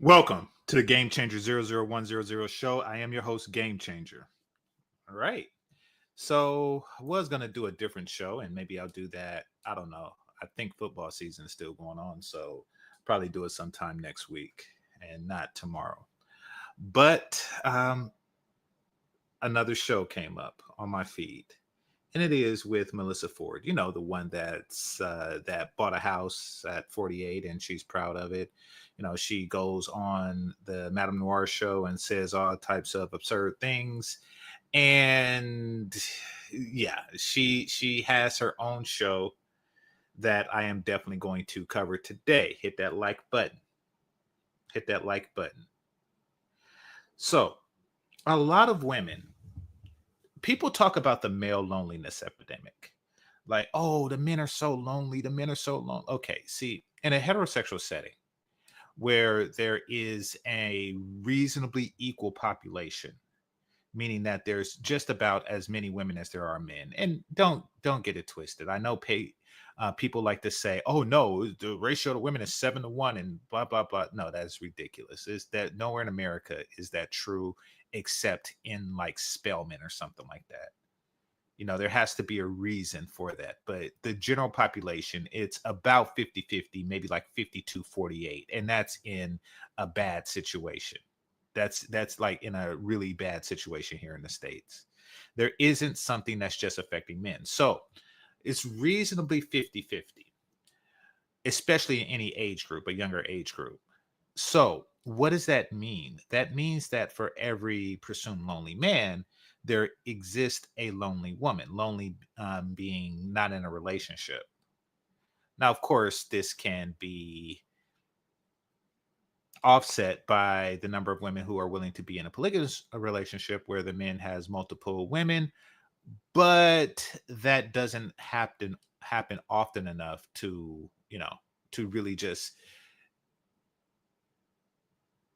Welcome to the GameChanger 00100 show. I am your host, GameChanger. All right. So I was going to do a different show, and maybe I'll do that. I don't know. I think football season is still going on, so probably do it sometime next week and not tomorrow. But another show came up on my feed, and it is with Melyssa Ford. You know, the one that bought a house at 48, and she's proud of it. You know, she goes on the Madame Noire show and says all types of absurd things, and yeah, she has her own show that I am definitely going to cover today. Hit that like button. Hit that like button. So, a lot of women, people talk about the male loneliness epidemic. Like, oh, the men are so lonely. The men are so lonely. Okay, see, in a heterosexual setting where there is a reasonably equal population, meaning that there's just about as many women as there are men. And don't get it twisted. I know people like to say, "Oh no, the ratio to women is 7-1," and blah blah blah. No, that's ridiculous. Is that nowhere in America is that true, except in like Spelman or something like that. You know, there has to be a reason for that. But the general population, it's about 50-50, maybe like 52-48, and that's in a bad situation. That's like in a really bad situation here in the States. There isn't something that's just affecting men. So it's reasonably 50-50, especially in any age group, a younger age group. So what does that mean? That means that for every presumed lonely man, there exists a lonely woman, lonely being not in a relationship. Now, of course, this can be offset by the number of women who are willing to be in a polygamous relationship where the man has multiple women, but that doesn't happen often enough to, to really just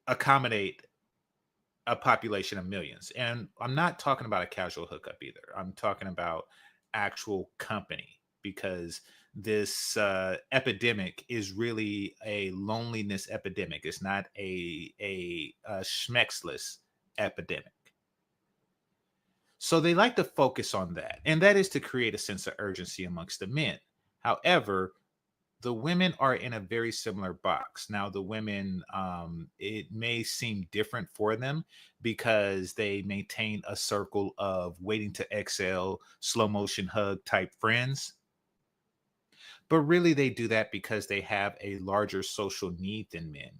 accommodate a population of millions. And I'm not talking about a casual hookup either. I'm talking about actual company, because this epidemic is really a loneliness epidemic. It's not a schmexless epidemic. So they like to focus on that, and that is to create a sense of urgency amongst the men. However, the women are in a very similar box. Now, the women, it may seem different for them because they maintain a circle of waiting to exhale, slow motion hug type friends. But really, they do that because they have a larger social need than men.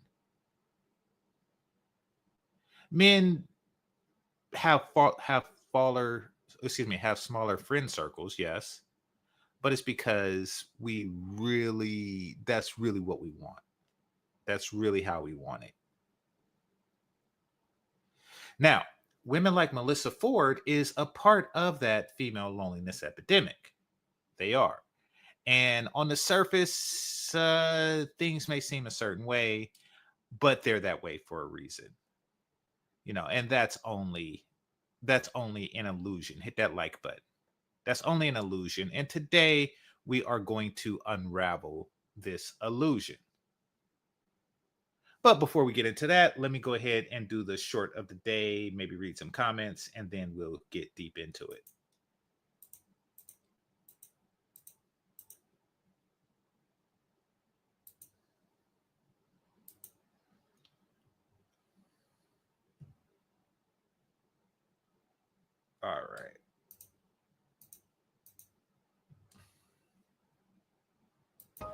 Men have faller, excuse me, have smaller friend circles, yes, but it's because that's really what we want. That's really how we want it. Now, women like Melyssa Ford is a part of that female loneliness epidemic. They are. And on the surface, things may seem a certain way, but they're that way for a reason. And that's only an illusion. Hit that like button. That's only an illusion. And today we are going to unravel this illusion. But before we get into that, let me go ahead and do the short of the day, maybe read some comments, and then we'll get deep into it. All right.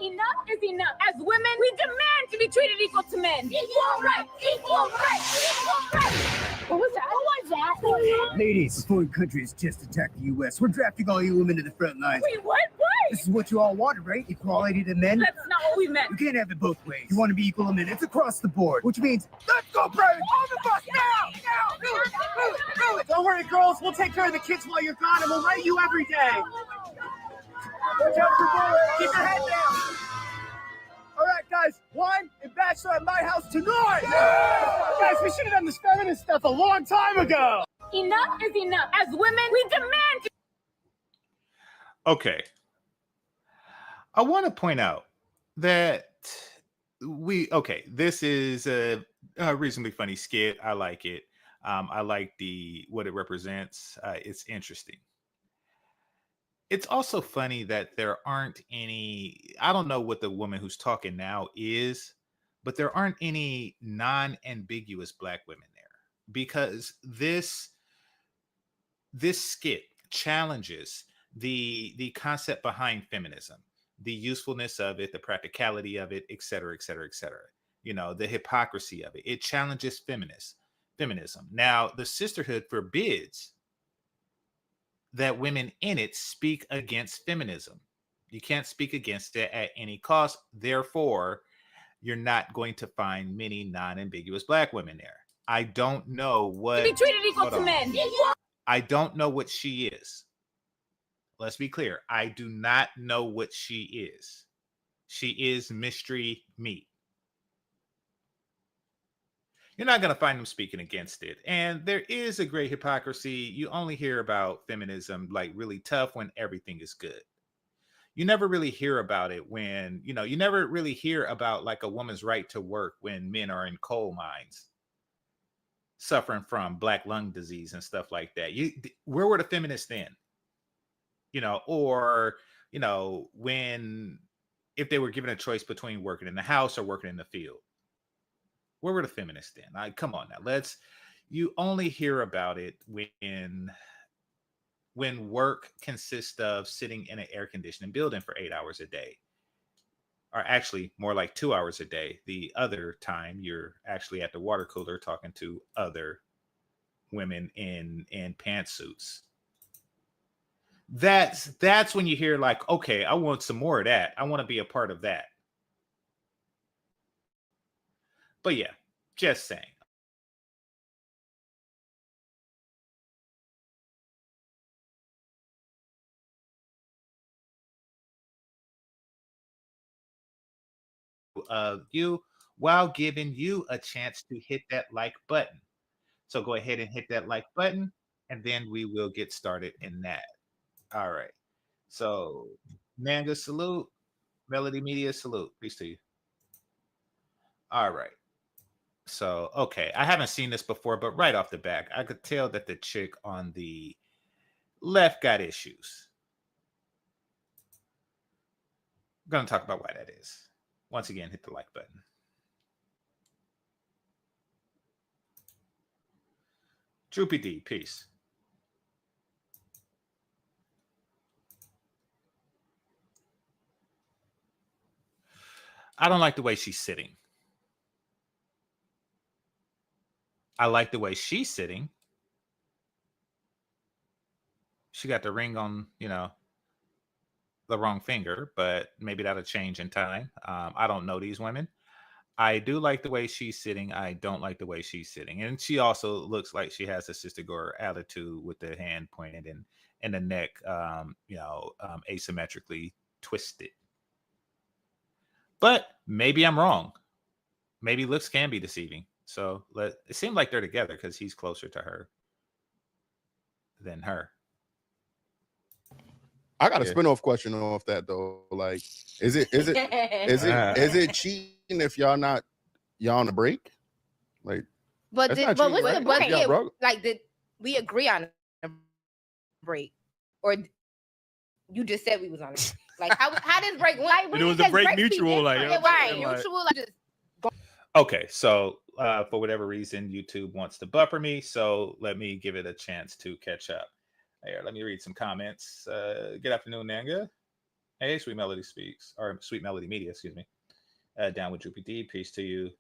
Enough is enough. As women, we demand to be treated equal to men. Equal rights, equal rights, equal rights. What was that? What was that? Ladies, a foreign country has just attacked the U.S. We're drafting all you women to the front lines. Wait, what? Why? This is what you all wanted, right? Equality to men? That's not what we meant. You can't have it both ways. You want to be equal to men. It's across the board, which means, let's go, Brian! On the bus now! Now! Move it! Move it! Move it! Don't worry, girls. We'll take care of the kids while you're gone, and we'll write you every day. Watch out for bullets! Keep your head down. All right, guys, wine and bachelor at my house tonight! Yeah! Guys, we should have done this feminist stuff a long time ago. Enough is enough. As women, we demand to. Okay. I want to point out that this is reasonably funny skit. I like it. I like what it represents. It's interesting. It's also funny that there aren't any. I don't know what the woman who's talking now is, but there aren't any non-ambiguous black women there, because this skit challenges the concept behind feminism, the usefulness of it, the practicality of it, et cetera, et cetera, et cetera. You know, the hypocrisy of it. It challenges feminism. Now, the sisterhood forbids that women in it speak against feminism. You can't speak against it at any cost. Therefore, you're not going to find many non-ambiguous black women there. I don't know what. To be treated equal to men. I don't know what she is. Let's be clear. I do not know what she is. She is mystery meat. You're not going to find them speaking against it. And there is a great hypocrisy. You only hear about feminism like really tough when everything is good. You never really hear about it when, you never really hear about like a woman's right to work when men are in coal mines suffering from black lung disease and stuff like that. Where were the feminists then? If they were given a choice between working in the house or working in the field. Where were the feminists then? Come on now. You only hear about it when work consists of sitting in an air conditioning building for 8 hours a day, or actually more like 2 hours a day. The other time you're actually at the water cooler talking to other women in pantsuits. That's when you hear like, okay, I want some more of that. I want to be a part of that. But yeah, just saying. You, while giving you a chance to hit that like button. So go ahead and hit that like button, and then we will get started in that. All right. So Manga salute, Melody Media salute. Peace to you. All right. So, okay, I haven't seen this before, but right off the back, I could tell that the chick on the left got issues. I'm going to talk about why that is. Once again, hit the like button. Droopy D, peace. I don't like the way she's sitting. I like the way she's sitting. She got the ring on, the wrong finger, but maybe that'll change in time. I don't know these women. I do like the way she's sitting. I don't like the way she's sitting. And she also looks like she has a Sister Gore attitude with the hand pointed and the neck, asymmetrically twisted. But maybe I'm wrong. Maybe looks can be deceiving. So it seemed like they're together because he's closer to her than her. I got a spin-off question off that though. Like, is it cheating if y'all on a break? Like, but what's the break? Like, did we agree on a break, or you just said we was on a break? Like, how does break? Like, it was a break mutual, mutual. Just okay, so for whatever reason, YouTube wants to buffer me, so let me give it a chance to catch up. Here, let me read some comments. Good afternoon, Nanga. Hey, Sweet Melody Speaks, or Sweet Melody Media, excuse me. Down with Droopy D, peace to you.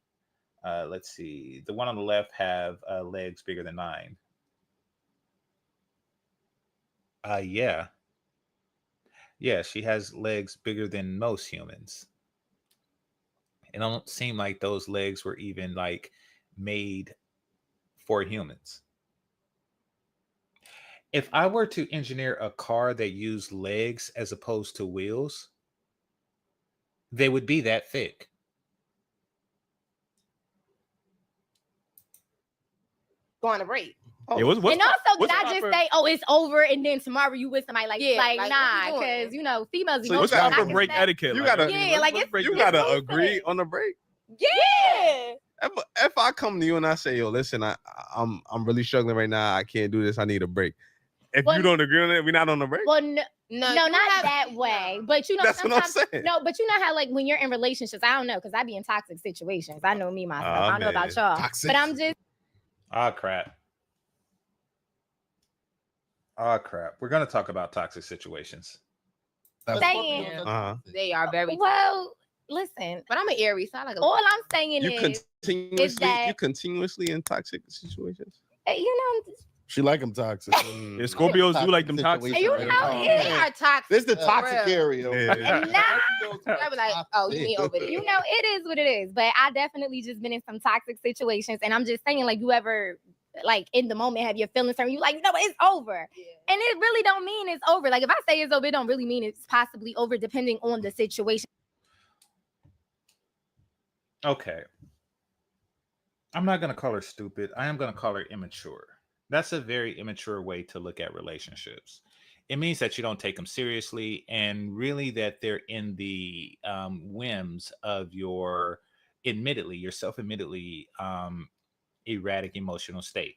Let's see. The one on the left have legs bigger than mine. Yeah. Yeah, she has legs bigger than most humans. It don't seem like those legs were even like made for humans. If I were to engineer a car that used legs as opposed to wheels, they would be that thick. go on a break. Oh. And also, did I just say, "Oh, it's over," and then tomorrow you with somebody like, nah, because females. So what's the break etiquette? You gotta, it's agree on the break. Yeah. if I come to you and I say, yo, listen, I'm really struggling right now. I can't do this. I need a break. If you don't agree on it, we're not on the break. Well, no, not that way. But you know, That's what I'm sometimes saying. no, but you know how like when you're in relationships, I don't know, because I be in toxic situations. I know me myself. I don't know about y'all. Toxic. But I'm just Crap. We're gonna talk about toxic situations. saying. They are very. Well, listen. But I'm an Aries, so I like. All I'm saying You that continuously in toxic situations. you know. She like them toxic. Yeah, Scorpios do like them toxic. You know, They are toxic. This is the toxic area. I be like, oh, you mean over there? You know, it is what it is. But I definitely just been in some toxic situations, and I'm just saying, like, you ever, like, in the moment have your feelings hurt, you like, no, it's over, and it really don't mean it's over. Like, if I say it's over, it don't really mean it's possibly over, depending on the situation. Okay. I'm not gonna call her stupid. I am gonna call her immature. That's a very immature way to look at relationships. It means that you don't take them seriously, and really that they're in the whims of your self-admittedly erratic emotional state.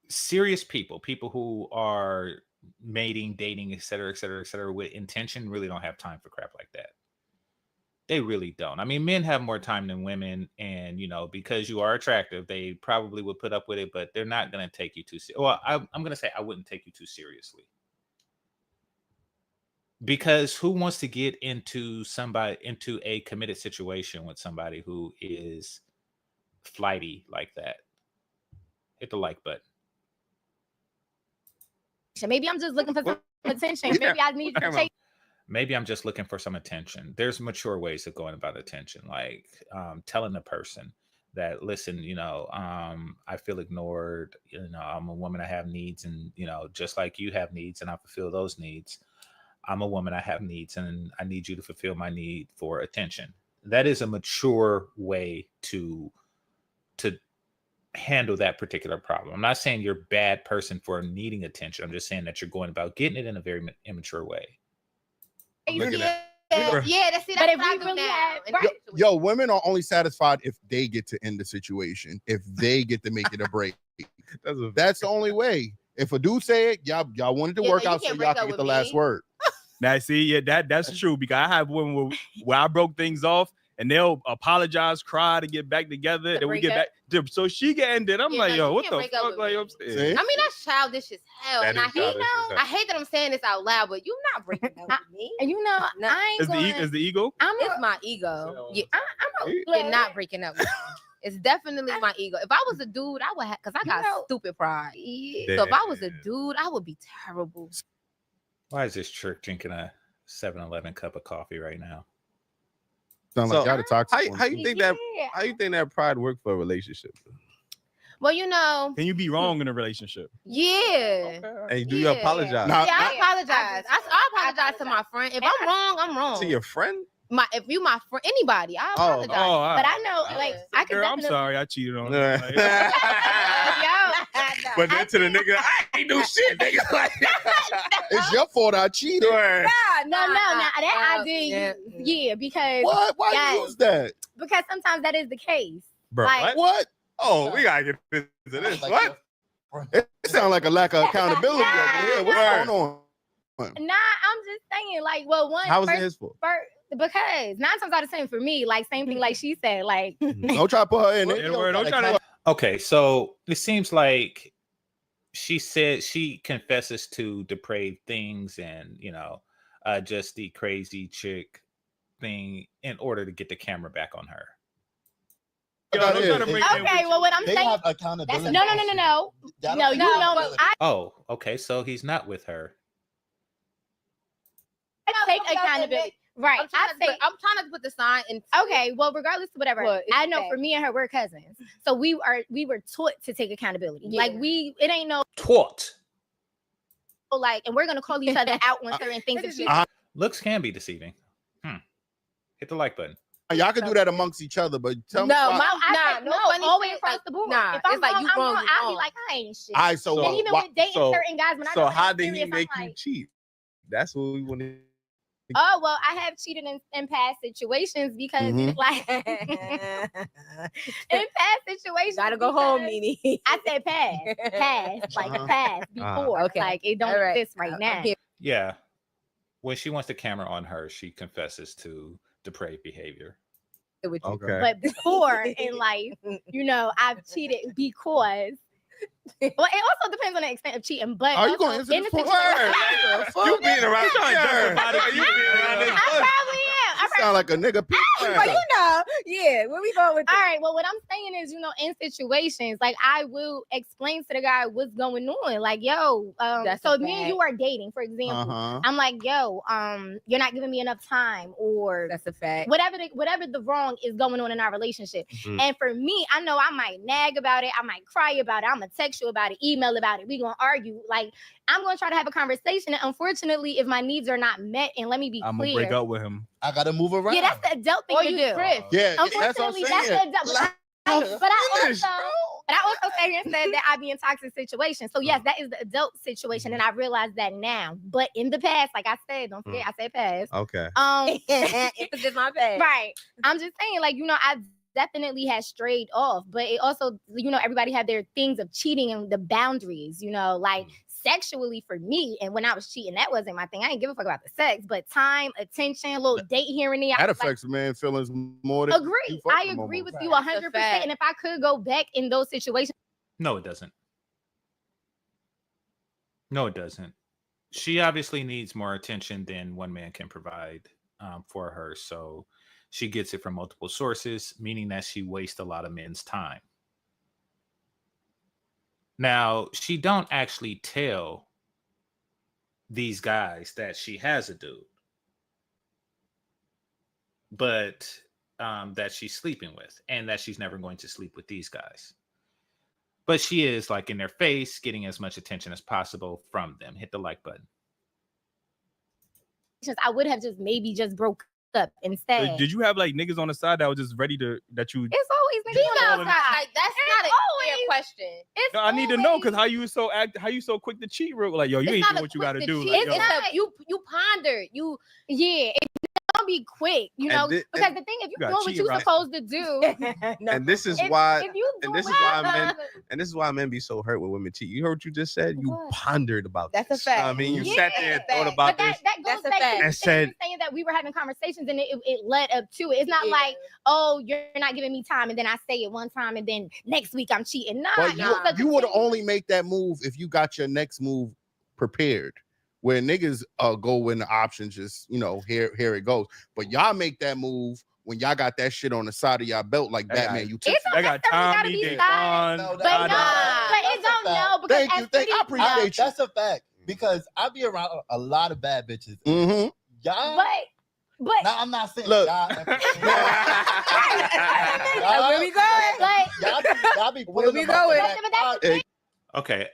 Serious people who are mating, dating, et cetera, with intention really don't have time for crap like that. They really don't. I mean, men have more time than women, and you know, because you are attractive, they probably would put up with it, but they're not going to take you too seriously. Well, I'm going to say I wouldn't take you too seriously, because who wants to get into a committed situation with somebody who is flighty like that? Hit the like button. Maybe I'm just looking for some attention. Maybe I need to take. Maybe I'm just looking for some attention. There's mature ways of going about attention, like telling the person that, listen, you know, I feel ignored. You know, I'm a woman, I have needs, and you know, just like you have needs, and I fulfill those needs. I'm a woman, I have needs, and I need you to fulfill my need for attention. That is a mature way to handle that particular problem. I'm not saying you're a bad person for needing attention. I'm just saying that you're going about getting it in a very immature way. That's But if we really had, Yo, women are only satisfied if they get to end the situation, if they get to make it a break. That's the only way. If a dude say it, y'all wanted to work out so y'all can get the last word. Now, see, that's true, because I have women where I broke things off, and they'll apologize, cry to get back together. Then we get back. So she get ended. I'm like, yo, what the fuck? Like, I'm saying. I mean, that's childish as hell. And I hate that I'm saying this out loud, but you're not breaking up with me. And you know, I ain't Is the ego? It's my ego. Yeah, you're not breaking up with me. It's definitely my ego. If I was a dude, I would have, because I got stupid pride. So if I was a dude, I would be terrible. Why is this trick drinking a 7-Eleven cup of coffee right now? Sound like y'all the toxic How you think that pride work for a relationship? Well, you know, Can you be wrong in a relationship? yeah. And do you apologize? Nah, Yeah, I apologize. I apologize to my friend. If I'm wrong, I'm wrong. To your friend? If you my friend, anybody, I apologize. But I know, like, I could Girl, I'm definitely. sorry, I cheated on Yeah. her. But then to the nigga, I ain't do shit, nigga. Like, it's your fault I cheated. No, that I did. Yeah, because What? Why you use that? because sometimes that is the case. Bro, Like, What? oh, we gotta get into this. What? It sounds like a lack of accountability over here. What's going on? Nah, I'm just saying, like, well, one. How was it his fault? Because 9 times out of 10 for me, like, same thing, like she said, like. Don't try to put her in it. Don't try to. Okay, so it seems like she said she confesses to depraved things and, you know, just the crazy chick thing in order to get the camera back on her. Okay, well, what I'm saying. Have accountability. No. No, No, you know me. Oh, okay, so he's not with her. I take accountability. Right. I'm trying to put the sign in. Okay, well, regardless of whatever, I know for me and her, we're cousins. So we were taught to take accountability. Yeah. Like it ain't no Taught. like, and we're gonna call each other out on certain things and shit. Looks can be deceiving. Hit the like button. Y'all can do that amongst each other, but tell me. No, funny always shit, across like, the board. nah, If I'm it's like wrong, you I'm wrong, wrong. you I'll be wrong. like, I ain't shit. All right, so and even with dating certain guys, when I So know how I'm did he serious, make I'm you like, cheat? That's what we want to Oh, well, I have cheated in past situations because like in past situations. Gotta go home, Nene. I said past, like past, before. Okay. Like it don't exist right now. Yeah. When she wants the camera on her, she confesses to depraved behavior. Okay. But before in life, you know, I've cheated because. Well, it also depends on the extent of cheating. But are you going to in the point? You being around here. You being around this I bush. probably am. You sound like a nigga. But you know, yeah, where we going with All right. Well, what I'm saying is, you know, in situations, like I will explain to the guy what's going on. Like, yo, so me and you are dating, for example. I'm like, yo, you're not giving me enough time, or That's a fact. whatever the wrong is going on in our relationship. And for me, I know I might nag about it, I might cry about it, I'm gonna text you about it, email about it, we gonna argue. Like, I'm gonna try to have a conversation. And unfortunately, if my needs are not met, and let me be I'm clear, gonna break up with him. I gotta move around. yeah, that's the adult thing to do. Yeah, that's what I'm Unfortunately, that's saying. the adult. But I also sat here and said that I be in toxic situations. So yes, that is the adult situation, and I realize that now. But in the past, like I said, don't forget, I said past. Okay. It was just my bad. Right. I'm just saying, like, you know, I definitely has strayed off, but it also, you know, everybody had their things of cheating and the boundaries, you know, like sexually for me. And when I was cheating, that wasn't my thing. I didn't give a fuck about the sex, but time, attention, a little date here and there. That affects man feelings more than agree. I agree with you 100%. And if I could go back in those situations. No, it doesn't. No, it doesn't. She obviously needs more attention than one man can provide for her. So she gets it from multiple sources, meaning that she wastes a lot of men's time. Now, she don't actually tell these guys that she has a dude, but that she's sleeping with, and that she's never going to sleep with these guys. But she is like in their face, getting as much attention as possible from them. Hit the like button. I would have just broke up instead. Did you have like niggas on the side that were just ready to It's always niggas on the side. Like, that's not a fair question. No, I need to know, because how you so quick to cheat, real like, yo, you ain't doing what you gotta do. Like, yo. You ponder. Don't be quick, you know, because the thing, if you're doing what you're supposed to do, and this is why men be so hurt when women cheat. You heard what you just said? You pondered about that's this. a fact. I mean, you sat there and thought about this. That goes back to and said, saying that we were having conversations and it led up to it. It's not like, oh, you're not giving me time, and then I say it one time and then next week I'm cheating. You would only make that move if you got your next move prepared. Where niggas go when the options just, you know, here it goes. But y'all make that move when y'all got that shit on the side of y'all belt like Batman. You took I got Tommy, Devon. But it don't know, because Thank you. I appreciate you. That's a fact, because I be around a lot of bad bitches. Y'all. But now I'm not saying look. y'all. Where we going? Y'all be where we going? Okay.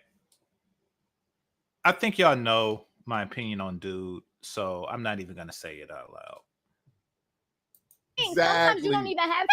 I think y'all know my opinion on dude, so I'm not even gonna say it out loud. Sometimes you don't even have to.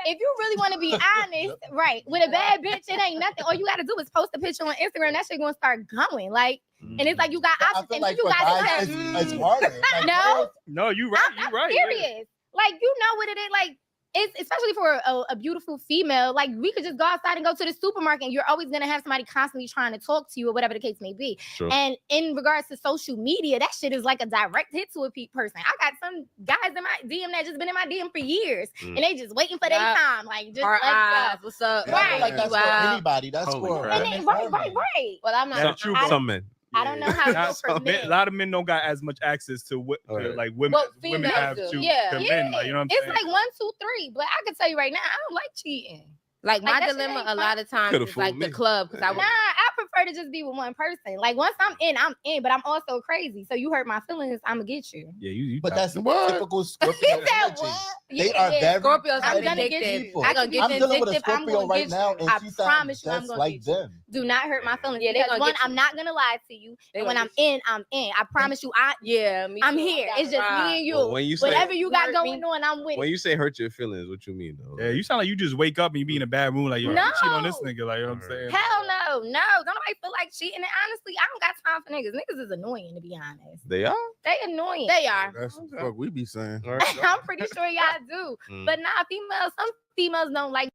If you really want to be honest, right, with a bad bitch, it ain't nothing. All you gotta do is post a picture on Instagram. That shit gonna start going. Like, and it's like you got options. I feel like you guys it's harder. Like, no, you right. I'm serious. Yeah. Like, you know what it is. Like, it's especially for a beautiful female. Like, we could just go outside and go to the supermarket, and you're always gonna have somebody constantly trying to talk to you or whatever the case may be. Sure. And in regards to social media, that shit is like a direct hit to a person. I got some guys in my DM that just been in my DM for years, and they just waiting for their time. Like, just let's go. What's up? I feel like that's for anybody. That's for right. Well, I'm not. That's true for some men. I don't know how it goes for men. A lot of men don't got as much access to what like women have to men. Like, you know what I'm saying? It's like 1, 2, 3. But I can tell you right now, I don't like cheating. Like, my dilemma a lot of times is like the club. I prefer to just be with one person. Like, once I'm in, but I'm also crazy. So you hurt my feelings, I'm gonna get you. Yeah, you. But that's typical Scorpio energy. They are very Scorpios. I'm gonna get you. I'm dealing with a Scorpio right now, and she sounds just like them. Do not hurt my feelings. Yeah, because one, I'm not gonna lie to you. And when I'm in. I promise you, I'm here. It's just me and you. Well, whatever you got going on, I'm with it. When you say hurt your feelings, what you mean though? Yeah, you sound like you just wake up and you be in a bad mood, like, yo, cheat on this nigga, like, you know what I'm saying? Hell no. Don't nobody feel like cheating. And honestly, I don't got time for niggas. Niggas is annoying, to be honest. They are. They annoying. They are. That's the fuck we be saying. I'm pretty sure y'all do. But some females don't like.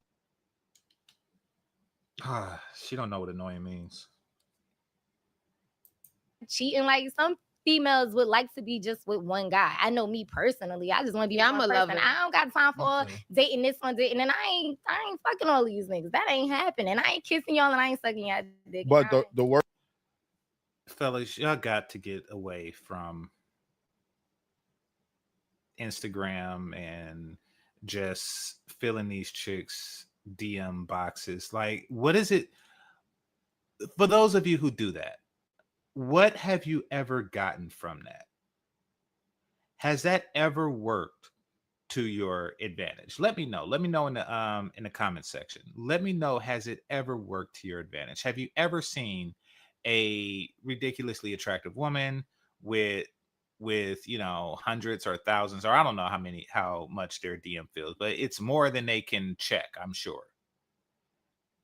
She don't know what annoying means. Cheating. Like some females would like to be just with one guy. I know me personally. I just want to be with one person. I don't got time for dating this one, dating, and I ain't fucking all these niggas. That ain't happening. I ain't kissing y'all and I ain't sucking y'all dick. But the word, fellas, y'all got to get away from Instagram and just filling these chicks DM boxes. Like, what is it? For those of you who do that, what have you ever gotten from that? Has that ever worked to your advantage? Let me know. Let me know in the comment section. Let me know, has it ever worked to your advantage? Have you ever seen a ridiculously attractive woman with hundreds or thousands, or I don't know how much their DM feels, but it's more than they can check, I'm sure.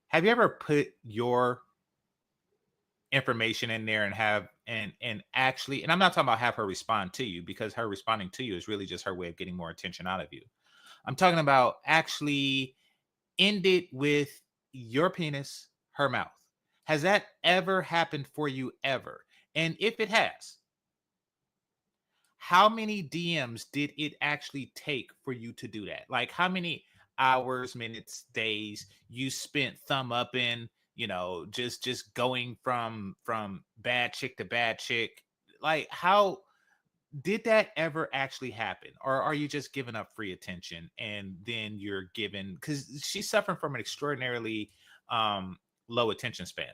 Have you ever put your information in there and actually, and I'm not talking about have her respond to you, because her responding to you is really just her way of getting more attention out of you. I'm talking about actually end it with your penis, her mouth. Has that ever happened for you ever? And if it has, how many DMs did it actually take for you to do that? Like, how many hours, minutes, days you spent thumb up in, just going from bad chick to bad chick? Like, how did that ever actually happen? Or are you just giving up free attention and then you're given, because she's suffering from an extraordinarily low attention span.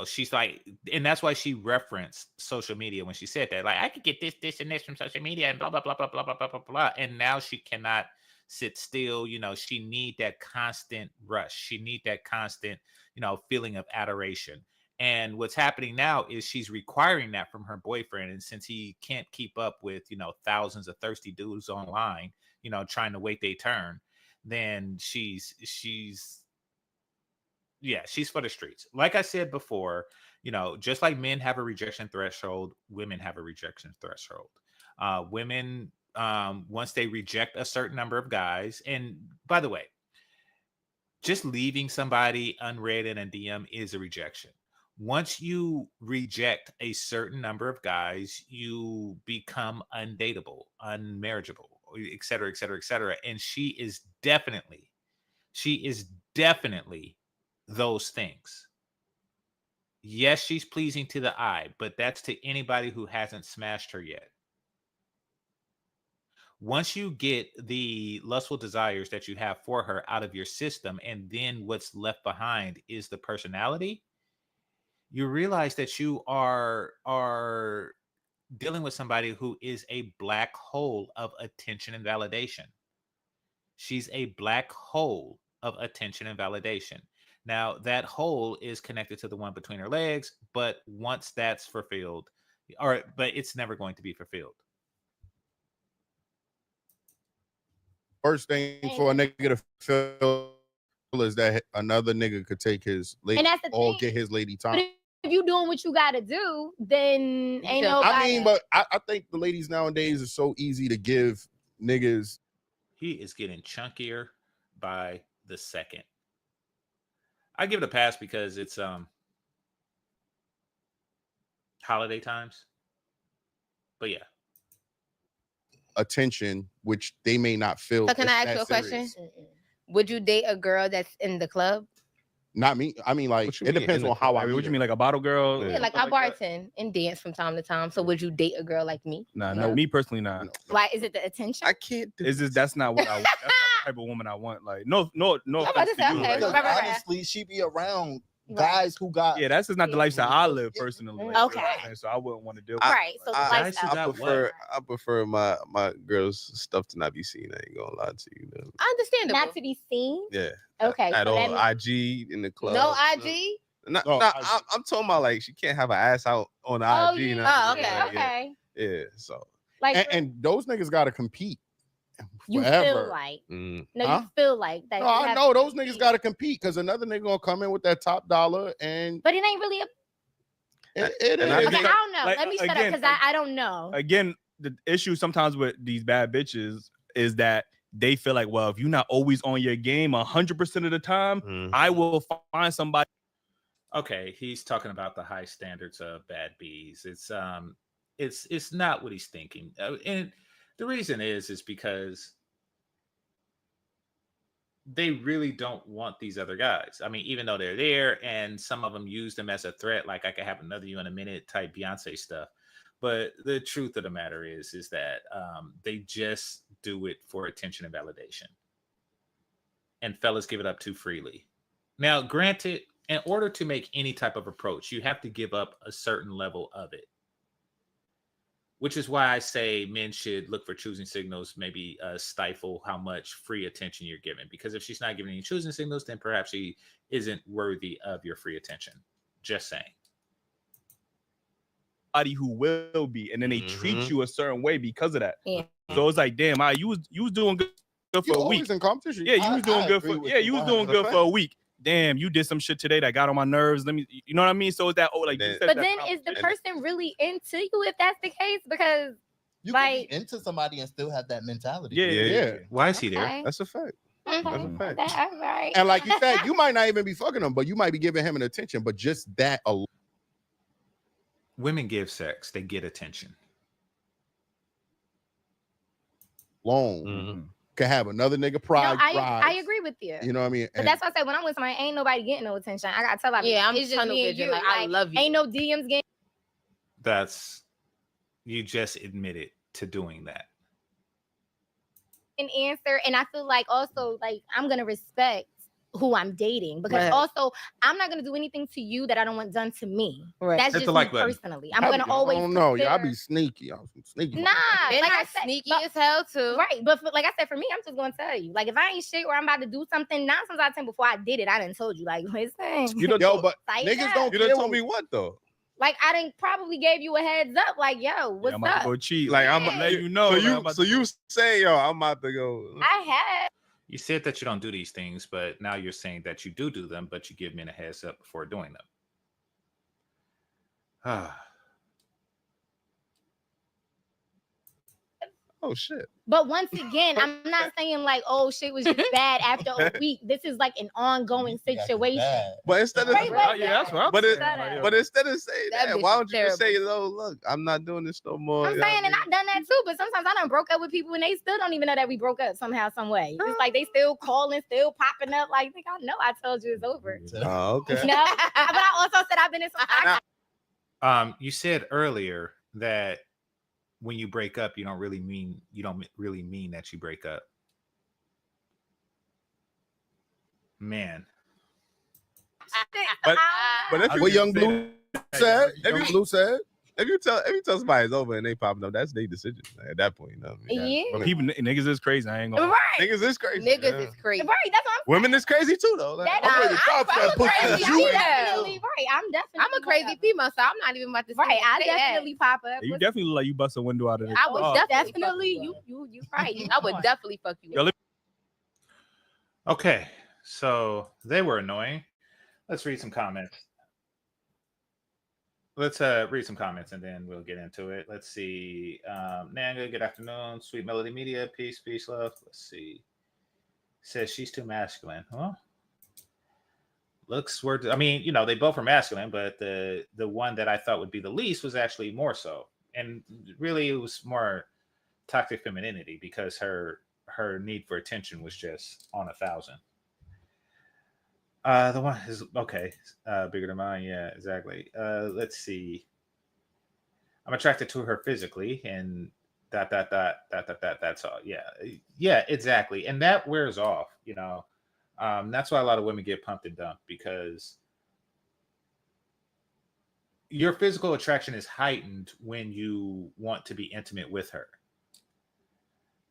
She's like, and that's why she referenced social media when she said that. Like, I could get this, and this from social media and blah, blah, blah, blah, blah, blah, blah, blah, blah. And now she cannot sit still. She need that constant rush. She need that constant, feeling of adoration. And what's happening now is she's requiring that from her boyfriend. And since he can't keep up with, thousands of thirsty dudes online, trying to wait their turn, then she's for the streets. Like I said before, just like men have a rejection threshold, women have a rejection threshold. Women, once they reject a certain number of guys, and by the way, just leaving somebody unread in a DM is a rejection. Once you reject a certain number of guys, you become undateable, unmarriageable, et cetera, et cetera, et cetera. And she is definitely those things. Yes, she's pleasing to the eye, but that's to anybody who hasn't smashed her yet. Once you get the lustful desires that you have for her out of your system, and then what's left behind is the personality, you realize that you are dealing with somebody who is a black hole of attention and validation. She's a black hole of attention and validation. Now, that hole is connected to the one between her legs, but once that's fulfilled, but it's never going to be fulfilled. First thing for a nigga to feel is that another nigga could take his lady or get his lady time. But if you doing what you gotta do, then ain't no. I mean, but I think the ladies nowadays are so easy to give niggas. He is getting chunkier by the second. I give it a pass because it's holiday times. But yeah. Attention, which they may not feel. So can I ask you a question? Would you date a girl that's in the club? Not me. I mean, like, it depends on how I meet what you her. mean, like a bottle girl? Yeah, like I bartend and dance from time to time. So would you date a girl like me? Nah, no, me personally, nah. Why is it the attention? I can't do that's not what I want. That's not the type of woman I want. Like, no. I'm about to say, okay. Because honestly, she be around guys who got. Yeah, that's just not the lifestyle I live personally. Okay. So I wouldn't want to do it. Right. So I prefer my girls' stuff to not be seen. I ain't gonna lie to you. I understand it. Not to be seen. Yeah. Okay. At all. IG in the club. No IG. I'm talking about, like, she can't have an ass out on the IG. Okay. Yeah. So like, and those niggas gotta compete. You Forever. feel like Huh? you feel like that. No, I know those niggas got to compete because another nigga gonna come in with that top dollar and. But it ain't really a. It And is. Okay, I don't know. like, Let me shut up again, because I don't know. Again, the issue sometimes with these bad bitches is that they feel like, well, if you're not always on your game 100% of the time, I will find somebody. Okay, he's talking about the high standards of bad bees. It's not what he's thinking, and the reason is because they really don't want these other guys. I mean, even though they're there, and some of them use them as a threat, like I could have another you in a minute type Beyonce stuff. But the truth of the matter is that they just do it for attention and validation, and fellas give it up too freely. Now, granted, in order to make any type of approach, you have to give up a certain level of it, which is why I say men should look for choosing signals, maybe stifle how much free attention you're giving. Because if she's not giving any choosing signals, then perhaps she isn't worthy of your free attention. Just saying. Who will be, and then they treat you a certain way because of that. Yeah. So it's like, damn, you was doing good for a week. In competition. Yeah, you was doing good for for a week. Damn, you did some shit today that got on my nerves. Let me, you know what I mean? So it's that But then is the person really into you if that's the case? Because you can be into somebody and still have that mentality. Yeah. Why is he there? Okay. That's a fact. Okay. That's a fact. All right. And like you said, you might not even be fucking him, but you might be giving him an attention. But just that alone. Women give sex, they get attention. Can have another nigga pride. I agree with you. You know what I mean? But that's why I say when I'm with somebody, ain't nobody getting no attention. I gotta tell you. I'm it's just me and you. like, I love you. Ain't no DMs getting. You just admitted to doing that. An answer, and I feel like also like I'm gonna respect who I'm dating because also I'm not gonna do anything to you that I don't want done to me. Right. That's just me personally. I'm gonna always. I don't know. Y'all be sneaky. I'm sneaky. Nah, they're like not I said, sneaky as hell too. Right, but like I said, for me, I'm just gonna tell you. Like if I ain't shit or I'm about to do something, 9 times out of 10 before I did it, I done told you. Like listen, You done but niggas don't. You done told me what though? Like I done probably gave you a heads up. Like yo, what's I'm up? about to go cheat. Like I'm Yeah. let you know. So you say, yo, I'm about to go. I had. You said that you don't do these things, but now you're saying that you do them, but you give men a heads up before doing them. Oh shit. But once again, I'm not saying like, oh shit was just bad after a week. This is like an ongoing situation. But instead of that's what but instead of saying That that, bitch why is don't you just terrible. say, oh look, I'm not doing this no more. I'm saying, and I've done that too, but sometimes I done broke up with people and they still don't even know that we broke up somehow, some way. It's like they still calling, still popping up. Like, think I know I told you it's over. Oh, okay. No, but I also said I've been in some. You said earlier that when you break up, you don't really mean that you break up. But Man. if What Young Blue said, if you tell somebody it's over and they popping up, that's their decision at that point. You know what I mean? Yeah. But people, niggas is crazy. I ain't gonna. Right. Niggas is crazy. Niggas is crazy. Right. That's what I'm Women is crazy too, though. Like, I'm crazy. definitely right. I'm a crazy female, so I'm not even about to say Right. I say that. definitely pop up. You definitely look like you bust a window out of this. I would Definitely. You right. I would definitely fuck you. Yo, Okay, so they were annoying. Let's read some comments. Let's read some comments and then we'll get into it. Let's see. Nanga, good afternoon. Sweet Melody Media, peace, love. Let's see. Says she's too masculine. Huh? Looks were. I mean, you know, they both are masculine, but the one that I thought would be the least was actually more so. And really, it was more toxic femininity because her need for attention was just on 1,000. The one is okay, bigger than mine. Yeah, exactly. Let's see. I'm attracted to her physically, and that. That's all. Yeah, exactly. And that wears off. You know, that's why a lot of women get pumped and dumped because your physical attraction is heightened when you want to be intimate with her,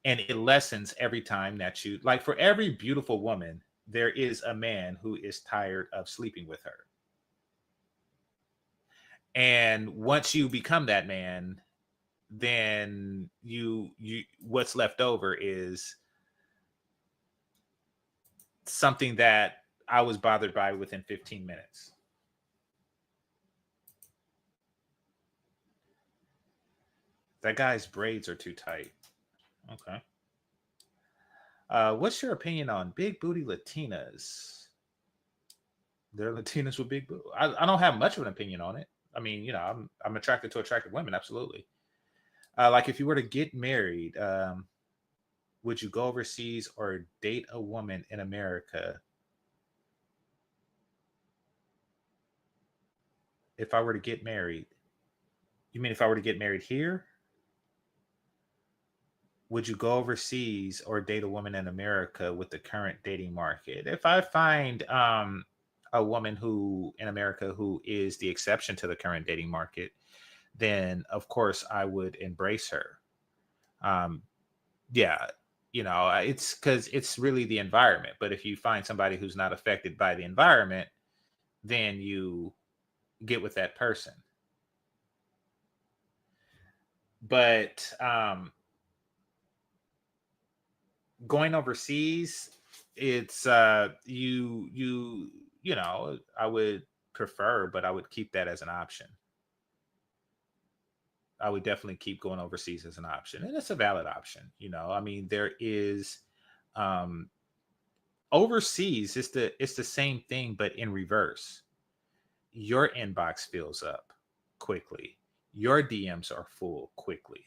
and it lessens every time that you like. For every beautiful woman, there is a man who is tired of sleeping with her. And once you become that man, then you what's left over is something that I was bothered by within 15 minutes. That guy's braids are too tight. Okay. What's your opinion on big booty Latinas? They're Latinas with big booty. I don't have much of an opinion on it. I mean, you know, I'm attracted to attractive women, absolutely. Like if you were to get married, would you go overseas or date a woman in America? If I were to get married, you mean if I were to get married here? Would you go overseas or date a woman in America with the current dating market? If I find a woman who in America who is the exception to the current dating market, then of course I would embrace her. Yeah, you know, it's because it's really the environment. But if you find somebody who's not affected by the environment, then you get with that person. But going overseas, it's you know, I would prefer, but I would keep that as an option. I would definitely keep going overseas as an option, and it's a valid option. You know, I mean, there is overseas. It's the same thing, but in reverse. Your inbox fills up quickly. Your DMs are full quickly.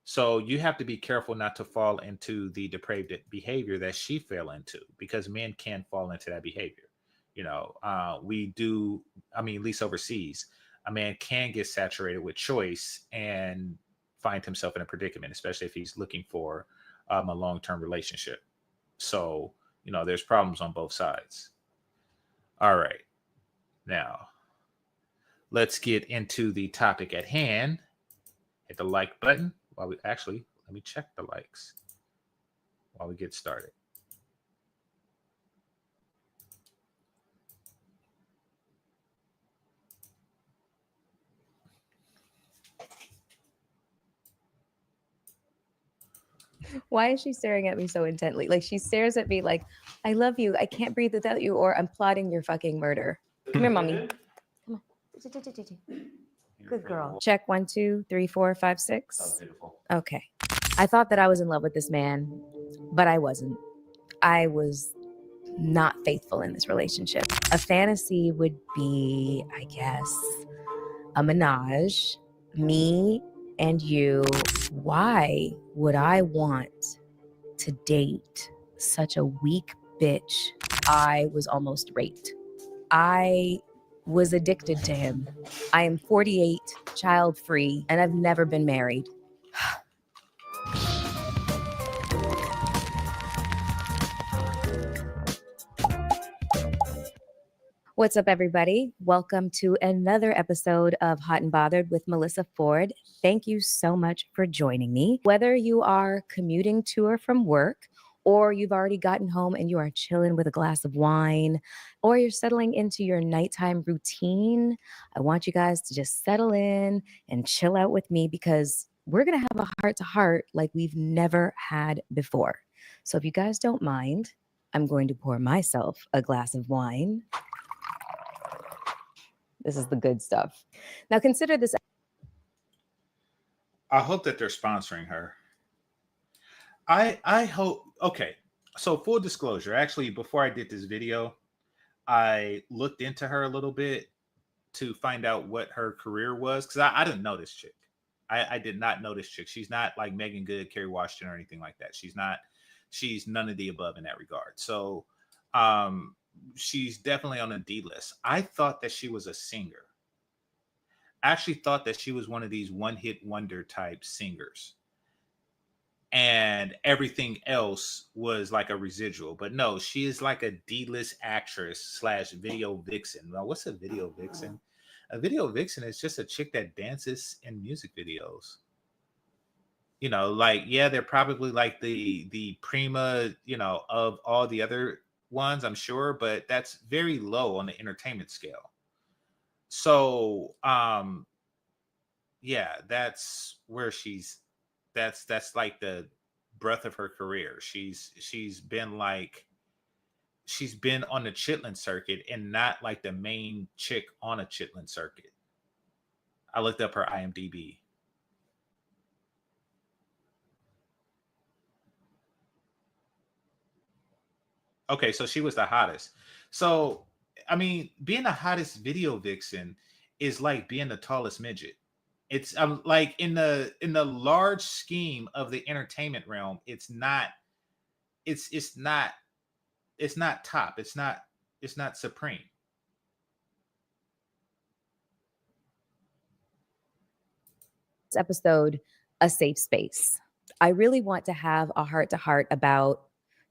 So you have to be careful not to fall into the depraved behavior that she fell into, because men can fall into that behavior. You know, we do. I mean, at least overseas, a man can get saturated with choice and find himself in a predicament, especially if he's looking for a long-term relationship. So, you know, there's problems on both sides. All right. Now, let's get into the topic at hand. Hit the like button. While we actually, let me check the likes while we get started. Why is she staring at me so intently? Like she stares at me like, I love you. I can't breathe without you, or I'm plotting your fucking murder. Come here, mommy. Come on. Good girl. Check 1, 2, 3, 4, 5, 6. Okay. I thought that I was in love with this man, but I wasn't. I was not faithful in this relationship. A fantasy would be, I guess, a menage, me and you. Why would I want to date such a weak bitch? I was almost raped. I was addicted to him. I am 48, child-free, and I've never been married. What's up, everybody? Welcome to another episode of Hot and Bothered with Melyssa Ford. Thank you so much for joining me. Whether you are commuting to or from work, or you've already gotten home and you are chilling with a glass of wine, or you're settling into your nighttime routine, I want you guys to just settle in and chill out with me, because we're going to have a heart-to-heart like we've never had before. So if you guys don't mind, I'm going to pour myself a glass of wine. This is the good stuff. Now consider this. I hope that they're sponsoring her. I hope. Okay, so full disclosure, actually, before I did this video, I looked into her a little bit to find out what her career was, because I didn't know this chick. I did not know this chick. She's not like Megan Good, Kerry Washington, or anything like that. She's none of the above in that regard. So she's definitely on a D list. I thought that she was a singer. I actually thought that she was one of these one-hit wonder type singers, and everything else was like a residual. But no, she is like a D-list actress / video vixen. Now, what's a video vixen? A video vixen is just a chick that dances in music videos. You know, like, yeah, they're probably like the prima, you know, of all the other ones, I'm sure, but that's very low on the entertainment scale. So yeah, that's where that's like the breadth of her career. She's been like she's been on the chitlin circuit and not like the main chick on a chitlin circuit. I looked up her IMDb. Okay, so she was the hottest. So, I mean, being the hottest video vixen is like being the tallest midget. It's like in the large scheme of the entertainment realm, it's not it's not top. It's not supreme. This episode a safe space. I really want to have a heart to heart about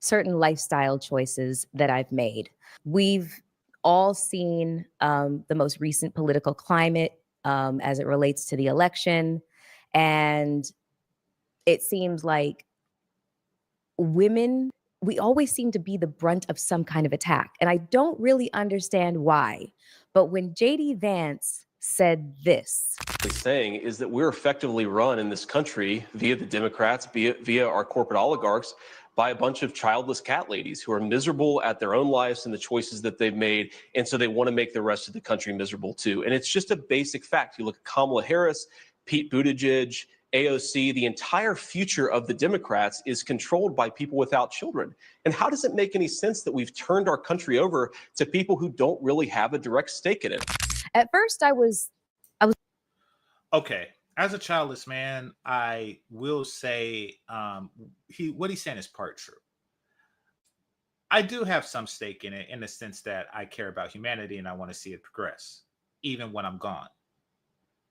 certain lifestyle choices that I've made. We've all seen the most recent political climate as it relates to the election. And it seems like women, we always seem to be the brunt of some kind of attack. And I don't really understand why. But when JD Vance said this, saying is that we're effectively run in this country via the Democrats, via our corporate oligarchs, by a bunch of childless cat ladies who are miserable at their own lives and the choices that they've made. And so they want to make the rest of the country miserable too. And it's just a basic fact. You look at Kamala Harris, Pete Buttigieg, AOC, the entire future of the Democrats is controlled by people without children. And how does it make any sense that we've turned our country over to people who don't really have a direct stake in it? At first I was Okay, as a childless man, I will say what he's saying is part true. I do have some stake in it in the sense that I care about humanity and I want to see it progress, even when I'm gone.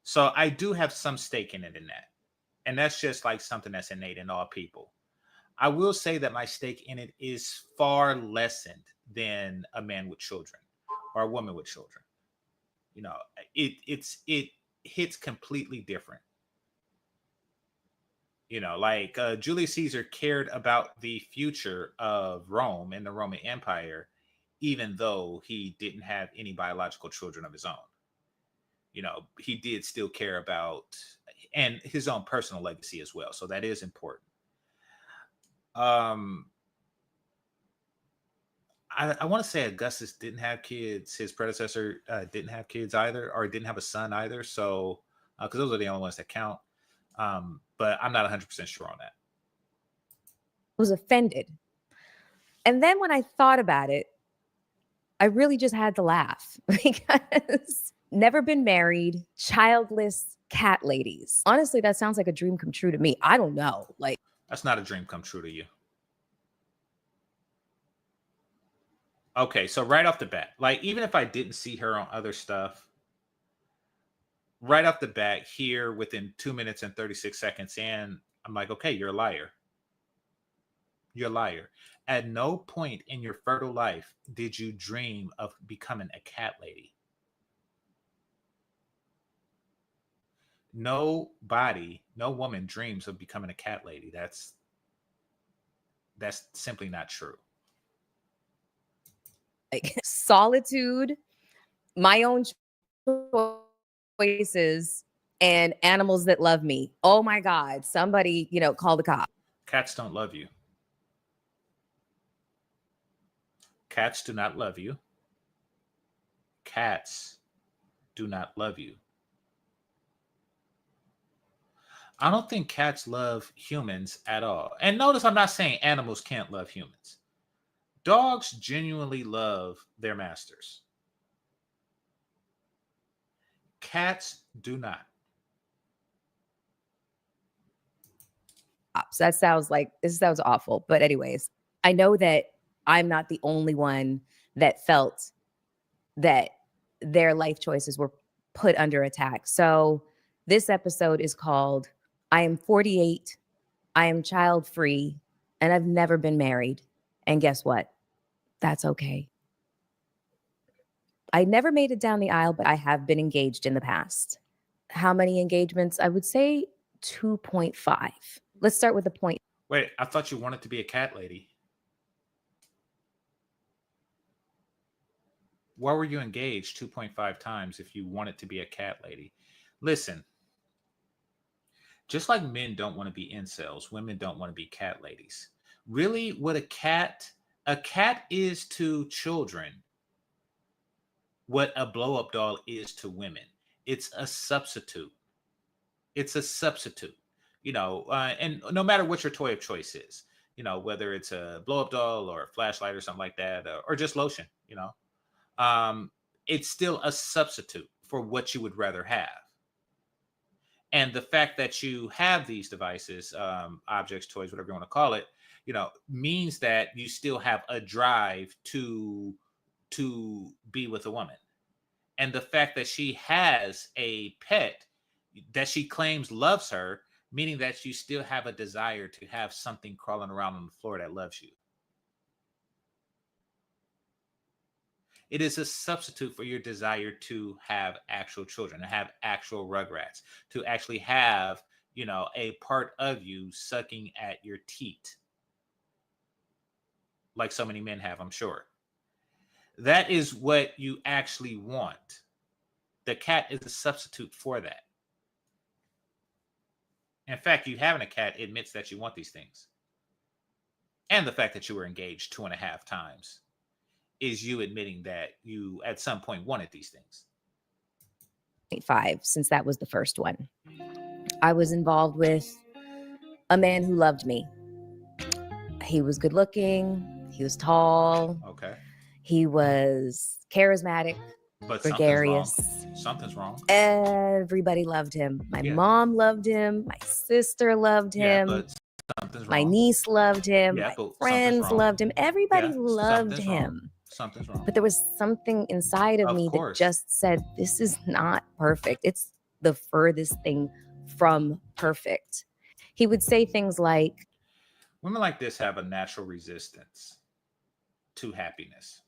So I do have some stake in it in that. And that's just like something that's innate in all people. I will say that my stake in it is far lessened than a man with children or a woman with children. You know, it hits completely different. You know, like Julius Caesar cared about the future of Rome and the Roman Empire, even though he didn't have any biological children of his own. You know, he did still care about and his own personal legacy as well. So that is important. I want to say Augustus didn't have kids. His predecessor didn't have kids either, or didn't have a son either. So, because those are the only ones that count. But I'm not 100% sure on that. I was offended. And then when I thought about it, I really just had to laugh because never been married, childless cat ladies. Honestly, that sounds like a dream come true to me. I don't know. Like, that's not a dream come true to you. Okay, so right off the bat, like even if I didn't see her on other stuff, right off the bat here within 2 minutes and 36 seconds in, I'm like, okay, you're a liar. You're a liar. At no point in your fertile life did you dream of becoming a cat lady. Nobody, no woman dreams of becoming a cat lady. That's simply not true. Like solitude, my own choices, and animals that love me. Oh my God, somebody, call the cops. Cats don't love you. Cats do not love you. Cats do not love you. I don't think cats love humans at all. And notice I'm not saying animals can't love humans. Dogs genuinely love their masters. Cats do not. This sounds awful. But anyways, I know that I'm not the only one that felt that their life choices were put under attack. So this episode is called I Am 48, I Am Child Free, and I've never been married. And guess what? That's okay. I never made it down the aisle, but I have been engaged in the past. How many engagements? I would say 2.5. Let's start with the point. Wait, I thought you wanted to be a cat lady. Why were you engaged 2.5 times if you wanted to be a cat lady? Listen, Just like men don't want to be incels, women don't want to be cat ladies. Really, what a cat is to children, what a blow-up doll is to women. It's a substitute. It's a substitute. And no matter what your toy of choice is, whether it's a blow-up doll or a flashlight or something like that, or just lotion, it's still a substitute for what you would rather have. And the fact that you have these devices, objects, toys, whatever you want to call it, means that you still have a drive to be with a woman. And the fact that she has a pet that she claims loves her, meaning that you still have a desire to have something crawling around on the floor that loves you. It is a substitute for your desire to have actual children, to have actual rugrats, to actually have, a part of you sucking at your teat. Like so many men have, I'm sure. That is what you actually want. The cat is a substitute for that. In fact, you having a cat admits that you want these things. And the fact that you were engaged 2.5 times is you admitting that you at some point wanted these things. 5, since that was the first one. I was involved with a man who loved me. He was good looking. He was tall. Okay. He was charismatic, but gregarious. Something's wrong. Everybody loved him. My mom loved him. My sister loved him. But something's wrong. My niece loved him. My friends loved him. Everybody loved him. Something's wrong. But there was something inside of me that just said, this is not perfect. It's the furthest thing from perfect. He would say things like, women like this have a natural resistance to happiness.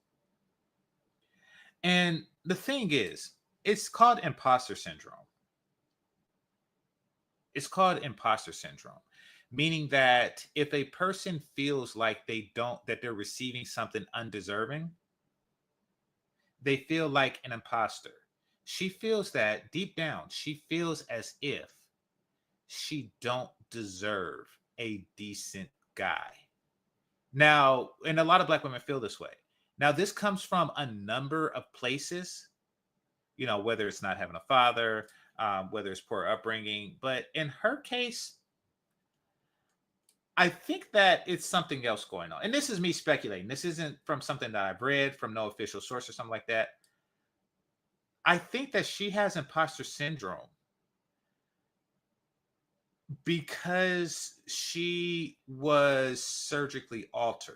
And the thing is, it's called imposter syndrome. It's called imposter syndrome, meaning that if a person feels like that they're receiving something undeserving, they feel like an imposter. She feels that deep down, she feels as if she don't deserve a decent guy. Now, and a lot of Black women feel this way. Now, this comes from a number of places, whether it's not having a father, whether it's poor upbringing. But in her case, I think that it's something else going on. And this is me speculating. This isn't from something that I've read from no official source or something like that. I think that she has imposter syndrome because she was surgically altered.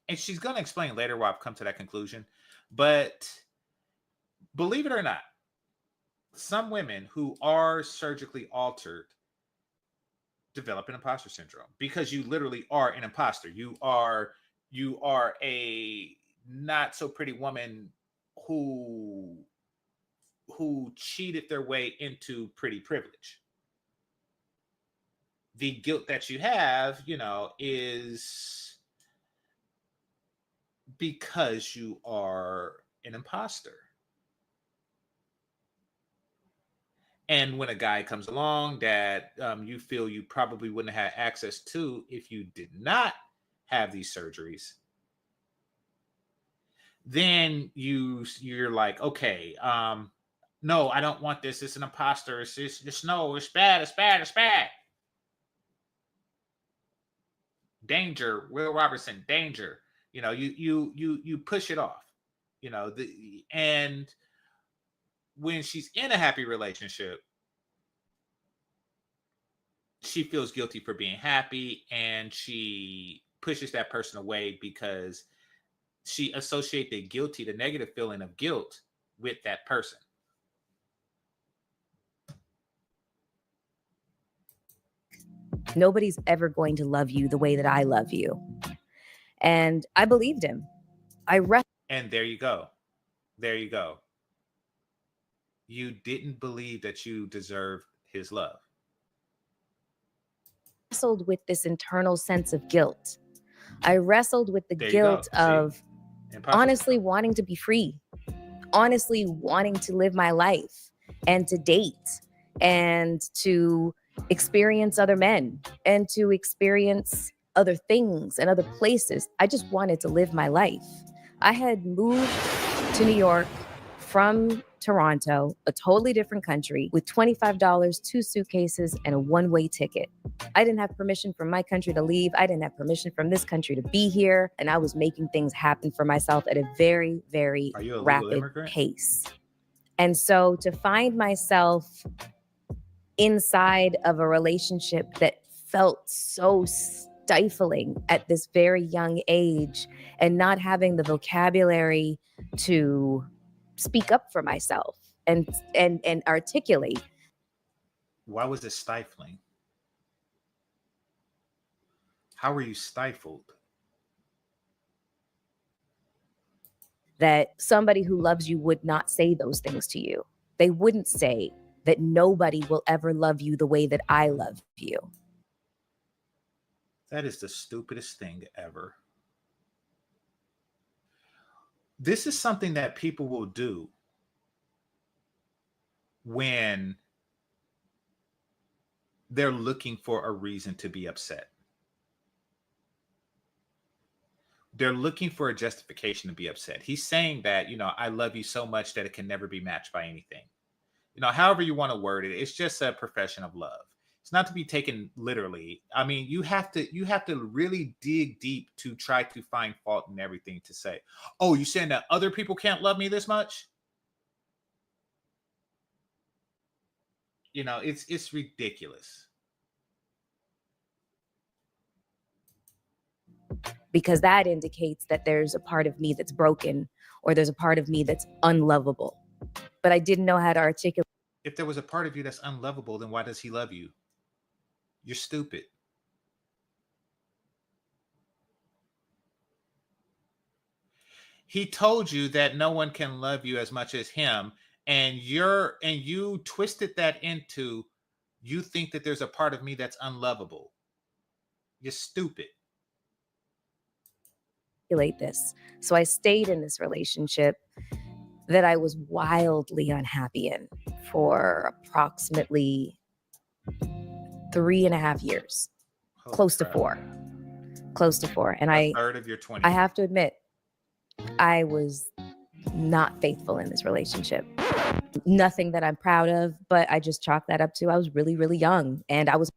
And she's going to explain later why I've come to that conclusion. But believe it or not, some women who are surgically altered develop an imposter syndrome because you literally are an imposter. You are a not so pretty woman who cheated their way into pretty privilege. The guilt that you have, is because you are an imposter. And when a guy comes along that you feel you probably wouldn't have had access to if you did not have these surgeries, then you're like, okay, no, I don't want this. It's an imposter. It's no, it's bad. It's bad. It's bad. Danger, Will Robertson, danger. You push it off. And when she's in a happy relationship, she feels guilty for being happy, and she pushes that person away because she associates the negative feeling of guilt with that person. Nobody's ever going to love you the way that I love you. And I believed him. And there you go. There you go. You didn't believe that you deserved his love. Wrestled with this internal sense of guilt. I wrestled with the guilt of honestly wanting to be free, honestly wanting to live my life and to date and to experience other men and to experience other things and other places. I just wanted to live my life. I had moved to New York from Toronto, a totally different country, with $25, 2 suitcases, and a one-way ticket. I didn't have permission from my country to leave. I didn't have permission from this country to be here. And I was making things happen for myself at a very, very rapid pace. And so to find myself inside of a relationship that felt so stifling at this very young age and not having the vocabulary to speak up for myself and articulate. Why was it stifling? How were you stifled? That somebody who loves you would not say those things to you. They wouldn't say that nobody will ever love you the way that I love you. That is the stupidest thing ever. This is something that people will do when they're looking for a reason to be upset. They're looking for a justification to be upset. He's saying that, I love you so much that it can never be matched by anything. However you want to word it, it's just a profession of love. It's not to be taken literally. I mean, you have to really dig deep to try to find fault in everything to say, oh, you saying that other people can't love me this much? It's ridiculous. Because that indicates that there's a part of me that's broken or there's a part of me that's unlovable. But I didn't know how to articulate. If there was a part of you that's unlovable, then why does he love you? You're stupid. He told you that no one can love you as much as him, and you twisted that into you think that there's a part of me that's unlovable. You're stupid. This. So I stayed in this relationship that I was wildly unhappy in for approximately 3.5 years. Close to 4. And a third of your 20. I have to admit, I was not faithful in this relationship. Nothing that I'm proud of, but I just chalk that up to I was really, really young, and I was.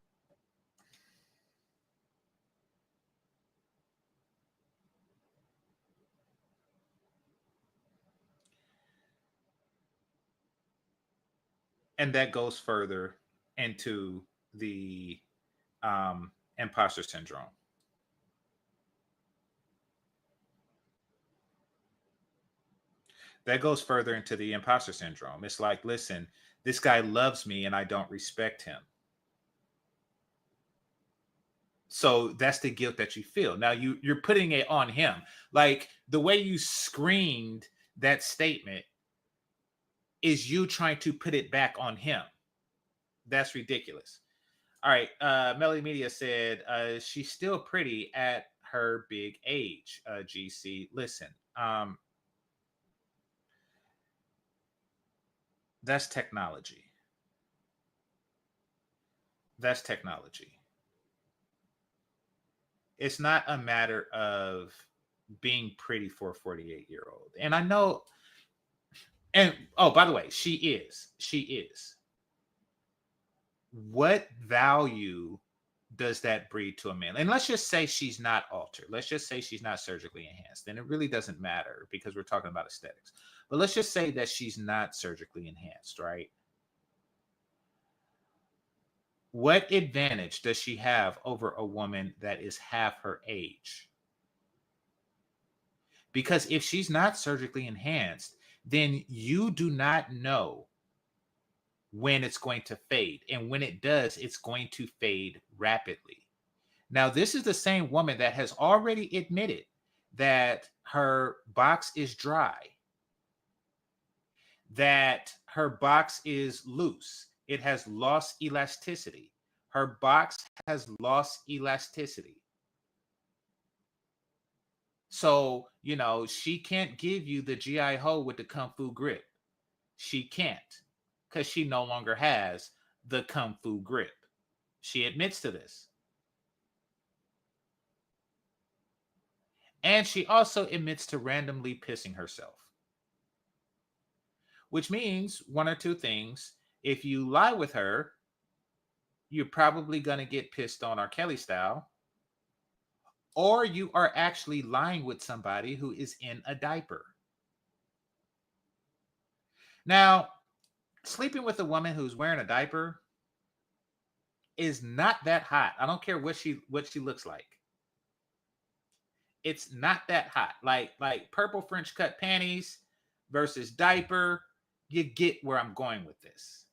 And that goes further into the imposter syndrome. That goes further into the imposter syndrome. It's like, listen, this guy loves me and I don't respect him. So that's the guilt that you feel. Now you're putting it on him. Like the way you screamed that statement is you trying to put it back on him. That's ridiculous. All right. Melly Media said she's still pretty at her big age. GC, listen. That's technology. That's technology. It's not a matter of being pretty for a 48-year-old. And I know, and oh, by the way, she is. What value does that breed to a man? And let's just say she's not altered. Let's just say she's not surgically enhanced. Then it really doesn't matter because we're talking about aesthetics. But let's just say that she's not surgically enhanced, right? What advantage does she have over a woman that is half her age? Because if she's not surgically enhanced, then you do not know when it's going to fade. And when it does, it's going to fade rapidly. Now, this is the same woman that has already admitted that her box is dry, that her box is loose. It has lost elasticity. Her box has lost elasticity. So, she can't give you the GI Ho with the Kung Fu grip. She can't, because she no longer has the Kung Fu grip. She admits to this. And she also admits to randomly pissing herself. Which means one or two things. If you lie with her, you're probably going to get pissed on R. Kelly style. Or you are actually lying with somebody who is in a diaper. Now, sleeping with a woman who's wearing a diaper is not that hot. I don't care what she looks like. It's not that hot. Like purple French cut panties versus diaper. You get where I'm going with this.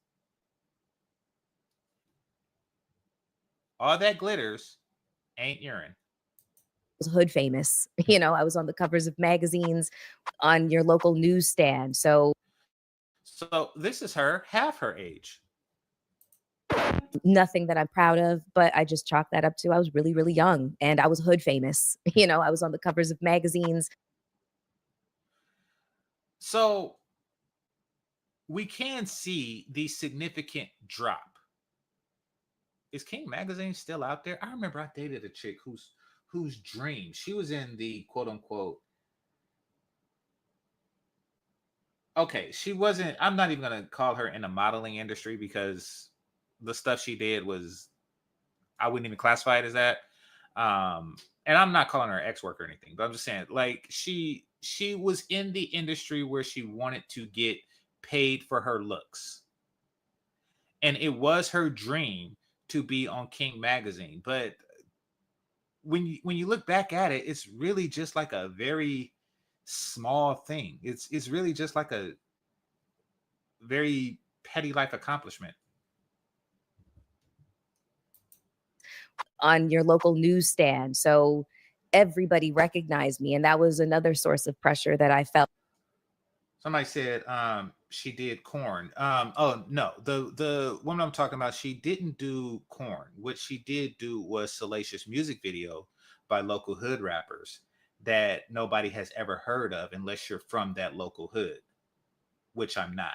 All that glitters ain't urine. Was hood famous. You know, I was on the covers of magazines, on your local newsstand. So this is her, half her age. Nothing that I'm proud of, but I just chalk that up to I was really, really young and I was hood famous. You know, I was on the covers of magazines. So we can see the significant drop. Is King Magazine still out there? I remember I dated a chick whose dream, she was in the quote unquote, okay, she wasn't, I'm not even going to call her in the modeling industry because the stuff she did was, I wouldn't even classify it as that. And I'm not calling her ex-work or anything, but I'm just saying, like, she was in the industry where she wanted to get paid for her looks. And it was her dream to be on King Magazine. But when you look back at it, it's really just like a very small thing. It's really just like a very petty life accomplishment. On your local newsstand. So everybody recognized me. And that was another source of pressure that I felt. Somebody said she did corn. Oh no, the woman I'm talking about, she didn't do corn. What she did do was salacious music video by local hood rappers that nobody has ever heard of unless you're from that local hood, which I'm not.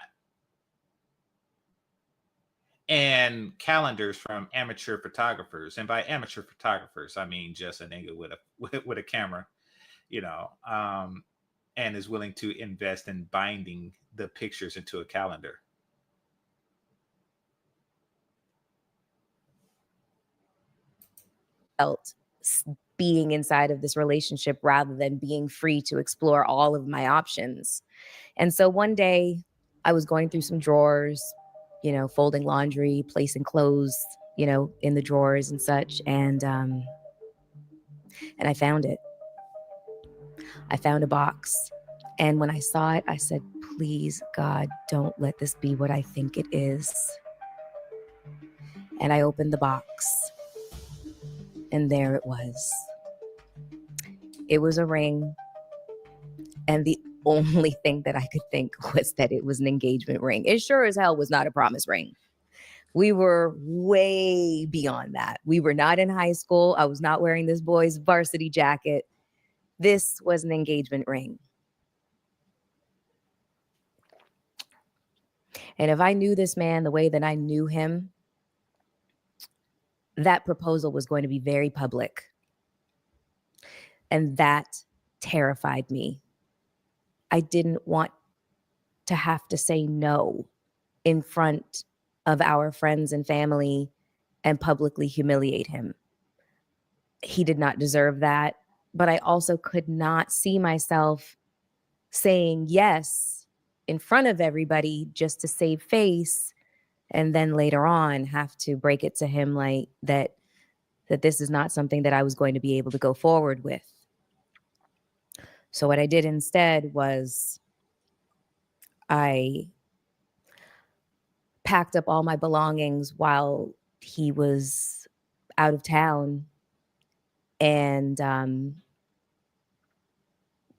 And calendars from amateur photographers, and by amateur photographers, I mean just a nigga with a camera, you know, and is willing to invest in binding the pictures into a calendar. Felt being inside of this relationship rather than being free to explore all of my options. And so one day I was going through some drawers, you know, folding laundry, placing clothes, you know, in the drawers and such. And I found it. I found a box. And when I saw it, I said, please, God, don't let this be what I think it is. And I opened the box. And there it was. It was a ring. And the only thing that I could think was that it was an engagement ring. It sure as hell was not a promise ring. We were way beyond that. We were not in high school. I was not wearing this boy's varsity jacket. This was an engagement ring. And if I knew this man the way that I knew him, that proposal was going to be very public. And that terrified me. I didn't want to have to say no in front of our friends and family and publicly humiliate him. He did not deserve that, but I also could not see myself saying yes in front of everybody just to save face, and then later on have to break it to him like that this is not something that I was going to be able to go forward with. So what I did instead was I packed up all my belongings while he was out of town and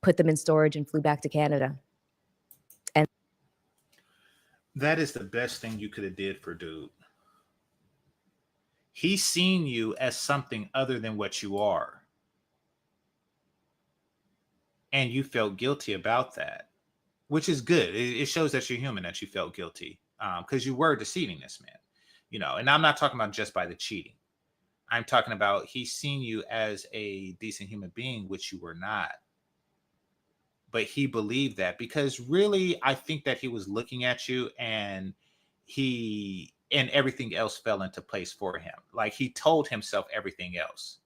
put them in storage and flew back to Canada. And that is the best thing you could have did for dude. He's seen you as something other than what you are. And you felt guilty about that, which is good. It shows that you're human, that you felt guilty because you were deceiving this man. You know, and I'm not talking about just by the cheating. I'm talking about he's seen you as a decent human being, which you were not. But he believed that because really, I think that he was looking at you and everything else fell into place for him. Like he told himself everything else.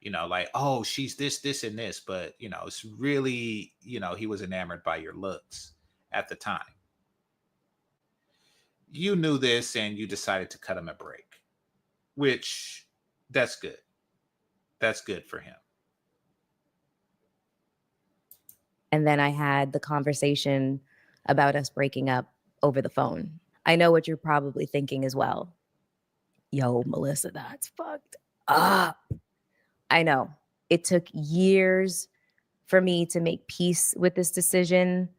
You know, like, oh, she's this, this, and this. But, you know, it's really, you know, he was enamored by your looks at the time. You knew this and you decided to cut him a break, which that's good. That's good for him. And then I had the conversation about us breaking up over the phone. I know what you're probably thinking as well. Yo, Melyssa, that's fucked up. I know. It took years for me to make peace with this decision.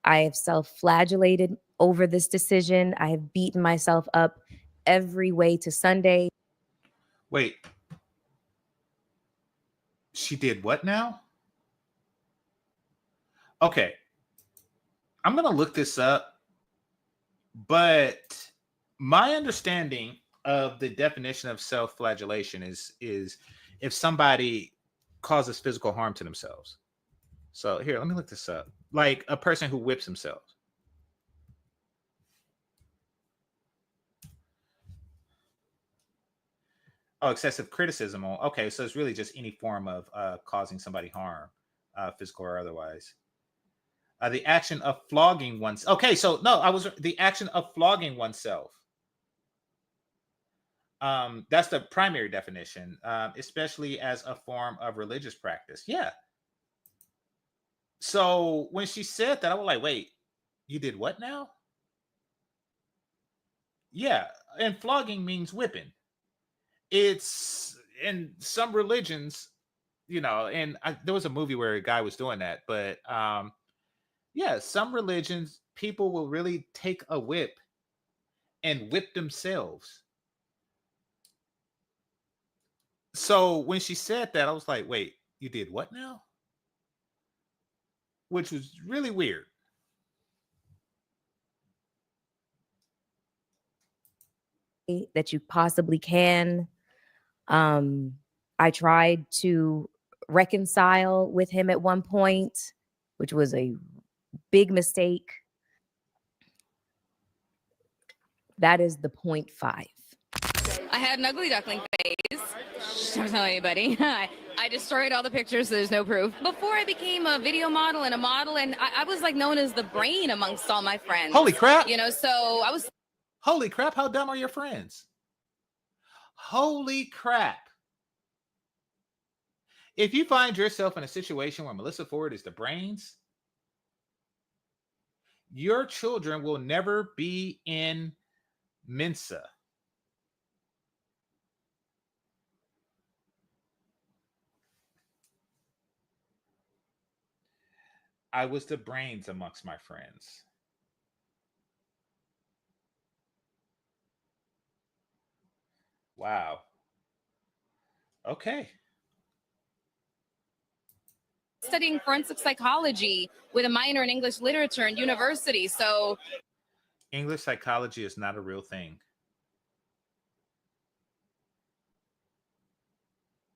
I have self-flagellated over this decision. I have beaten myself up every way to Sunday. Wait. She did what now? Okay. I'm going to look this up, but my understanding of the definition of self-flagellation is if somebody causes physical harm to themselves. So here, let me look this up. Like a person who whips themselves. Oh, excessive criticism. Okay, so it's really just any form of causing somebody harm, physical or otherwise. The action of flogging one's. Okay, so no, the action of flogging oneself. That's the primary definition, especially as a form of religious practice. Yeah. So when she said that, I was like, wait, you did what now? Yeah, and flogging means whipping. It's in some religions, you know, and there was a movie where a guy was doing that, but yeah, some religions, people will really take a whip and whip themselves. So when she said that, I was like, wait, you did what now? Which was really weird. That you possibly can. I tried to reconcile with him at one point, which was a big mistake. That is the 0.5. I had an ugly duckling face. Don't tell anybody. I destroyed all the pictures, so there's no proof. Before I became a video model and a model, and I was like known as the brain amongst all my friends. Holy crap. You know, so I was. Holy crap, how dumb are your friends? Holy crap. If you find yourself in a situation where Melyssa Ford is the brains, your children will never be in mylssa. I was the brains amongst my friends. Wow. Okay. Studying forensic psychology with a minor in English literature in university. So English psychology is not a real thing.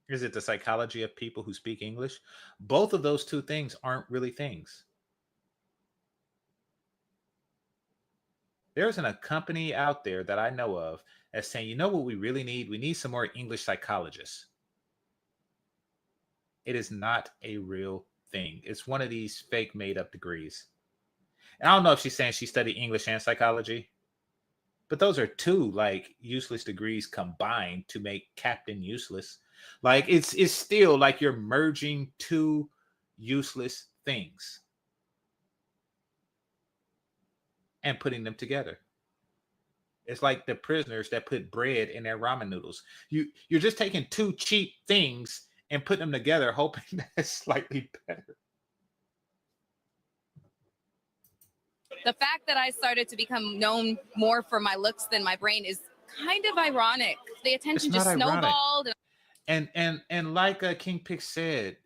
Is it the psychology of people who speak English? Both of those two things aren't really things. There isn't a company out there that I know of that's saying, you know what we really need? We need some more English psychologists. It is not a real thing. It's one of these fake made up degrees. And I don't know if she's saying she studied English and psychology, but those are two like useless degrees combined to make Captain Useless. Like it's still like you're merging two useless things and putting them together. It's like the prisoners that put bread in their ramen noodles. You're just taking two cheap things and putting them together, hoping that it's slightly better. the fact that I started to become known more for my looks than my brain is kind of ironic. The attention just snowballed. And like King Pick said,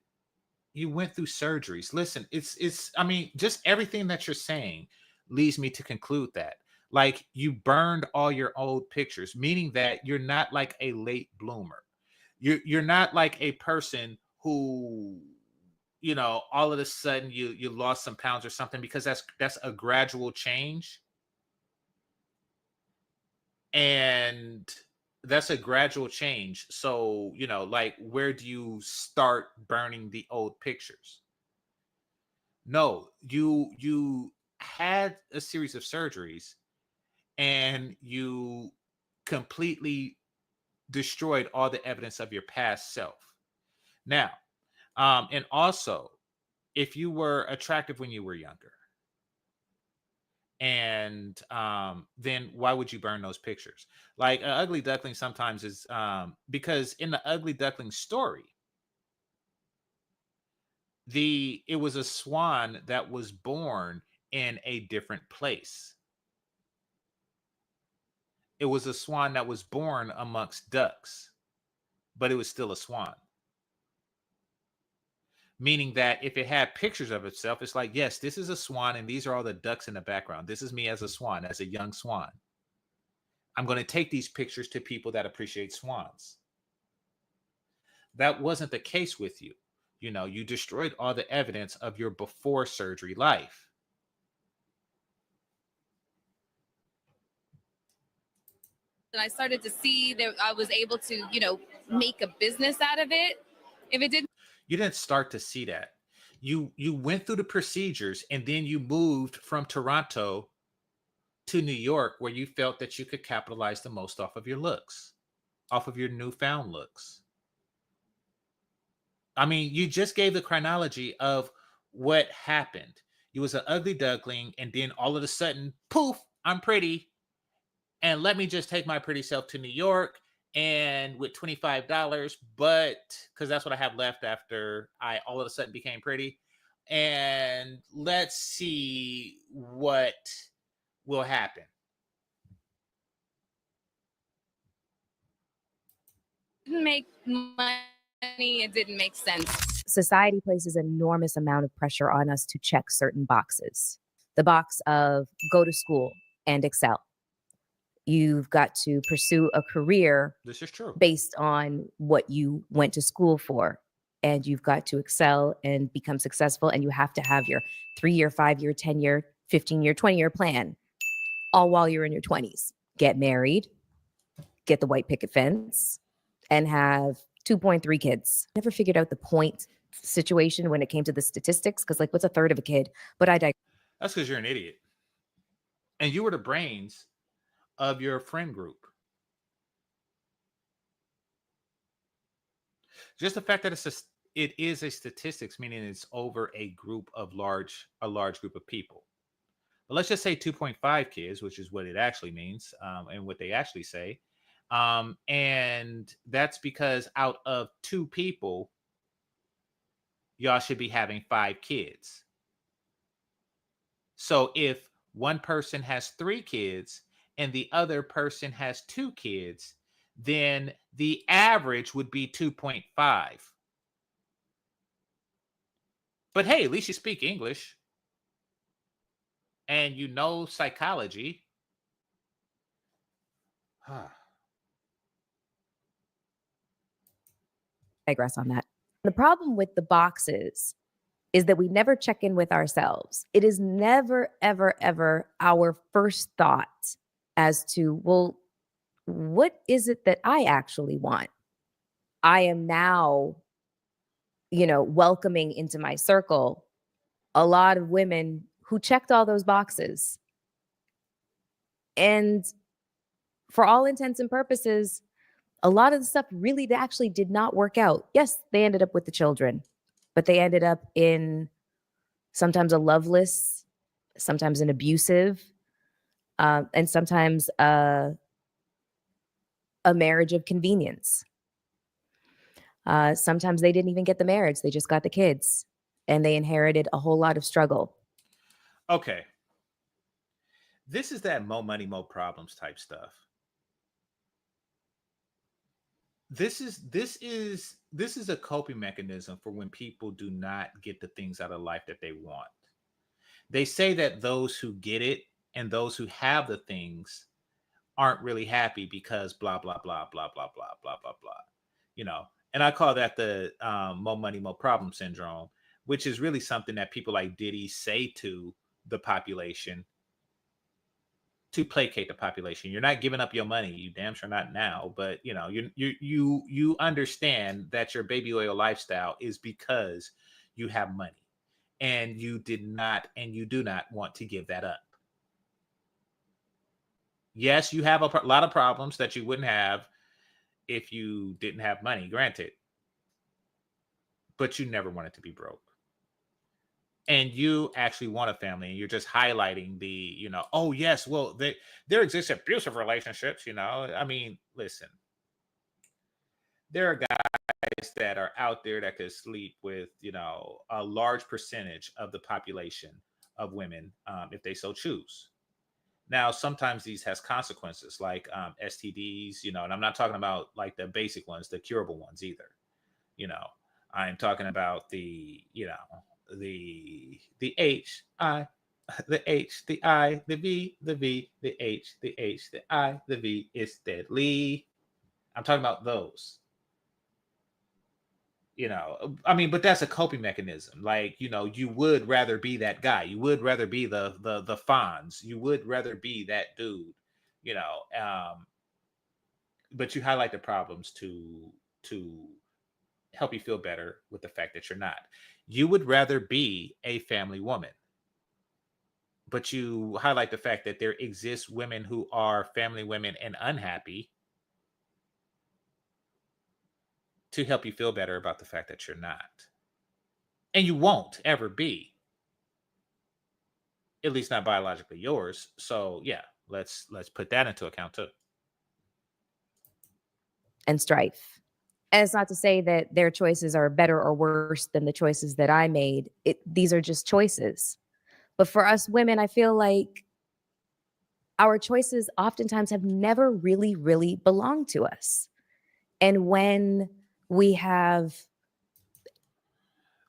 you went through surgeries. Listen, it's I mean, just everything that you're saying leads me to conclude that. Like you burned all your old pictures, meaning that you're not like a late bloomer. You're not like a person who, you know, all of a sudden you lost some pounds or something, because that's a gradual change. And that's a gradual change. So, you know, like, where do you start burning the old pictures? No, you had a series of surgeries and you completely destroyed all the evidence of your past self. Now, and also, if you were attractive when you were younger, and then why would you burn those pictures? Like an ugly duckling sometimes is because in the ugly duckling story, it was a swan that was born in a different place. It was a swan that was born amongst ducks, but it was still a swan. Meaning that if it had pictures of itself, it's like, yes, this is a swan and these are all the ducks in the background. This is me as a swan, as a young swan. I'm going to take these pictures to people that appreciate swans. That wasn't the case with you. You know, you destroyed all the evidence of your before surgery life. And I started to see that I was able to, you know, make a business out of it. If it didn't, you didn't start to see that. You went through the procedures and then you moved from Toronto to New York, where you felt that you could capitalize the most off of your looks, off of your newfound looks. I mean, you just gave the chronology of what happened. You was an ugly duckling, and then all of a sudden, poof, I'm pretty. And let me just take my pretty self to New York, and with $25, but because that's what I have left after I all of a sudden became pretty. And let's see what will happen. didn't make money, it didn't make sense. Society places an enormous amount of pressure on us to check certain boxes. The box of go to school and excel. You've got to pursue a career. This is true. Based on what you went to school for. And you've got to excel and become successful. And you have to have your 3-year, 5-year, 10-year, 15-year, 20-year plan, all while you're in your 20s. Get married, get the white picket fence, and have 2.3 kids. Never figured out the point situation when it came to the statistics, because like, what's a third of a kid? But I digress. That's because you're an idiot. And you were the brains of your friend group. Just the fact that it is a statistics, meaning it's over a large group of people. But let's just say 2.5 kids, which is what it actually means, and what they actually say. And that's because out of 2 people, y'all should be having 5 kids. So if one person has 3 kids and the other person has 2 kids, then the average would be 2.5. But hey, at least you speak English and you know psychology. Digress on that. The problem with the boxes is that we never check in with ourselves. It is never, ever, ever our first thought as to, well, what is it that I actually want? I am now, welcoming into my circle a lot of women who checked all those boxes. And for all intents and purposes, a lot of the stuff really actually did not work out. Yes, they ended up with the children, but they ended up in sometimes a loveless, sometimes an abusive, and sometimes a marriage of convenience. Sometimes they didn't even get the marriage. They just got the kids and they inherited a whole lot of struggle. Okay. This is that mo money, mo problems type stuff. This is a coping mechanism for when people do not get the things out of life that they want. They say that those who get it and those who have the things aren't really happy because blah blah blah blah blah blah blah blah blah. You know, and I call that the more money, more problem syndrome, which is really something that people like Diddy say to the population to placate the population. You're not giving up your money, you damn sure not now, but you know, you understand that your baby oil lifestyle is because you have money, and you do not want to give that up. Yes, you have a lot of problems that you wouldn't have if you didn't have money, granted, but you never wanted to be broke. And you actually want a family, and you're just highlighting the, you know, oh yes, well, there exists abusive relationships, you know. I mean, listen, there are guys that are out there that could sleep with, you know, a large percentage of the population of women, if they so choose. Now, sometimes these has consequences like STDs, you know, and I'm not talking about like the basic ones, the curable ones either. You know, I'm talking about the, you know, the H, I, the H, the I, the V, the V, the H, the H, the I, the V is deadly. I'm talking about those. You know, I mean, but that's a coping mechanism. Like, you know, you would rather be that guy. You would rather be the Fonz. You would rather be that dude, you know. But you highlight the problems to help you feel better with the fact that you're not. You would rather be a family woman, but you highlight the fact that there exists women who are family women and unhappy, to help you feel better about the fact that you're not. And you won't ever be, at least not biologically yours. So yeah, let's put that into account too. And strife. And it's not to say that their choices are better or worse than the choices that I made. These are just choices. But for us women, I feel like our choices oftentimes have never really, really belonged to us. And when we have...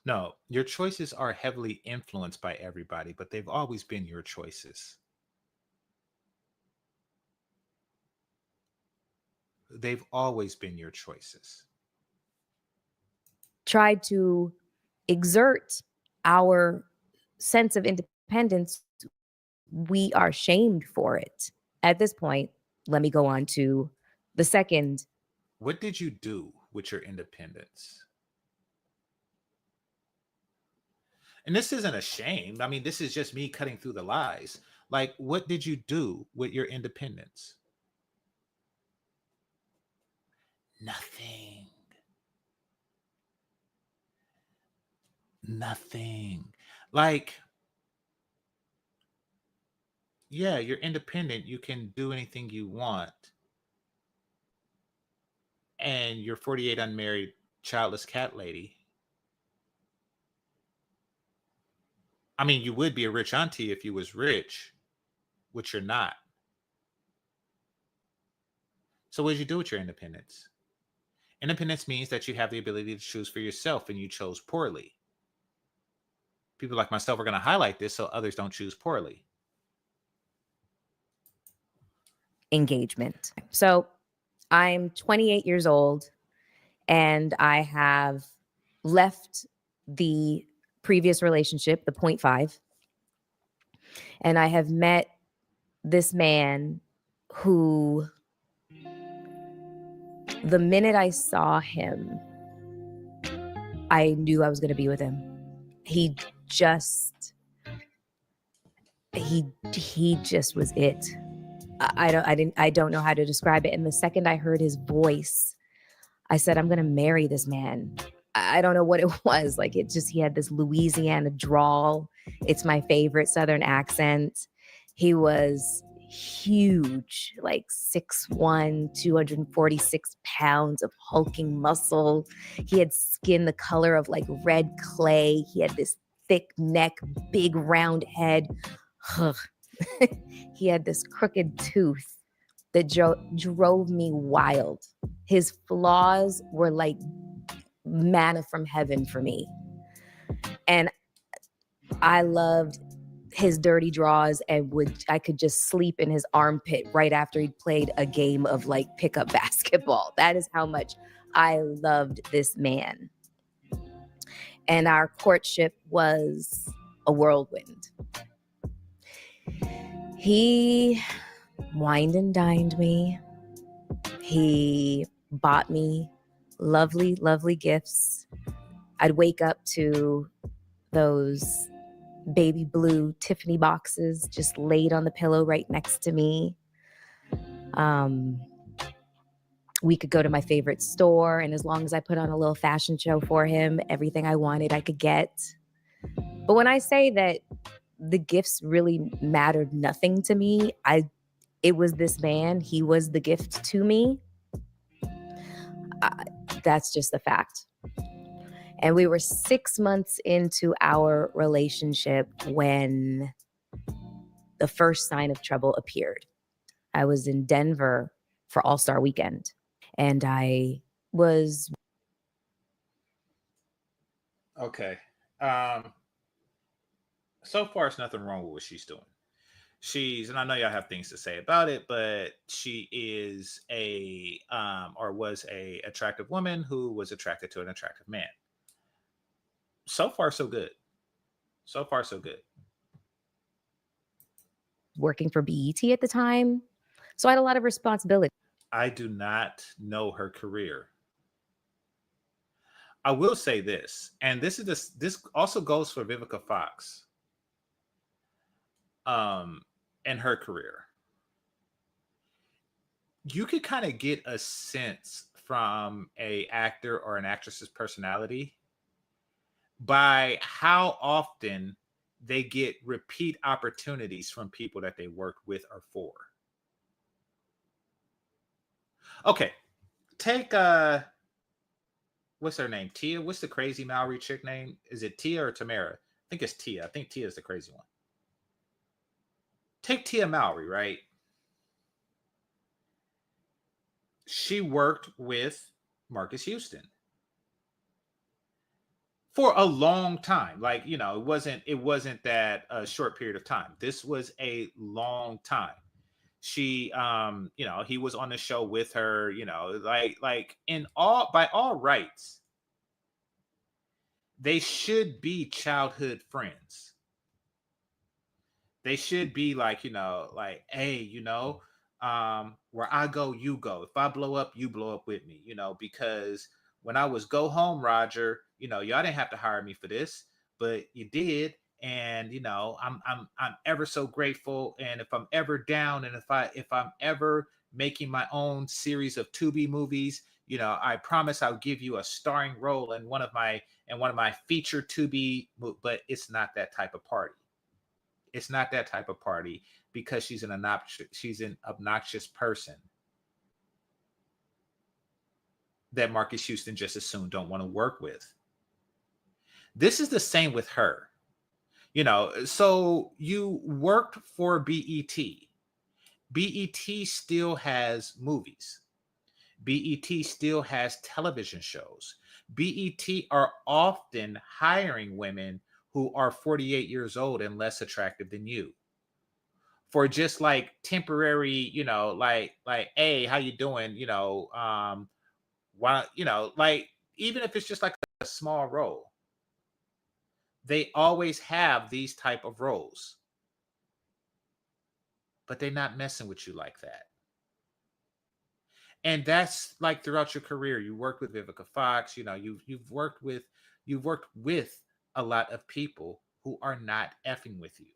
No, your choices are heavily influenced by everybody, but they've always been your choices. They've always been your choices. Tried to exert our sense of independence, we are shamed for it. At this point, let me go on to the second. What did you do with your independence? And this isn't a shame. I mean, this is just me cutting through the lies. Like, what did you do with your independence? Nothing. Nothing. Like, yeah, you're independent. You can do anything you want. And you're 48 unmarried, childless cat lady. I mean, you would be a rich auntie if you was rich, which you're not. So what did you do with your independence? Independence means that you have the ability to choose for yourself, and you chose poorly. People like myself are going to highlight this so others don't choose poorly. Engagement. So I'm 28 years old, and I have left the previous relationship, the 0.5, and I have met this man who, the minute I saw him, I knew I was going to be with him. He just was it. I don't know how to describe it. And the second I heard his voice, I said, I'm going to marry this man. I don't know what it was. Like, he had this Louisiana drawl. It's my favorite Southern accent. He was huge, like 6'1", 246 pounds of hulking muscle. He had skin the color of like red clay. He had this thick neck, big round head. He had this crooked tooth that drove me wild. His flaws were like manna from heaven for me. And I loved his dirty draws and I could just sleep in his armpit right after he'd played a game of like pickup basketball. That is how much I loved this man. And our courtship was a whirlwind. He wined and dined me. He bought me lovely, lovely gifts. I'd wake up to those baby blue Tiffany boxes just laid on the pillow right next to me. We could go to my favorite store, and as long as I put on a little fashion show for him, everything I wanted I could get. But when I say that the gifts really mattered nothing to me, it was this man. He was the gift to me. That's just the fact. And we were 6 months into our relationship when the first sign of trouble appeared. I was in Denver for All-Star Weekend, and I was... Okay. So far, it's nothing wrong with what she's doing. And I know y'all have things to say about it, but she is or was a attractive woman who was attracted to an attractive man. So far, so good. So far, so good. Working for BET at the time, so I had a lot of responsibility. I do not know her career. I will say this, and this also goes for Vivica Fox. In her career, you could kind of get a sense from a actor or an actress's personality by how often they get repeat opportunities from people that they work with or for. Okay, take what's her name? Tia? What's the crazy Maori chick name? Is it Tia or Tamara? I think it's Tia. I think Tia is the crazy one. Take Tia Mowry, right? She worked with Marcus Houston for a long time. Like, you know, it wasn't that a short period of time. This was a long time. She, you know, he was on the show with her, you know, like by all rights, they should be childhood friends. They should be like, you know, like, hey, you know, where I go, you go. If I blow up, you blow up with me, you know, because when I was Go Home Roger, you know, y'all didn't have to hire me for this, but you did. And, you know, I'm ever so grateful. And if I'm ever down, and if I'm ever making my own series of Tubi movies, you know, I promise I'll give you a starring role in one of my feature Tubi, but it's not that type of party. It's not that type of party because she's an obnoxious person that Marcus Houston just as soon don't want to work with. This is the same with her. You know, so you worked for BET. BET still has movies. BET still has television shows. BET are often hiring women who are 48 years old and less attractive than you for just like temporary, you know, like, hey, how you doing? You know, why, you know, like, even if it's just like a small role, they always have these type of roles, but they're not messing with you like that. And that's like throughout your career. You worked with Vivica Fox, you know, you've worked with a lot of people who are not effing with you.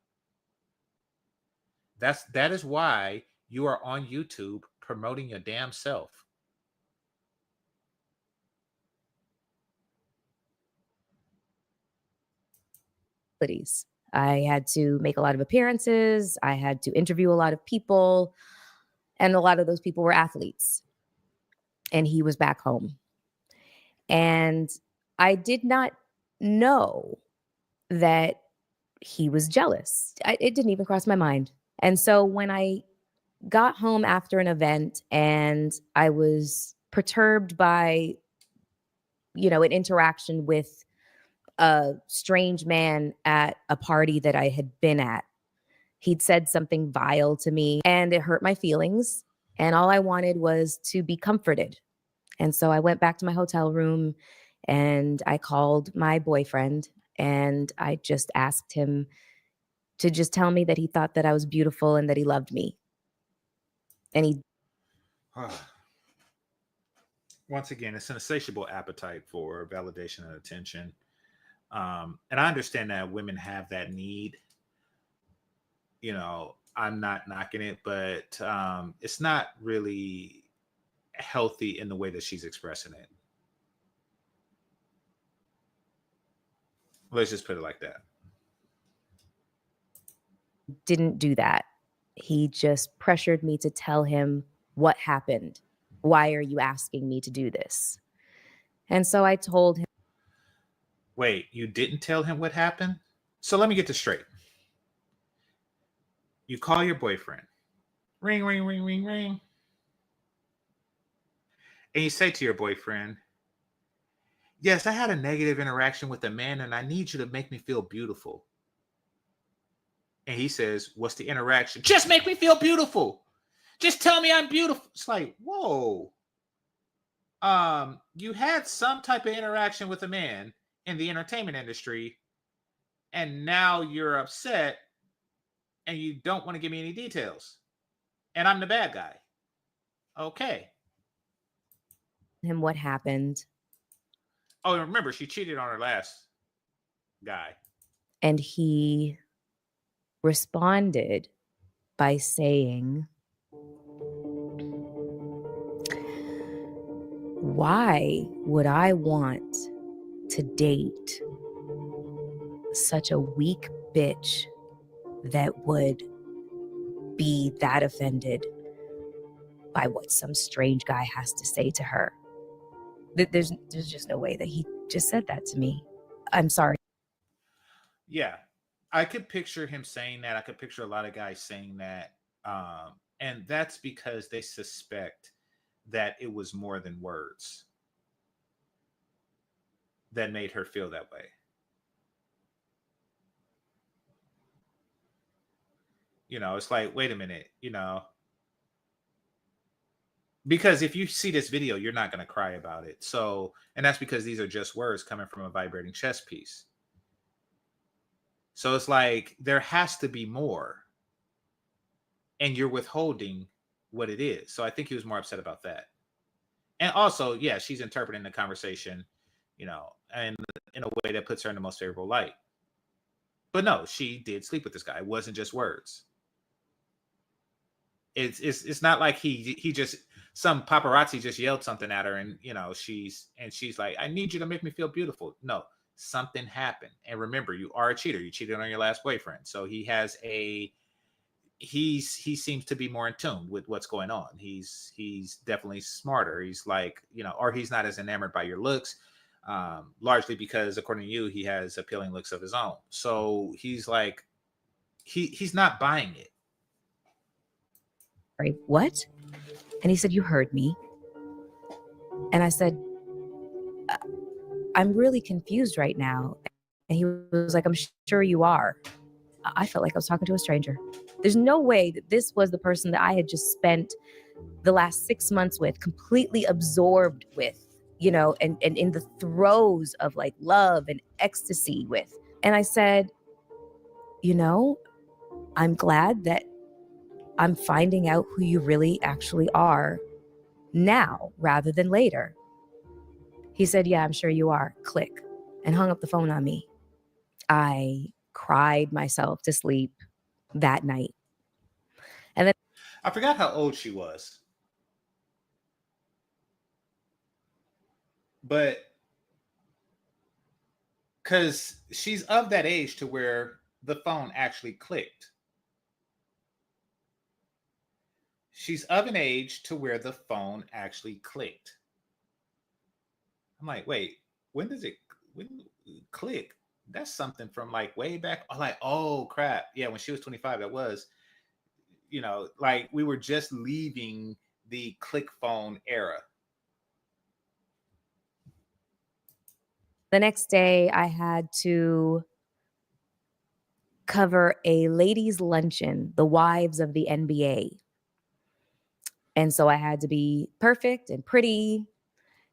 That is why you are on YouTube promoting your damn self. I had to make a lot of appearances. I had to interview a lot of people, and a lot of those people were athletes. And he was back home. And I did not know that he was jealous. It didn't even cross my mind. And so when I got home after an event and I was perturbed by, you know, an interaction with a strange man at a party that I had been at. He'd said something vile to me and it hurt my feelings. And all I wanted was to be comforted. And so I went back to my hotel room and I called my boyfriend and I just asked him to just tell me that he thought that I was beautiful and that he loved me. And he... Once again, it's an insatiable appetite for validation and attention. And I understand that women have that need. You know, I'm not knocking it, but it's not really healthy in the way that she's expressing it. Let's just put it like that. Didn't do that. He just pressured me to tell him what happened. Why are you asking me to do this? And so I told him. Wait, you didn't tell him what happened? So let me get this straight. You call your boyfriend. Ring, ring, ring, ring, ring. And you say to your boyfriend, yes, I had a negative interaction with a man and I need you to make me feel beautiful. And he says, what's the interaction? Just make me feel beautiful. Just tell me I'm beautiful. It's like, whoa. You had some type of interaction with a man in the entertainment industry, and now you're upset and you don't want to give me any details. And I'm the bad guy. Okay. Him what happened. Oh, remember, she cheated on her last guy. And he responded by saying, why would I want to date such a weak bitch that would be that offended by what some strange guy has to say to her? There's just no way that he just said that to me. I'm sorry. Yeah, I could picture him saying that. I could picture a lot of guys saying that. And that's because they suspect that it was more than words that made her feel that way. You know, it's like, wait a minute, you know, because if you see this video, you're not going to cry about it. So, and that's because these are just words coming from a vibrating chess piece. So it's like, there has to be more. And you're withholding what it is. So I think he was more upset about that. And also, yeah, she's interpreting the conversation, you know, and in a way that puts her in the most favorable light. But no, she did sleep with this guy. It wasn't just words. It's not like he just, some paparazzi just yelled something at her and, you know, she's like, I need you to make me feel beautiful. No, something happened. And remember, you are a cheater. You cheated on your last boyfriend. So he has he seems to be more in tune with what's going on. He's definitely smarter. He's like, you know, or he's not as enamored by your looks, largely because according to you, he has appealing looks of his own. So he's like, he's not buying it. Right? What? And he said, you heard me. And I said, I'm really confused right now. And he was like, I'm sure you are. I felt like I was talking to a stranger. There's no way that this was the person that I had just spent the last 6 months with, completely absorbed with, you know, and in the throes of like love and ecstasy with. And I said, you know, I'm glad that I'm finding out who you really actually are now rather than later. He said, yeah, I'm sure you are. Click. And hung up the phone on me. I cried myself to sleep that night. And then I forgot how old she was. But because she's of that age to where the phone actually clicked. She's of an age to where the phone actually clicked. I'm like, wait, when click? That's something from like way back. I'm like, oh crap. Yeah, when she was 25, that was, you know, like we were just leaving the click phone era. The next day, I had to cover a ladies' luncheon, the wives of the NBA. And so I had to be perfect and pretty.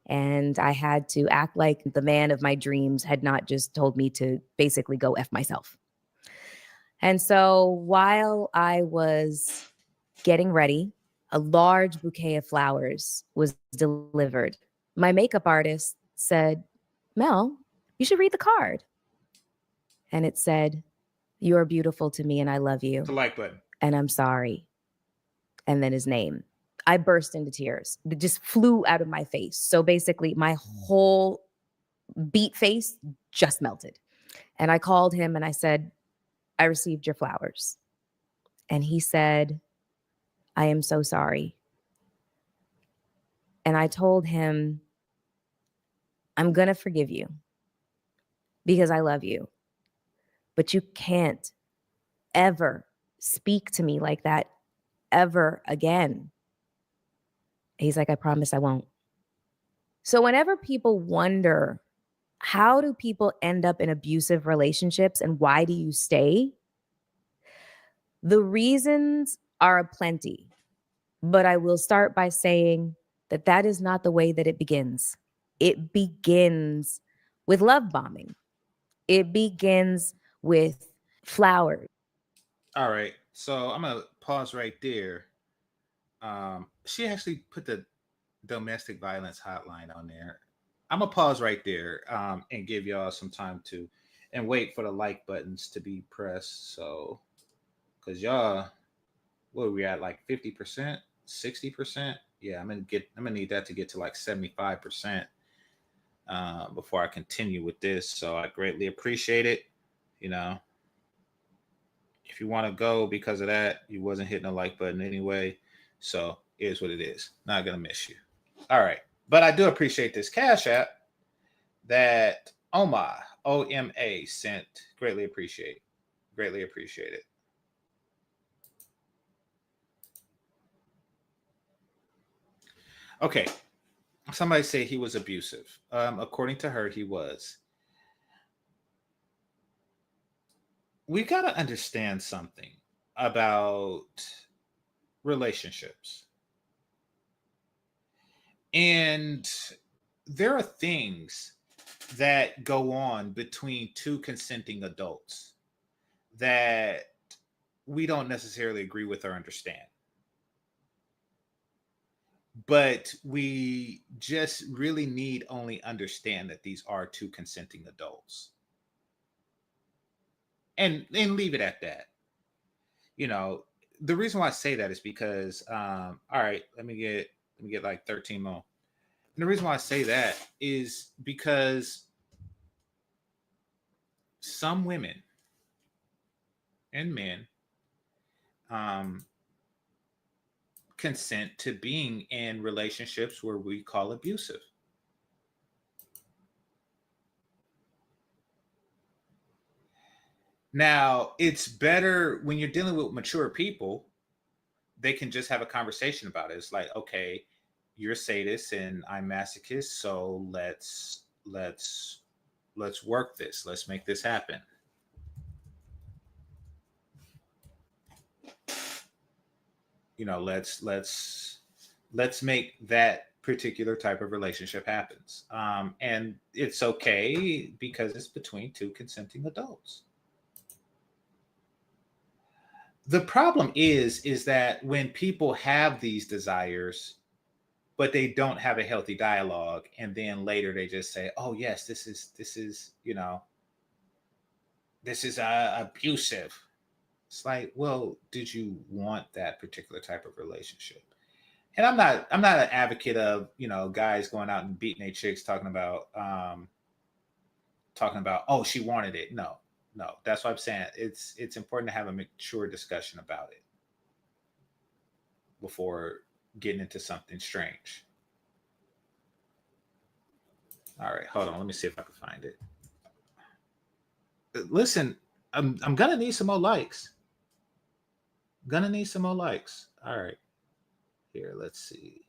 And I had to act like the man of my dreams had not just told me to basically go F myself. And so while I was getting ready, a large bouquet of flowers was delivered. My makeup artist said, Mel, you should read the card. And it said, you are beautiful to me and I love you. The like button. And I'm sorry. And then his name. I burst into tears. It just flew out of my face. So basically, my whole beat face just melted. And I called him and I said, I received your flowers. And he said, I am so sorry. And I told him, I'm going to forgive you because I love you. But you can't ever speak to me like that ever again. He's like, I promise I won't. So whenever people wonder, how do people end up in abusive relationships and why do you stay? The reasons are aplenty, but I will start by saying that that is not the way that it begins. It begins with love bombing. It begins with flowers. All right. So I'm going to pause right there. She actually put the domestic violence hotline on there. I'm going to pause right there and give y'all some time to and wait for the like buttons to be pressed. So, because y'all, what are we at, like 50%, 60%? Yeah, I'm gonna need that to get to like 75% before I continue with this. So I greatly appreciate it. You know, if you want to go because of that, you wasn't hitting the like button anyway. So it is what it is. Not gonna miss you. All right, but I do appreciate this Cash App that Oma sent. Greatly appreciate. Greatly appreciate it. Okay. Somebody say he was abusive. According to her, he was. We got to understand something about relationships. And there are things that go on between two consenting adults that we don't necessarily agree with or understand. But we just really need only understand that these are two consenting adults. And leave it at that. You know, the reason why I say that is because, all right, let me get like 13 more. And the reason why I say that is because some women and men consent to being in relationships where we call abusive. Now, it's better when you're dealing with mature people, they can just have a conversation about it. It's like, okay, you're sadist and I'm masochist, so let's work this. Let's make this happen. You know, let's make that particular type of relationship happens. And it's okay because it's between two consenting adults. The problem is that when people have these desires, but they don't have a healthy dialogue, and then later they just say, "Oh yes, this is you know, this is abusive." It's like, well, did you want that particular type of relationship? And I'm not an advocate of, you know, guys going out and beating their chicks talking about oh, she wanted it. No, that's what I'm saying. It's important to have a mature discussion about it before getting into something strange. All right, hold on. Let me see if I can find it. Listen, I'm gonna need some more likes. All right. Here, let's see.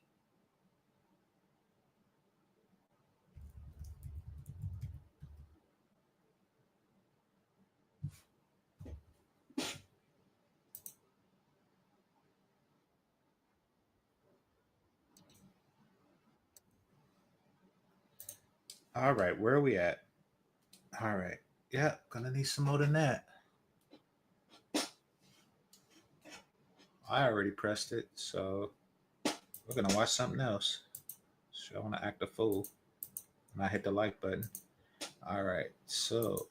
All right, where are we at? All right. Yeah, gonna need some more than that. I already pressed it, so we're gonna watch something else. So I want to act a fool. And I hit the like button. All right, so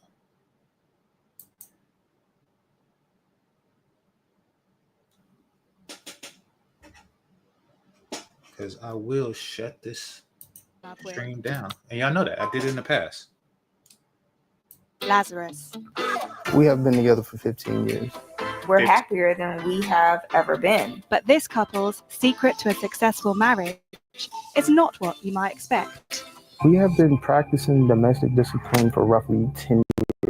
because I will shut this stream down, and y'all know that I did it in the past. Lazarus. We have been together for 15 years. We're happier than we have ever been. But this couple's secret to a successful marriage is not what you might expect. We have been practicing domestic discipline for roughly 10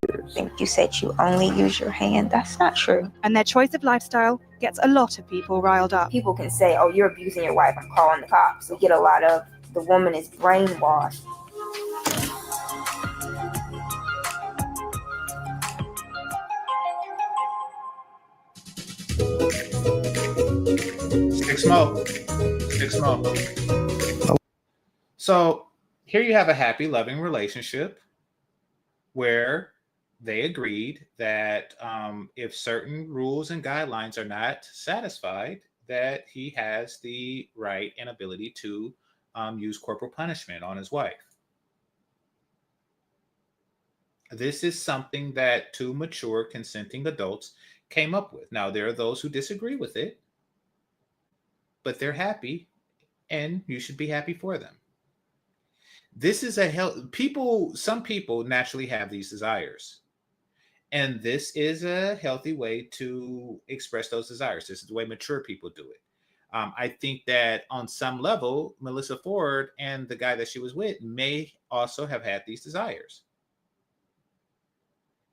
years. I think you said you only use your hand. That's not true. And their choice of lifestyle gets a lot of people riled up. People can say, oh, you're abusing your wife, I'm calling the cops. We get a lot of the woman is brainwashed. Stick smoke. Stick smoke. So here you have a happy, loving relationship where they agreed that if certain rules and guidelines are not satisfied, that he has the right and ability to use corporal punishment on his wife. This is something that two mature, consenting adults came up with. Now, there are those who disagree with it, but they're happy, and you should be happy for them. This is some people naturally have these desires. And this is a healthy way to express those desires. This is the way mature people do it. I think that on some level, Melyssa Ford and the guy that she was with may also have had these desires.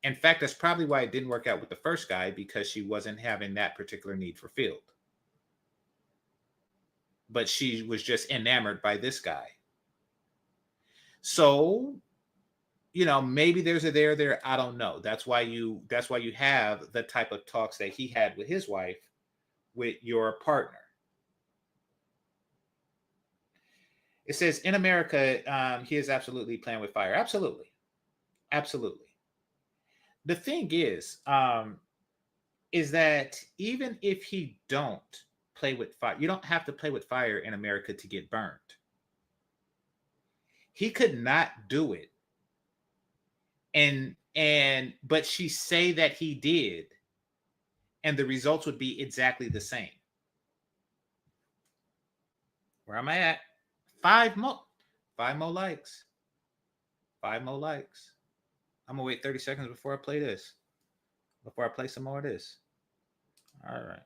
In fact, that's probably why it didn't work out with the first guy, because she wasn't having that particular need fulfilled. But she was just enamored by this guy. So, maybe there's a there. I don't know. That's why you have the type of talks that he had with his wife, with your partner. It says in America, he is absolutely playing with fire. Absolutely. The thing is that even if he don't play with fire, you don't have to play with fire in America to get burned. He could not do it. But she say that he did, and the results would be exactly the same. Where am I at? 5 more likes. 5 more likes. I'm gonna wait 30 seconds before I play this. Before I play some more of this. All right.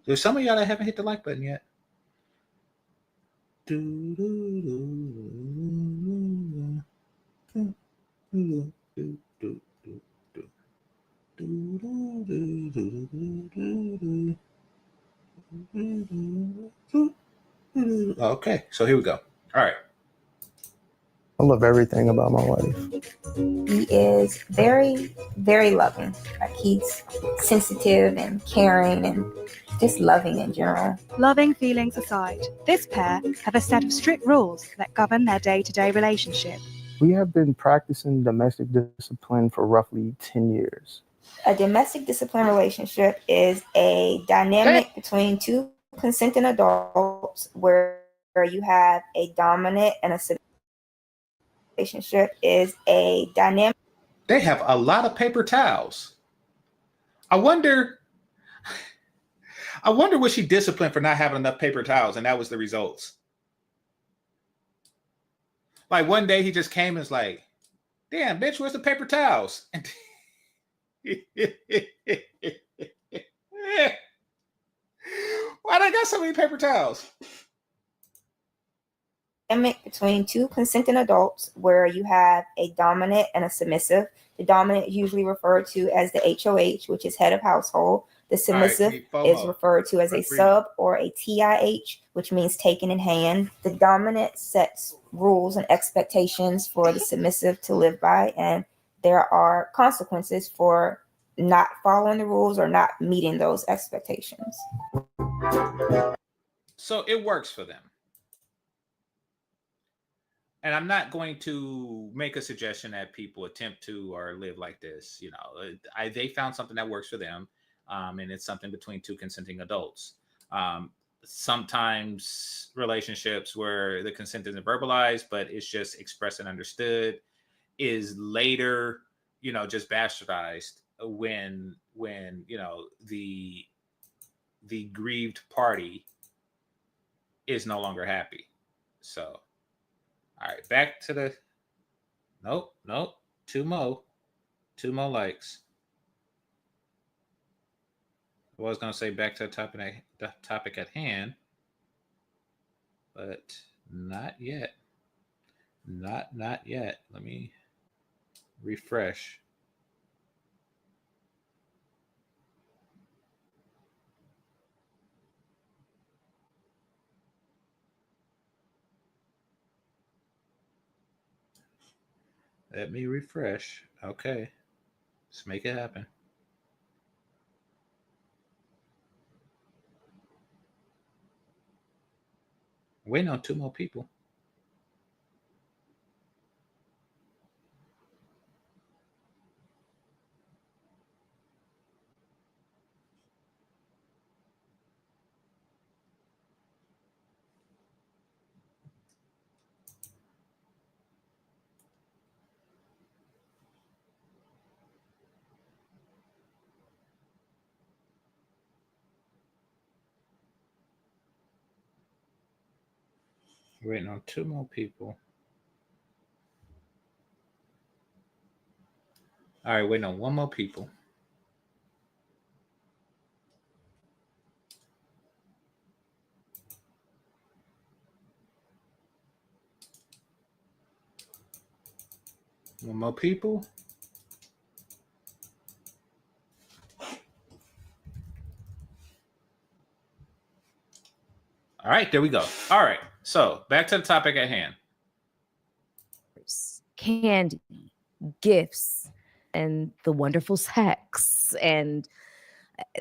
There's some of y'all that haven't hit the like button yet. Okay, so here we go. All right. I love everything about my wife. He is very, very loving. Like, he's sensitive and caring and just loving in general. Loving feelings aside, this pair have a set of strict rules that govern their day-to-day relationship. We have been practicing domestic discipline for roughly 10 years. A domestic discipline relationship is a dynamic between two consenting adults where you have a dominant and a submissive. Relationship is a dynamic. They have a lot of paper towels. I wonder was she disciplined for not having enough paper towels, and that was the results. Like one day he just came and was like, damn, bitch, where's the paper towels? Why'd I got so many paper towels? Between two consenting adults where you have a dominant and a submissive. The dominant is usually referred to as the HOH, which is head of household. The submissive is referred to as a sub or a TIH, which means taken in hand. The dominant sets rules and expectations for the submissive to live by, and there are consequences for not following the rules or not meeting those expectations. So it works for them. And I'm not going to make a suggestion that people attempt to or live like this. You know, they found something that works for them, and it's something between two consenting adults. Sometimes relationships where the consent isn't verbalized, but it's just expressed and understood, is later, you know, just bastardized when you know the grieved party is no longer happy. So. All right, back to the. Nope. Two more likes. I was gonna say back to the topic at hand, but not yet. Not yet. Let me refresh. Let me refresh. Okay. Let's make it happen. Waiting on two more people. Waiting on two more people. All right, waiting on one more people. One more people. All right, there we go. All right, so back to the topic at hand. Candy, gifts, and the wonderful sex, and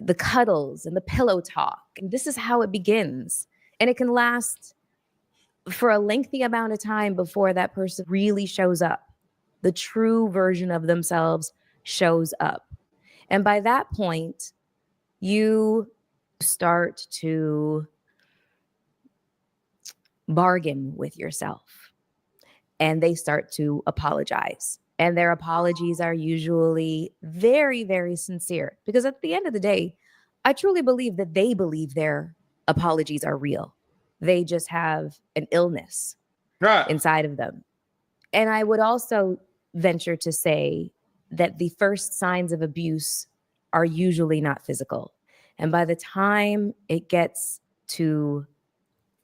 the cuddles, and the pillow talk. And this is how it begins. And it can last for a lengthy amount of time before that person really shows up. The true version of themselves shows up. And by that point, you start to bargain with yourself, and they start to apologize. And their apologies are usually very, very sincere, because at the end of the day, I truly believe that they believe their apologies are real. They just have an illness inside of them. And I would also venture to say that the first signs of abuse are usually not physical. And by the time it gets to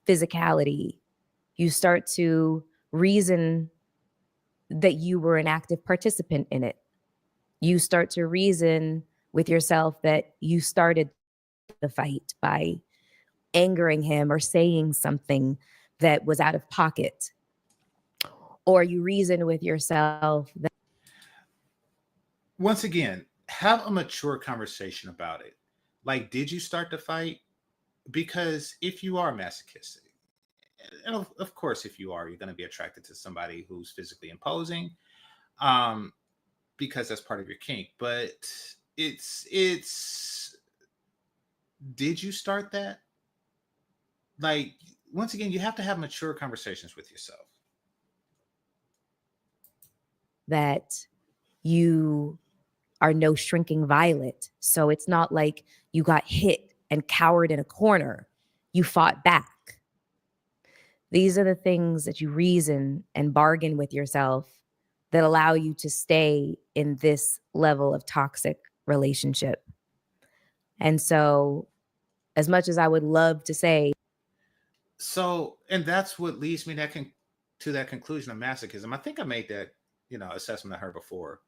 physicality, you start to reason that you were an active participant in it. You start to reason with yourself that you started the fight by angering him or saying something that was out of pocket. Or you reason with yourself that. Once again, have a mature conversation about it. Like, did you start the fight? Because if you are masochistic, and of course, if you are, you're going to be attracted to somebody who's physically imposing, because that's part of your kink. But it's did you start that? Like, once again, you have to have mature conversations with yourself. That you are no shrinking violet. So it's not like you got hit and cowered in a corner. You fought back. These are the things that you reason and bargain with yourself that allow you to stay in this level of toxic relationship. And so, as much as I would love to say. So, and that's what leads me to that conclusion of masochism. I think I made that, assessment of her before.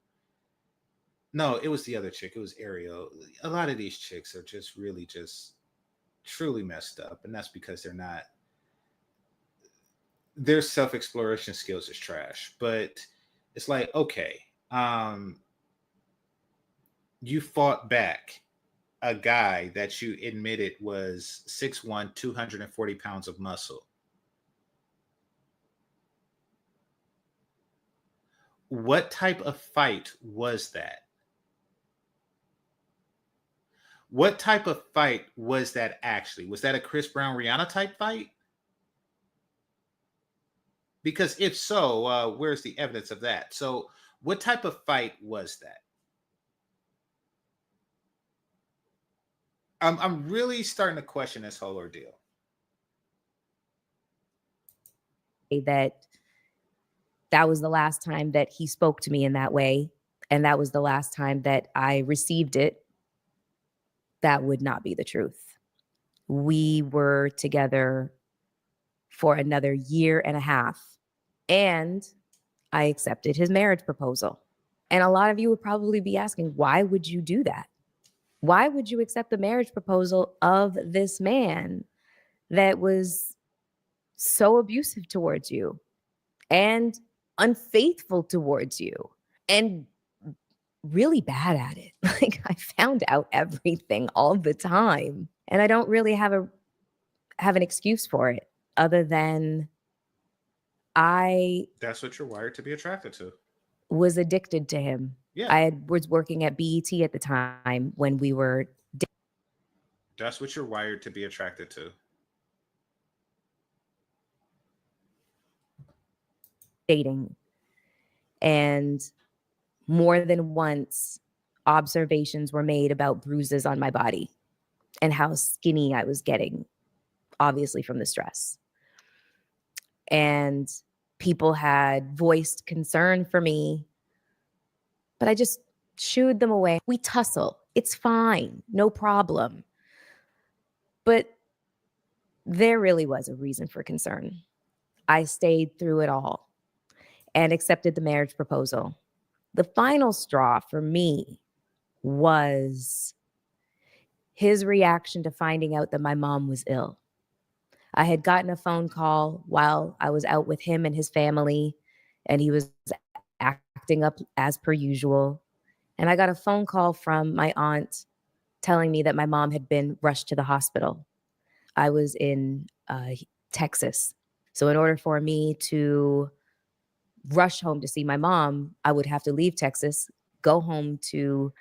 No, it was the other chick. It was Ariel. A lot of these chicks are just really just truly messed up. And that's because their self-exploration skills is trash. But it's like, okay, you fought back a guy that you admitted was 6'1", 240 pounds of muscle. What type of fight was that? What type of fight was that actually? Was that a Chris Brown Rihanna type fight? Because if so, where's the evidence of that? So what type of fight was that? I'm really starting to question this whole ordeal. That was the last time that he spoke to me in that way, and that was the last time that I received it. That would not be the truth. We were together for another year and a half, and I accepted his marriage proposal. And a lot of you would probably be asking, why would you do that? Why would you accept the marriage proposal of this man that was so abusive towards you and unfaithful towards you and really bad at it? Like, I found out everything all the time, and I don't really have an excuse for it other than that's what you're wired to be attracted to. Was addicted to him. Yeah. I was working at BET at the time when we were That's what you're wired to be attracted to. dating. And more than once, observations were made about bruises on my body and how skinny I was getting, obviously from the stress. And people had voiced concern for me, but I just shooed them away. We tussle. It's fine. No problem. But there really was a reason for concern. I stayed through it all and accepted the marriage proposal. The final straw for me was his reaction to finding out that my mom was ill. I had gotten a phone call while I was out with him and his family, and he was acting up as per usual. And I got a phone call from my aunt telling me that my mom had been rushed to the hospital. I was in Texas. So in order for me to rush home to see my mom, I would have to leave Texas, go home to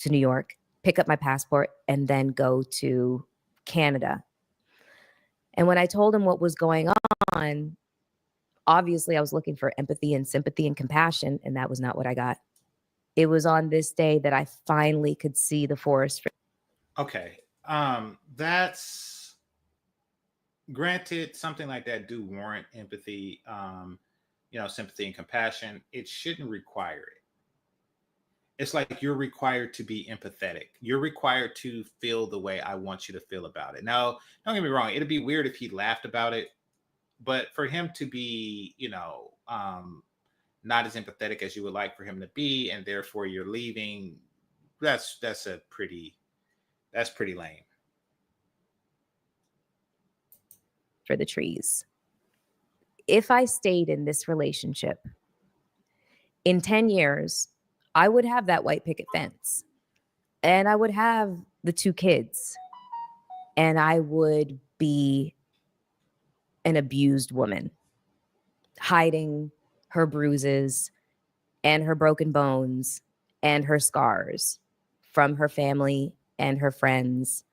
New York, pick up my passport, and then go to Canada. And when I told him what was going on, obviously I was looking for empathy and sympathy and compassion, and that was not what I got. It was on this day that I finally could see the forest. Okay. That's granted, something like that do warrant empathy, sympathy and compassion. It shouldn't require it. It's like you're required to be empathetic. You're required to feel the way I want you to feel about it. Now, don't get me wrong. It'd be weird if he laughed about it, but for him to be, not as empathetic as you would like for him to be, and therefore you're leaving, that's pretty lame. For the trees. If I stayed in this relationship, in 10 years, I would have that white picket fence, and I would have the 2 kids, and I would be an abused woman, hiding her bruises and her broken bones and her scars from her family and her friends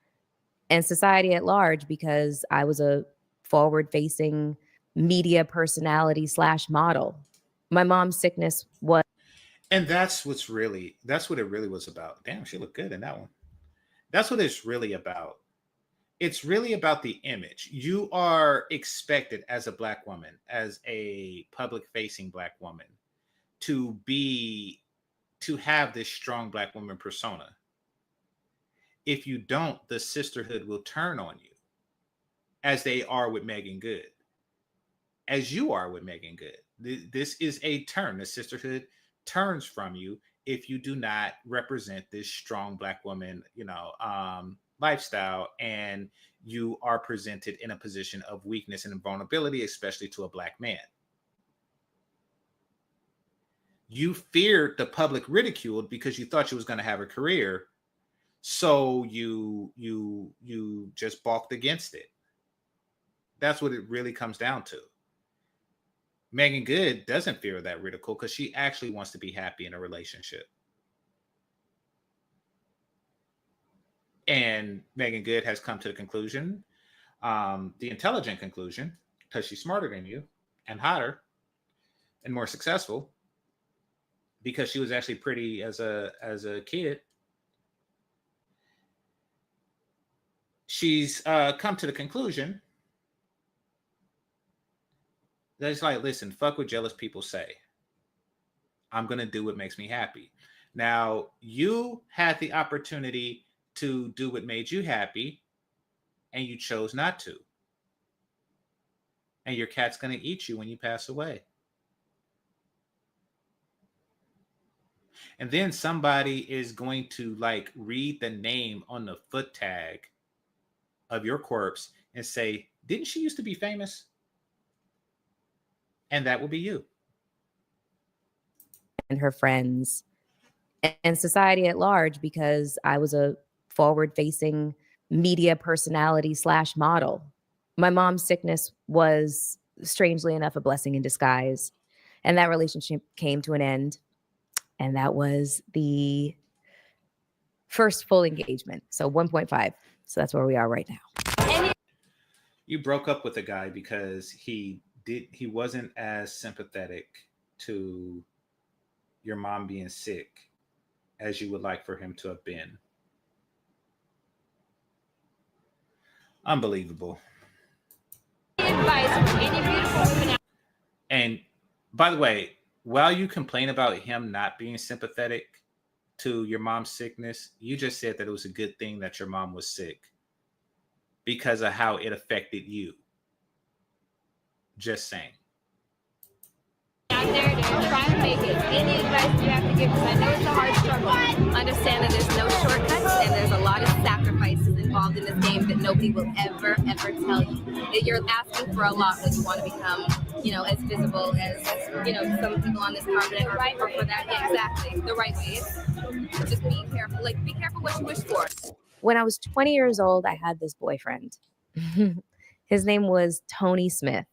and society at large, because I was a forward-facing media personality / model. My mom's sickness was. And that's what it really was about. Damn, she looked good in that one. That's what it's really about. It's really about the image. You are expected as a Black woman, as a public-facing Black woman, to have this strong Black woman persona. If you don't, the sisterhood will turn on you, as they are with Megan Good, as you are with Megan Good. This is a turn. The sisterhood turns from you if you do not represent this strong Black woman, lifestyle, and you are presented in a position of weakness and vulnerability, especially to a Black man. You feared the public ridicule because you thought you was going to have a career. So you just balked against it. That's what it really comes down to. Megan Good doesn't fear that ridicule because she actually wants to be happy in a relationship. And Megan Good has come to the conclusion, the intelligent conclusion, because she's smarter than you and hotter and more successful, because she was actually pretty as a kid. She's come to the conclusion that it's like, listen, fuck what jealous people say. I'm going to do what makes me happy. Now, you had the opportunity to do what made you happy, and you chose not to. And your cat's going to eat you when you pass away. And then somebody is going to like read the name on the foot tag of your corpse and say, didn't she used to be famous? And that will be you. And her friends and society at large, because I was a forward-facing media personality / model. My mom's sickness was, strangely enough, a blessing in disguise. And that relationship came to an end. And that was the first full engagement. So 1.5. So that's where we are right now. You broke up with a guy because he wasn't as sympathetic to your mom being sick as you would like for him to have been. Unbelievable. And by the way, while you complain about him not being sympathetic to your mom's sickness, you just said that it was a good thing that your mom was sick because of how it affected you. Just saying. Out there to try and make it. Any advice you have to give? Because I know it's a hard struggle. Understand that there's no shortcuts and there's a lot of sacrifices involved in this game that nobody will ever tell you. That you're asking for a lot when you want to become, as visible as some people on this continent or for that. Yeah, exactly. The right way. It's just be careful. Like, be careful what you wish for. When I was 20 years old, I had this boyfriend. His name was Tony Smith.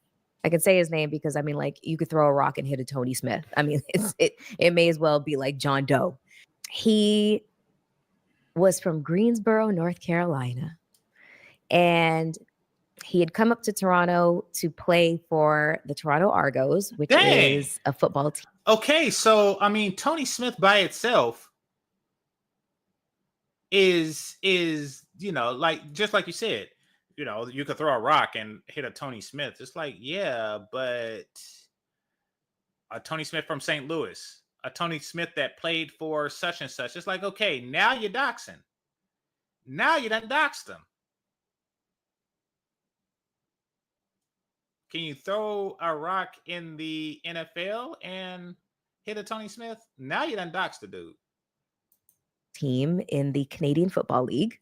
I could say his name because you could throw a rock and hit a Tony Smith. It may as well be like John Doe. He was from Greensboro, North Carolina. And he had come up to Toronto to play for the Toronto Argos, which is a football team. Okay, so Tony Smith by itself is just like you said, you could throw a rock and hit a Tony Smith. It's like, yeah, but a Tony Smith from St. Louis, a Tony Smith that played for such and such. It's like, okay, now you're doxing. Now you done doxed them. Can you throw a rock in the NFL and hit a Tony Smith? Now you done doxed the dude. Team in the Canadian Football League.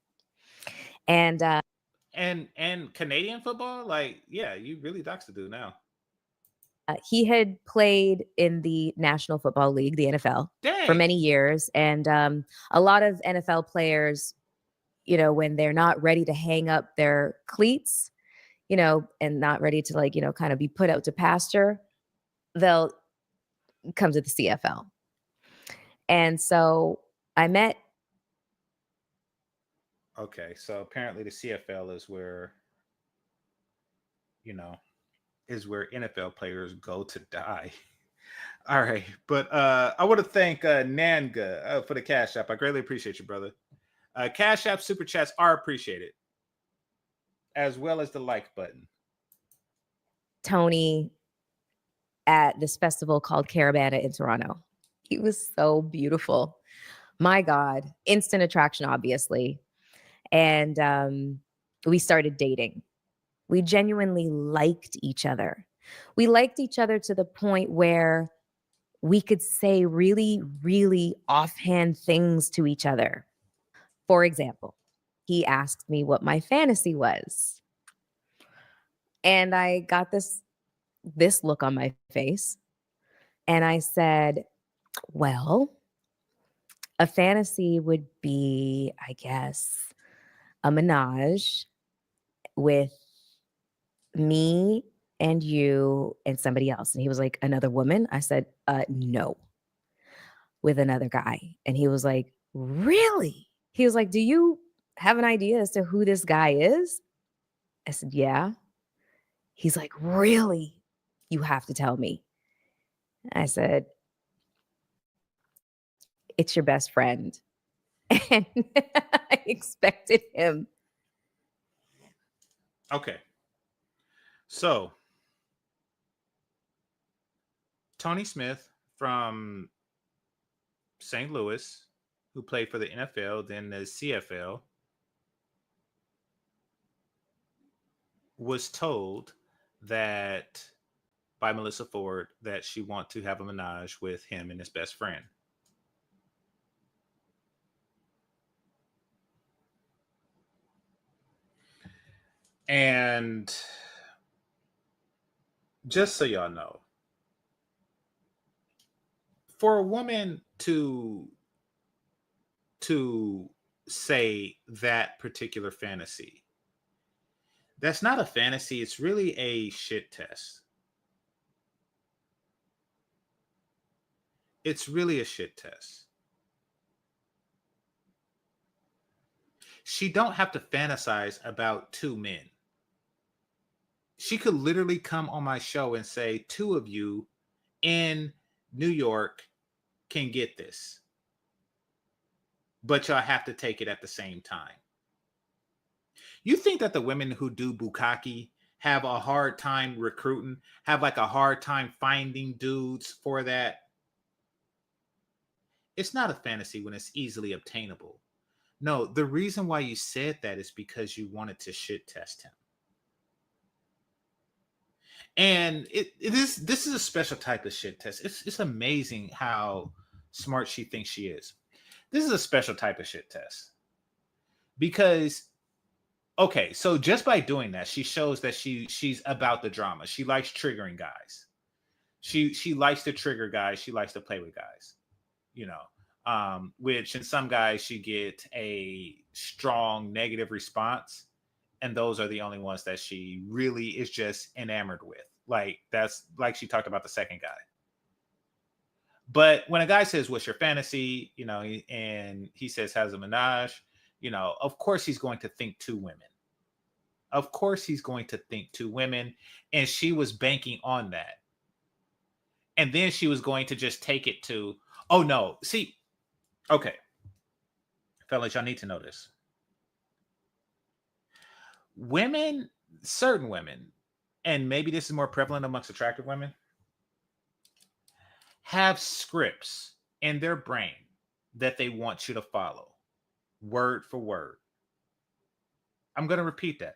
And Canadian football, you really doxed the dude now. He had played in the National Football League, the NFL, for many years. And a lot of NFL players, when they're not ready to hang up their cleats, and not ready to kind of be put out to pasture, they'll come to the CFL. And so I met. Okay, so apparently the CFL is where, NFL players go to die. All right, but I want to thank Nanga for the Cash App. I greatly appreciate you, brother. Cash App super chats are appreciated, as well as the like button. Tony at this festival called Caravana in Toronto. He was so beautiful. My God, instant attraction, obviously. And we started dating. We genuinely liked each other. We liked each other to the point where we could say really, really offhand things to each other. For example, he asked me what my fantasy was. And I got this look on my face. And I said, Well, a fantasy would be, I guess, a menage with me and you and somebody else. And he was like, another woman? I said, no, with another guy. And he was like, really? He was like, do you have an idea as to who this guy is? I said, yeah. He's like, really? You have to tell me. I said, it's your best friend. And I expected him. Okay. So, Tony Smith from St. Louis, who played for the NFL, then the CFL, was told that by Melyssa Ford that she wanted to have a menage with him and his best friend. And just so y'all know, for a woman to say that particular fantasy, that's not a fantasy. It's really a shit test. It's really a shit test. She don't have to fantasize about two men. She could literally come on my show and say, two of you in New York can get this, but y'all have to take it at the same time. You think that the women who do bukkake have a hard time recruiting, have like a hard time finding dudes for that? It's not a fantasy when it's easily obtainable. No, the reason why you said that is because you wanted to shit test him. And this is a special type of shit test. It's amazing how smart she thinks she is. This is a special type of shit test. Because, okay, so just by doing that, she shows that she's about the drama. She likes triggering guys. She likes to trigger guys. She likes to play with guys. You know, which in some guys she get a strong negative response. And those are the only ones that she really is just enamored with. Like, that's like she talked about the second guy. But when a guy says, what's your fantasy? You know, and he says, has a menage, you know, of course he's going to think two women. Of course he's going to think two women. And she was banking on that. And then she was going to just take it to, oh no, see, okay. Fellas, y'all need to know this. Women, certain women, and maybe this is more prevalent amongst attractive women, have scripts in their brain that they want you to follow, word for word. I'm going to repeat that.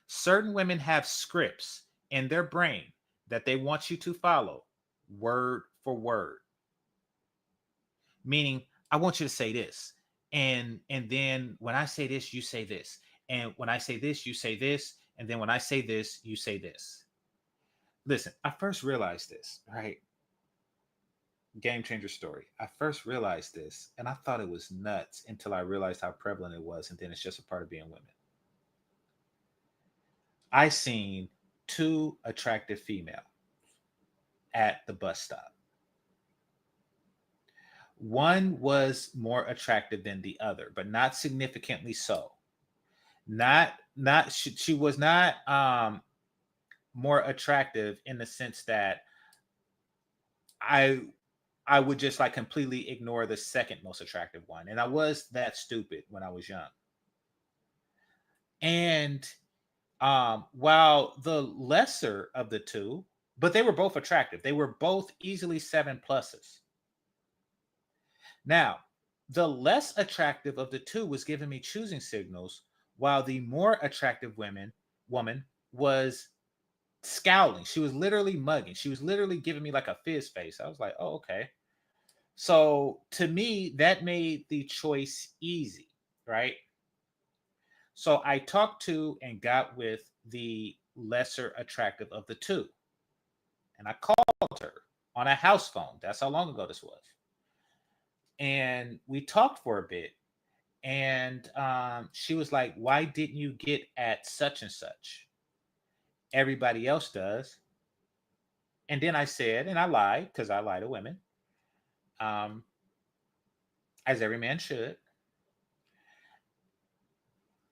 Certain women have scripts in their brain that they want you to follow, word for word. Meaning, I want you to say this, and then when I say this, you say this. And when I say this, you say this. And then when I say this, you say this. Listen, I first realized this, right? GameChanger story. I first realized this and I thought it was nuts until I realized how prevalent it was. And then it's just a part of being women. I seen two attractive females at the bus stop. One was more attractive than the other, but not significantly so. She was not more attractive in the sense that I would just like completely ignore the second most attractive one. And I was that stupid when I was young. And while the lesser of the two, but they were both attractive. They were both easily 7+. Now, the less attractive of the two was giving me choosing signals, while the more attractive woman was scowling. She was literally mugging. She was literally giving me like a fizz face. I was like, oh, okay. So to me, that made the choice easy, right? So I talked to and got with the lesser attractive of the two. And I called her on a house phone. That's how long ago this was. And we talked for a bit. And she was like, why didn't you get at such and such? Everybody else does. And then I said, and I lied, because I lie to women, as every man should,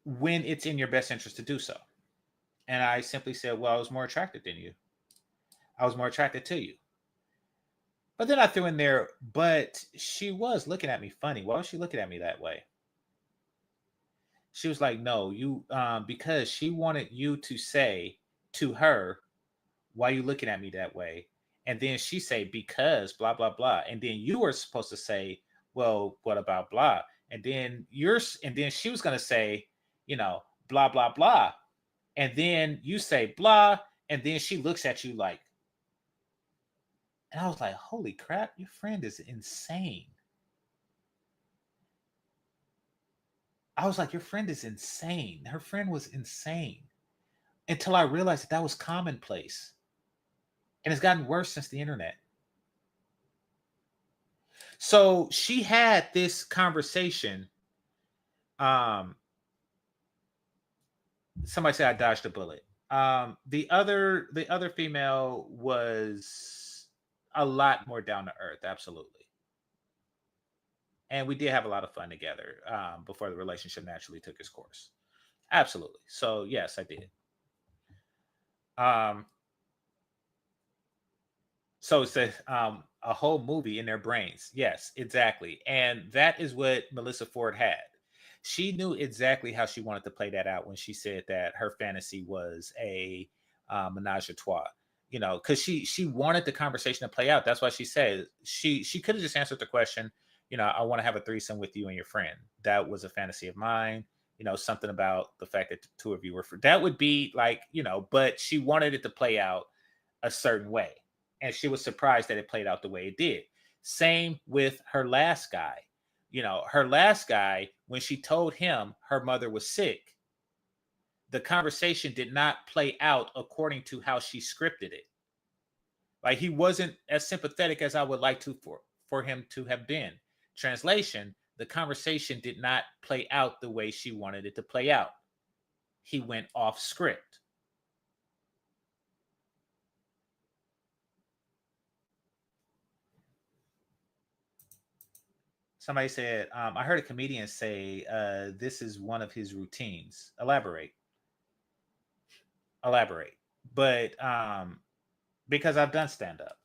when it's in your best interest to do so. And I simply said, well, I was more attracted than you. I was more attracted to you. But then I threw in there, but she was looking at me funny. Why was she looking at me that way? She was like, no, you, because she wanted you to say to her, why are you looking at me that way? And then she say, because blah, blah, blah. And then you were supposed to say, well, what about blah? And then she was going to say, blah, blah, blah. And then you say blah. And then she looks at you like, and I was like, holy crap, your friend is insane. I was like, your friend is insane. Her friend was insane. Until I realized that was commonplace. And it's gotten worse since the internet. So she had this conversation. Somebody said I dodged a bullet. The other female was a lot more down to earth, absolutely. And we did have a lot of fun together before the relationship naturally took its course. Absolutely. So yes, I did. So it's a whole movie in their brains. Yes, exactly. And that is what Melyssa Ford had. She knew exactly how she wanted to play that out when she said that her fantasy was a menage a trois. Because she wanted the conversation to play out. That's why she said she could have just answered the question, I want to have a threesome with you and your friend. That was a fantasy of mine. Something about the fact that the two of you were that would be like, but she wanted it to play out a certain way. And she was surprised that it played out the way it did. Same with her last guy. Her last guy, when she told him her mother was sick, the conversation did not play out according to how she scripted it. Like, he wasn't as sympathetic as I would like to for him to have been. Translation, the conversation did not play out the way she wanted it to play out. He went off script. Somebody said, I heard a comedian say this is one of his routines. Elaborate. But because I've done stand-up,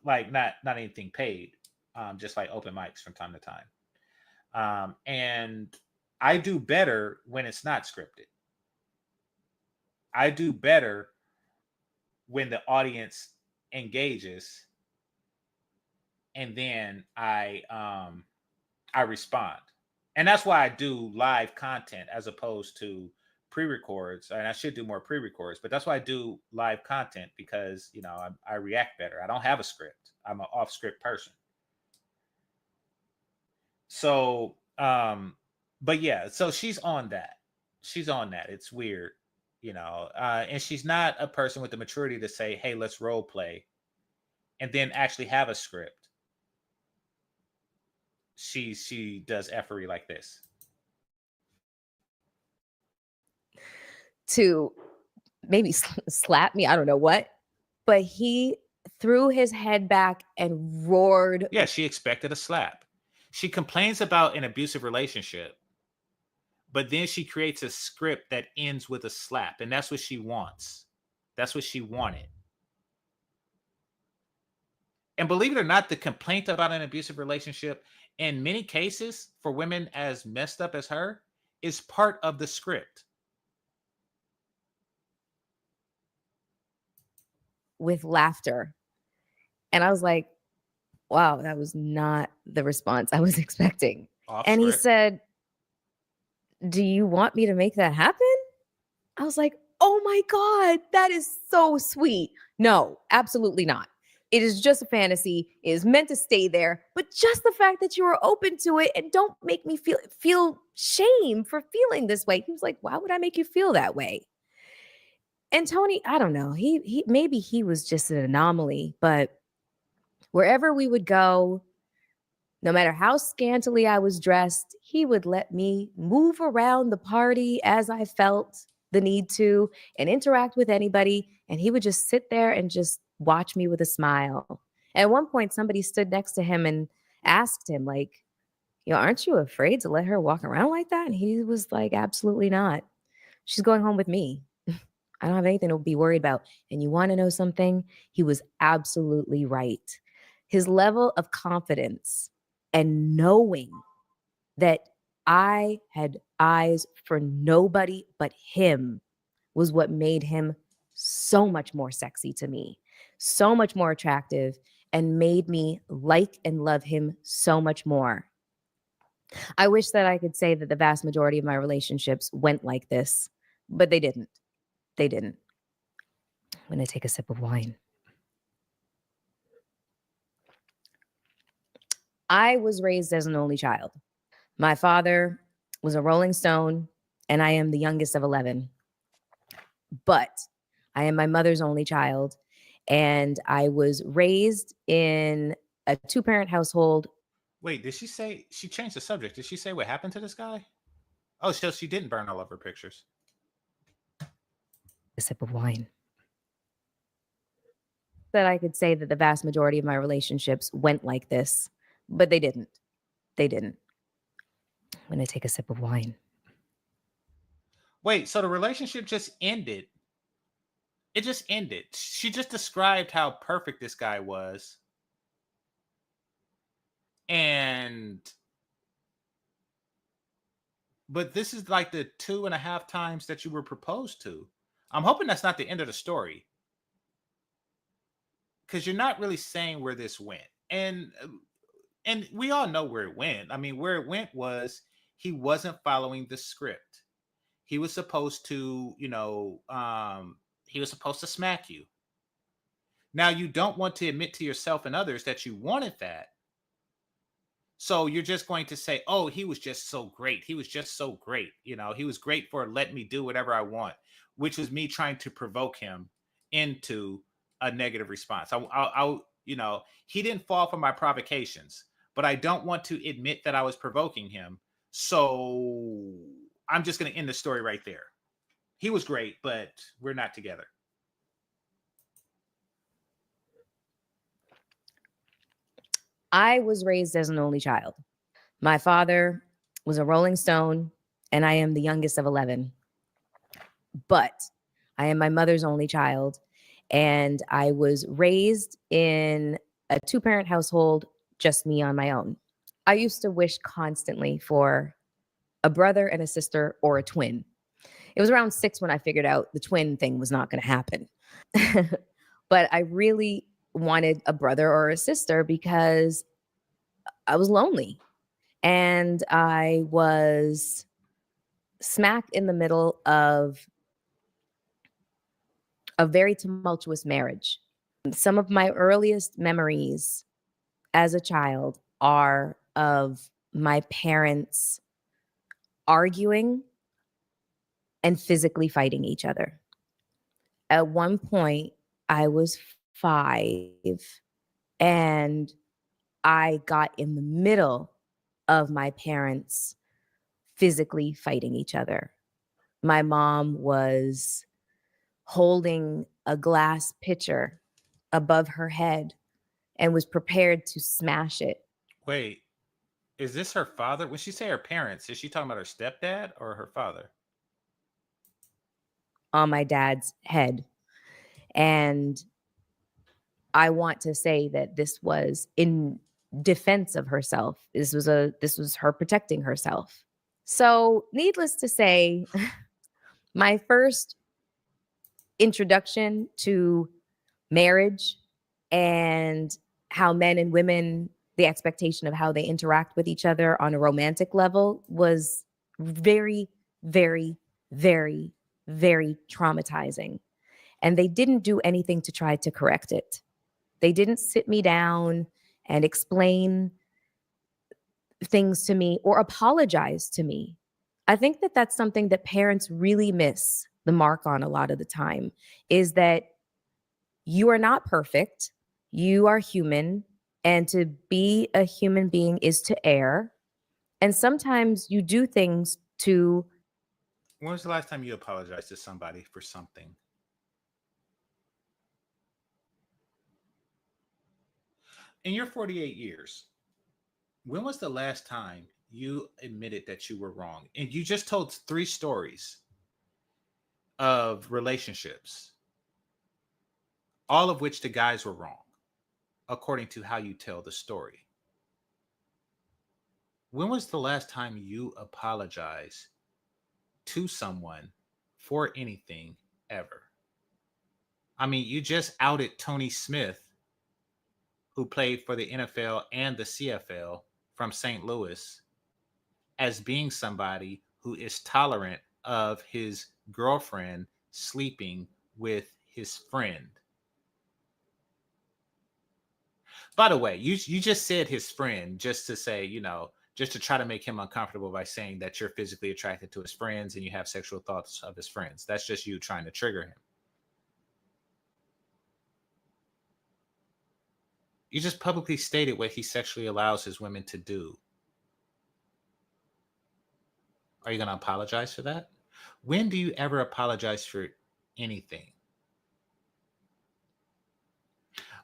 like not anything paid, just like open mics from time to time. And I do better when it's not scripted. I do better when the audience engages, and then I respond. And that's why I do live content as opposed to pre-records. And I should do more pre-records, but that's why I do live content, because I react better. I don't have a script. I'm an off-script person. So but yeah, so she's on that. It's weird, and she's not a person with the maturity to say, hey, let's role play, and then actually have a script. She does effery like this. To maybe slap me, I don't know what, but he threw his head back and roared. Yeah, she expected a slap. She complains about an abusive relationship, but then she creates a script that ends with a slap, and that's what she wants. That's what she wanted. And believe it or not, the complaint about an abusive relationship, in many cases, for women as messed up as her, is part of the script. With laughter. And I was like, wow, that was not the response I was expecting. And he said, do you want me to make that happen? I was like, oh my God, that is so sweet. No, absolutely not. It is just a fantasy. It is meant to stay there. But just the fact that you are open to it, and don't make me feel shame for feeling this way. He was like, why would I make you feel that way? And Tony, I don't know. He maybe he was just an anomaly, but wherever we would go, No matter how scantily I was dressed, he would let me move around the party as I felt the need to and interact with anybody. And he would just sit there and just watch me with a smile. At one point, somebody stood next to him and asked him, like, aren't you afraid to let her walk around like that? And he was like, absolutely not. She's going home with me. I don't have anything to be worried about. And you want to know something? He was absolutely right. His level of confidence and knowing that I had eyes for nobody but him was what made him so much more sexy to me, so much more attractive, and made me like and love him so much more. I wish that I could say that the vast majority of my relationships went like this, but they didn't. They didn't. I'm going to take a sip of wine. I was raised as an only child. My father was a Rolling Stone, and I am the youngest of 11. But I am my mother's only child, and I was raised in a two-parent household. Wait, did she say, she changed the subject? Did she say what happened to this guy? Oh, so she didn't burn all of her pictures. A sip of wine. That I could say that the vast majority of my relationships went like this, but they didn't. They didn't. I'm going to take a sip of wine. Wait, so the relationship just ended. It just ended. She just described how perfect this guy was. But this is like the 2.5 times that you were proposed to. I'm hoping that's not the end of the story, because you're not really saying where this went. And we all know where it went. I mean, where it went was he wasn't following the script. He was supposed to, he was supposed to smack you. Now, you don't want to admit to yourself and others that you wanted that. So you're just going to say, oh, he was just so great. He was just so great. He was great for letting me do whatever I want, which was me trying to provoke him into a negative response. He didn't fall for my provocations, but I don't want to admit that I was provoking him. So I'm just going to end the story right there. He was great, but we're not together. I was raised as an only child. My father was a Rolling Stone, and I am the youngest of 11. But I am my mother's only child, and I was raised in a two-parent household, just me on my own. I used to wish constantly for a brother and a sister or a twin. It was around 6 when I figured out the twin thing was not going to happen. But I really wanted a brother or a sister because I was lonely. And I was smack in the middle of a very tumultuous marriage. Some of my earliest memories as a child are of my parents arguing and physically fighting each other. At one point, I was 5 and I got in the middle of my parents physically fighting each other. My mom was holding a glass pitcher above her head and was prepared to smash it. Wait, is this her father? When she say her parents, is she talking about her stepdad or her father? On my dad's head. And I want to say that this was in defense of herself. This was her protecting herself. So, needless to say, my first introduction to marriage and how men and women, the expectation of how they interact with each other on a romantic level was very, very, very, very traumatizing. And they didn't do anything to try to correct it. They didn't sit me down and explain things to me or apologize to me. I think that that's something that parents really miss the mark on a lot of the time, is that you are not perfect. You are human And to be a human being is to err. And sometimes you do things to. When was the last time you apologized to somebody for something? In your 48 years, when was the last time you admitted that you were wrong? And you just told 3 stories of relationships, all of which the guys were wrong, according to how you tell the story. When was the last time you apologized to someone for anything ever? I mean, you just outed Tony Smith, who played for the NFL and the CFL from St. Louis, as being somebody who is tolerant of his girlfriend sleeping with his friend. By the way, you just said his friend just to say, you know, just to try to make him uncomfortable by saying that you're physically attracted to his friends and you have sexual thoughts of his friends. That's just you trying to trigger him. You just publicly stated what he sexually allows his women to do. Are you going to apologize for that? When do you ever apologize for anything?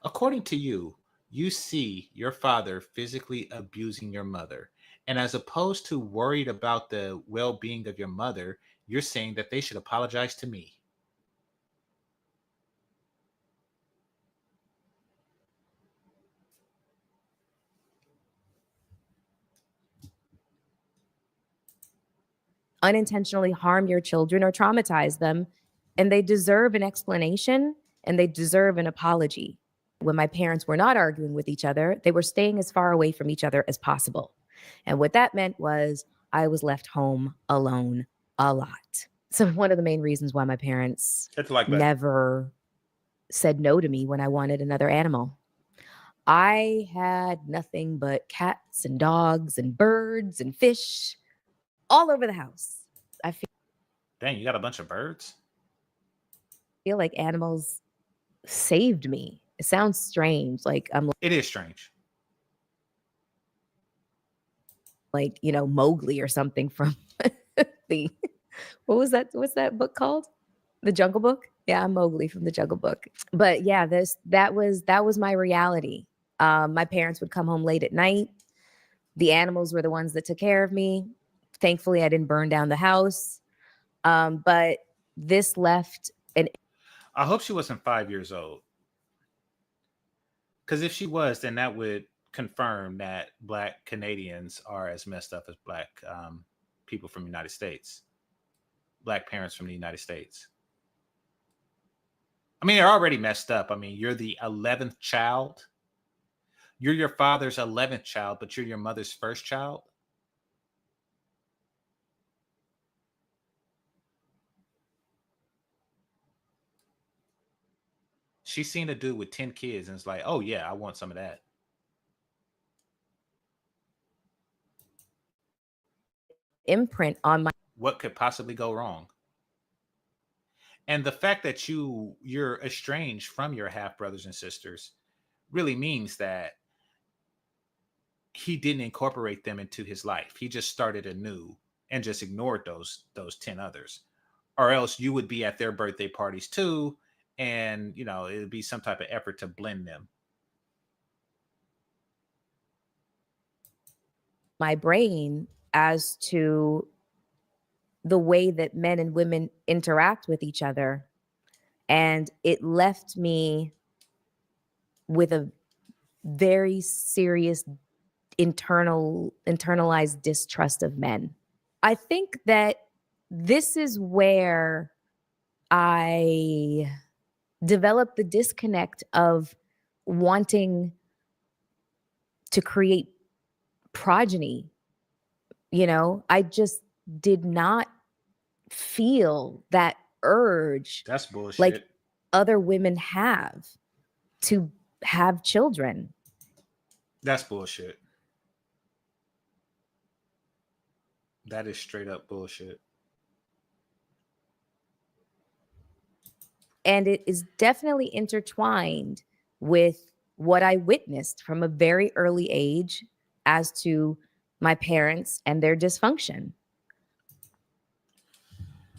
According to you, you see your father physically abusing your mother. And as opposed to worried about the well-being of your mother, you're saying that they should apologize to me. Unintentionally harm your children or traumatize them, and they deserve an explanation and they deserve an apology. When my parents were not arguing with each other, they were staying as far away from each other as possible. And what that meant was I was left home alone a lot. So one of the main reasons why my parents never said no to me when I wanted another animal. I had nothing but cats and dogs and birds and fish all over the house. I feel. Dang, you got a bunch of birds? Feel like animals saved me. It sounds strange. Like I'm. It is strange. Like, you know, Mowgli or something from the. What was that? What's that book called? The Jungle Book. Yeah, I'm Mowgli from the Jungle Book. But yeah, that was my reality. My parents would come home late at night. The animals were the ones that took care of me. Thankfully, I didn't burn down the house. But this left an. I hope she wasn't 5 years old. Because if she was, then that would confirm that Black Canadians are as messed up as Black people from the United States. Black parents from the United States. I mean, they're already messed up. I mean, you're the 11th child. You're your father's 11th child, but you're your mother's first child. She's seen a dude with 10 kids and it's like, oh yeah, I want some of that. Imprint on my. What could possibly go wrong? And the fact that you're estranged from your half brothers and sisters really means that he didn't incorporate them into his life. He just started anew and just ignored those 10 others. Or else you would be at their birthday parties too. And, you know, it would be some type of effort to blend them. My brain as to the way that men and women interact with each other. And it left me with a very serious internalized distrust of men. I think that this is where I developed the disconnect of wanting to create progeny. You know, I just did not feel that urge. That's bullshit. Like other women have to have children. That's bullshit. That is straight up bullshit. And it is definitely intertwined with what I witnessed from a very early age as to my parents and their dysfunction.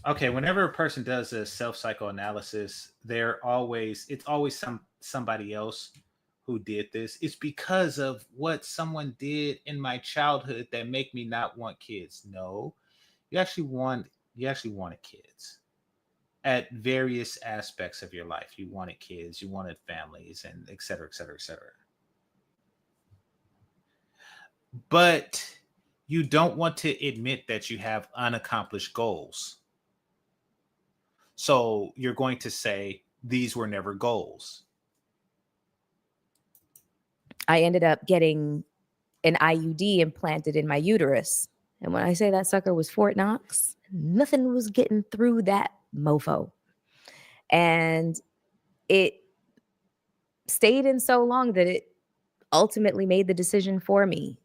Okay, whenever a person does a self-psychoanalysis, it's always somebody else who did this. It's because of what someone did in my childhood that make me not want kids. No, you actually wanted kids at various aspects of your life. You wanted kids, you wanted families, and et cetera, et cetera, et cetera. But you don't want to admit that you have unaccomplished goals. So you're going to say these were never goals. I ended up getting an IUD implanted in my uterus. And when I say that sucker was Fort Knox, nothing was getting through that mofo. And it stayed in so long that it ultimately made the decision for me.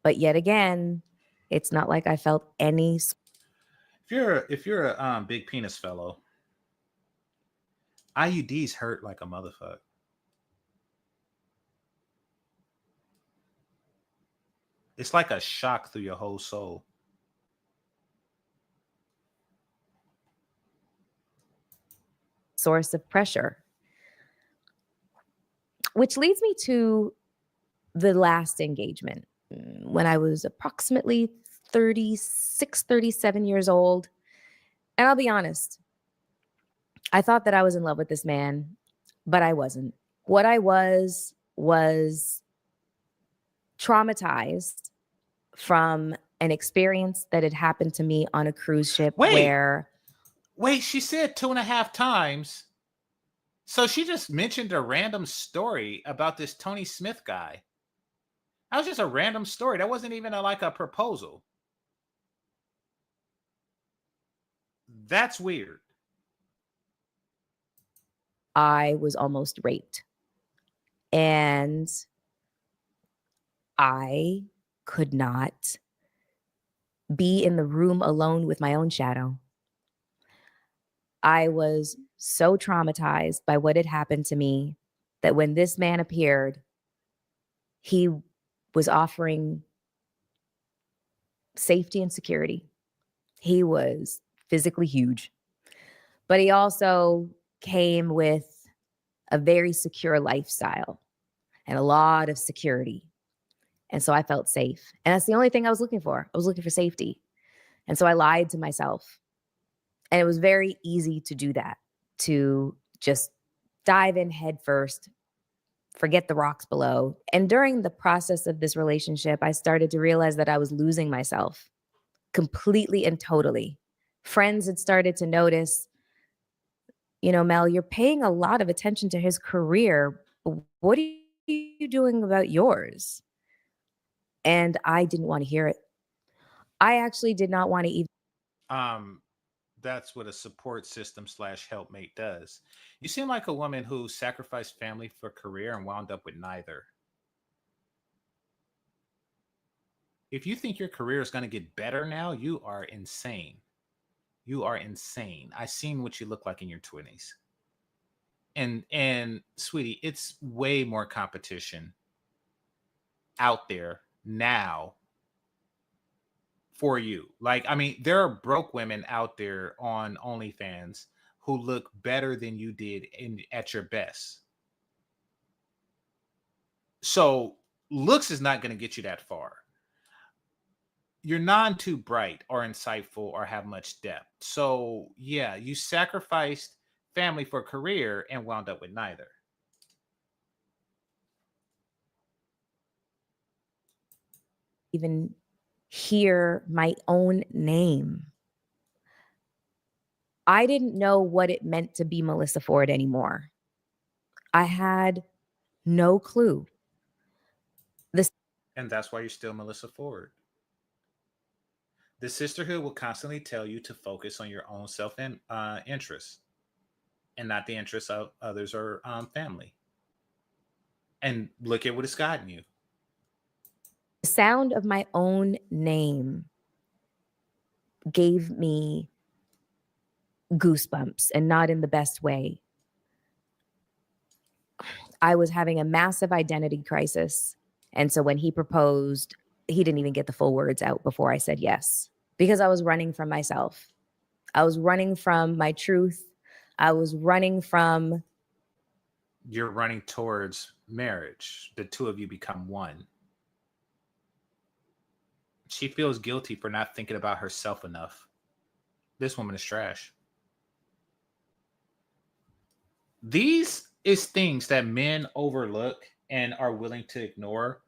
But yet again, it's not like I felt any. If you're a big penis fellow, IUDs hurt like a motherfucker. It's like a shock through your whole soul. Source of pressure. Which leads me to the last engagement. When I was approximately 36, 37 years old. And I'll be honest, I thought that I was in love with this man, but I wasn't. What I was traumatized from an experience that had happened to me on a cruise ship. Wait, she said 2.5 times. So she just mentioned a random story about this Tony Smith guy. That was just a random story. That wasn't even like a proposal. That's weird. I was almost raped. And I could not be in the room alone with my own shadow. I was so traumatized by what had happened to me that when this man appeared, he was offering safety and security. He was physically huge, but he also came with a very secure lifestyle and a lot of security. And so I felt safe. And that's the only thing I was looking for. I was looking for safety. And so I lied to myself. And it was very easy to do that, to just dive in head first, forget the rocks below. And during the process of this relationship, I started to realize that I was losing myself completely and totally. Friends had started to notice, you know, Mel, you're paying a lot of attention to his career. What are you doing about yours? And I didn't want to hear it. I actually did not want to even. That's what a support system / helpmate does. You seem like a woman who sacrificed family for career and wound up with neither. If you think your career is going to get better now, you are insane. You are insane. I seen what you look like in your 20s. And sweetie, it's way more competition out there now for you. Like, I mean, there are broke women out there on OnlyFans who look better than you did at your best. So looks is not going to get you that far. You're not too bright or insightful or have much depth. So yeah, you sacrificed family for career and wound up with neither. Even hear my own name. I didn't know what it meant to be Melyssa Ford anymore. I had no clue. And that's why you're still Melyssa Ford. The sisterhood will constantly tell you to focus on your own self-interest and not the interests of others or family. And look at what it's gotten you. The sound of my own name gave me goosebumps, and not in the best way. I was having a massive identity crisis. And so when he proposed, he didn't even get the full words out before I said yes, because I was running from myself. I was running from my truth. I was running from. You're running towards marriage. The two of you become one. She feels guilty for not thinking about herself enough. This woman is trash. These is things that men overlook and are willing to ignore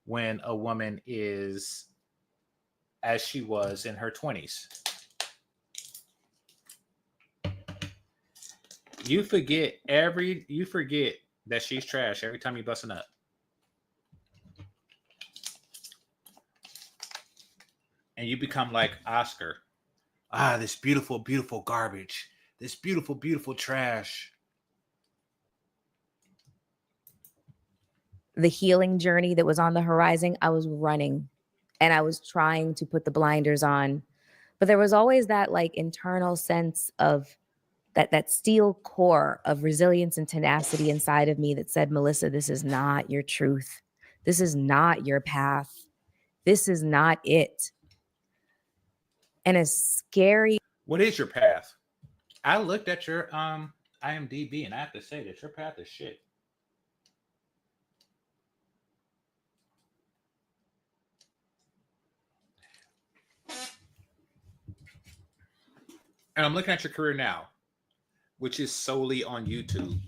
when a woman is as she was in her 20s. You forget that she's trash every time you busting up. And you become like Oscar. This beautiful, beautiful garbage. This beautiful, beautiful trash. The healing journey that was on the horizon, I was running and I was trying to put the blinders on. But there was always that like internal sense of that steel core of resilience and tenacity inside of me that said, Melyssa, this is not your truth. This is not your path. This is not it. And it's scary. What is your path? I looked at your IMDb and I have to say that your path is shit. And I'm looking at your career now, which is solely on YouTube.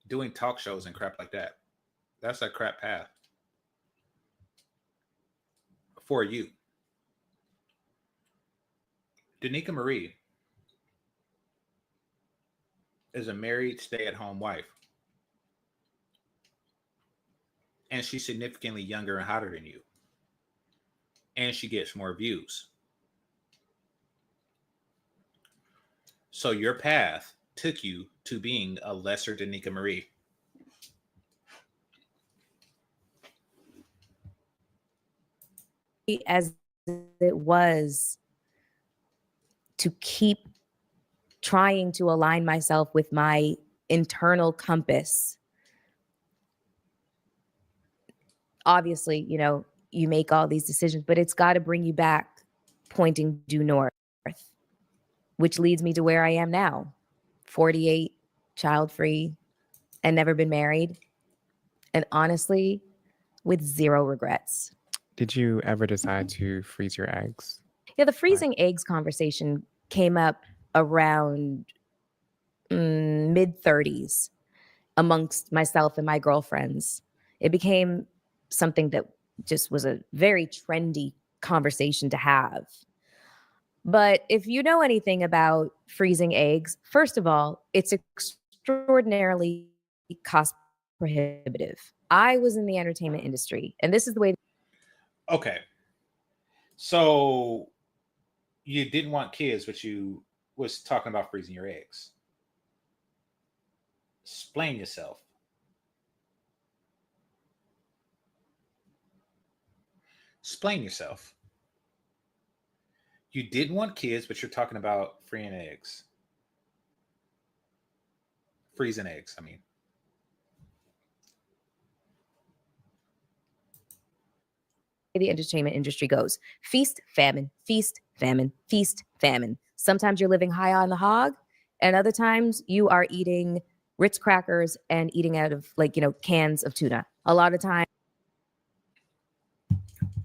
Doing talk shows and crap like that. That's a crap path. For you. Danica Marie is a married stay-at-home wife. And she's significantly younger and hotter than you. And she gets more views. So your path took you to being a lesser Danica Marie. As it was to keep trying to align myself with my internal compass. Obviously, you know, you make all these decisions, but it's got to bring you back pointing due north, which leads me to where I am now, 48, child-free, and never been married. And honestly, with zero regrets. Did you ever decide to freeze your eggs? Yeah, the freezing eggs conversation came up around mid-30s amongst myself and my girlfriends. It became something that just was a very trendy conversation to have. But if you know anything about freezing eggs, first of all, it's extraordinarily cost prohibitive. I was in the entertainment industry, and this is the way. Okay. So you didn't want kids, but you was talking about freezing your eggs. Explain yourself. Explain yourself. You didn't want kids, but you're talking about freeing eggs. Freezing eggs, I mean. The entertainment industry goes. Feast, famine, feast, famine, feast, famine. Sometimes you're living high on the hog, and other times you are eating Ritz crackers and eating out of, like, you know, cans of tuna. A lot of times.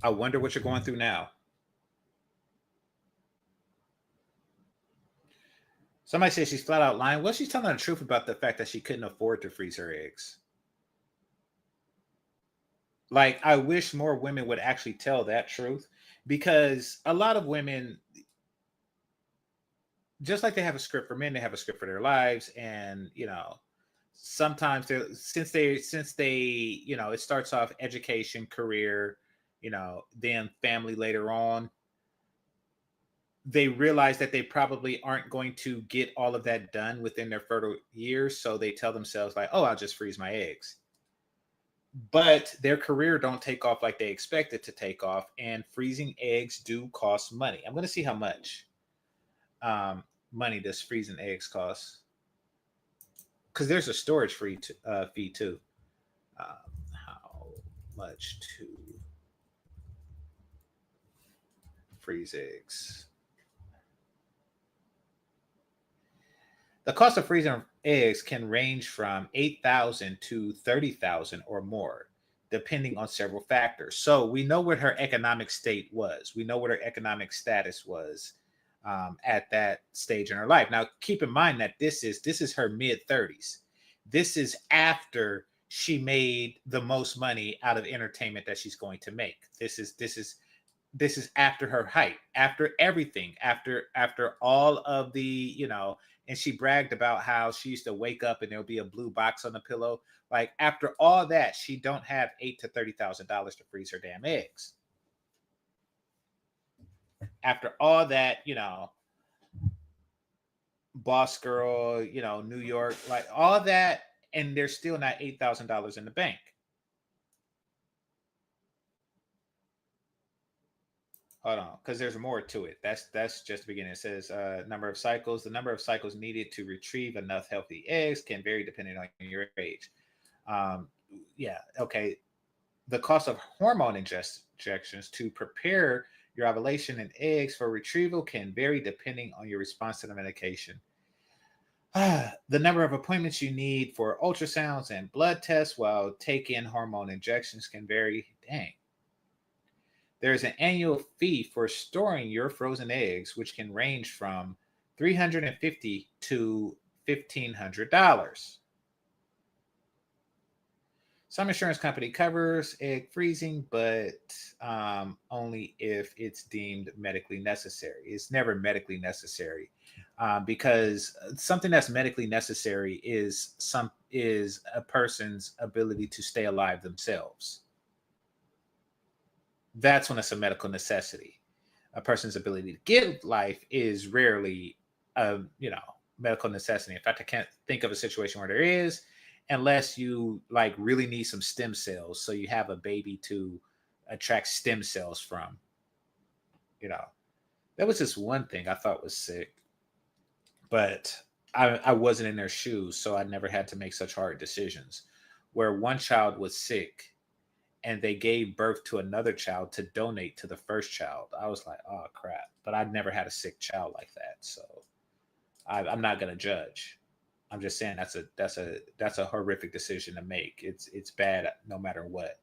I wonder what you're going through now. Somebody says she's flat out lying. Well, she's telling the truth about the fact that she couldn't afford to freeze her eggs. Like, I wish more women would actually tell that truth, because a lot of women, just like they have a script for men, they have a script for their lives. And, you know, sometimes since they, you know, it starts off education, career, you know, then family later on, they realize that they probably aren't going to get all of that done within their fertile years. So they tell themselves like, oh, I'll just freeze my eggs. But their career don't take off like they expect it to take off. And freezing eggs do cost money. I'm going to see how much money this freezing eggs costs. because there's a storage fee too. How much to freeze eggs? The cost of freezing eggs can range from $8,000 to $30,000 or more, depending on several factors. So we know what her economic state was. We know what her economic status was at that stage in her life. Now, keep in mind that this is her mid-30s. This is after she made the most money out of entertainment that she's going to make. This is after her height, after everything, after all of the, and she bragged about how she used to wake up and there'll be a blue box on the pillow. Like, after all that, she don't have $8,000 to $30,000 to freeze her damn eggs. After all that, boss girl, New York, like all that, and there's still not $8,000 in the bank. Hold on, because there's more to it. That's just the beginning. It says number of cycles. The number of cycles needed to retrieve enough healthy eggs can vary depending on your age. Yeah, okay. The cost of hormone injections to prepare your ovulation and eggs for retrieval can vary depending on your response to the medication. The number of appointments you need for ultrasounds and blood tests while taking hormone injections can vary. Dang. There's an annual fee for storing your frozen eggs, which can range from $350 to $1,500. Some insurance company covers egg freezing, but only if it's deemed medically necessary. It's never medically necessary because something that's medically necessary is a person's ability to stay alive themselves. That's when it's a medical necessity. A person's ability to give life is rarely a medical necessity. In fact, I can't think of a situation where there is, unless you like really need some stem cells, so you have a baby to attract stem cells from. That was just one thing I thought was sick, but I wasn't in their shoes, so I never had to make such hard decisions. Where one child was sick and they gave birth to another child to donate to the first child, I was like, oh crap. But I'd never had a sick child like that, so I'm not gonna judge. I'm just saying that's a horrific decision to make. It's bad no matter what.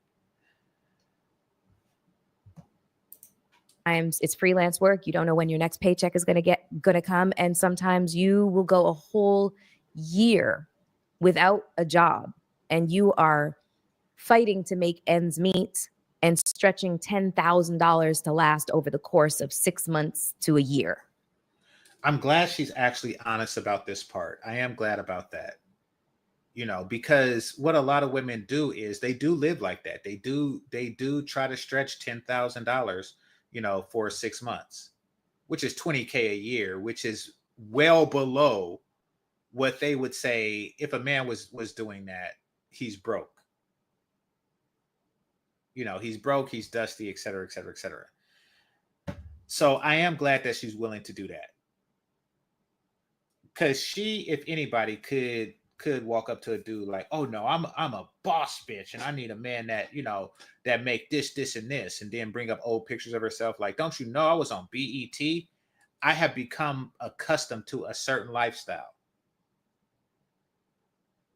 It's freelance work. You don't know when your next paycheck is gonna come, and sometimes you will go a whole year without a job, and you are fighting to make ends meet and stretching $10,000 to last over the course of 6 months to a year. I'm glad she's actually honest about this part. I am glad about that. Because what a lot of women do is they do live like that. They do try to stretch $10,000, for 6 months, which is $20K a year, which is well below what they would say if a man was doing that. He's broke. He's broke, he's dusty, et cetera, et cetera, et cetera. So I am glad that she's willing to do that. Because she, if anybody, could walk up to a dude like, oh no, I'm a boss bitch and I need a man that, that make this, and this, and then bring up old pictures of herself. Like, don't you know I was on BET? I have become accustomed to a certain lifestyle.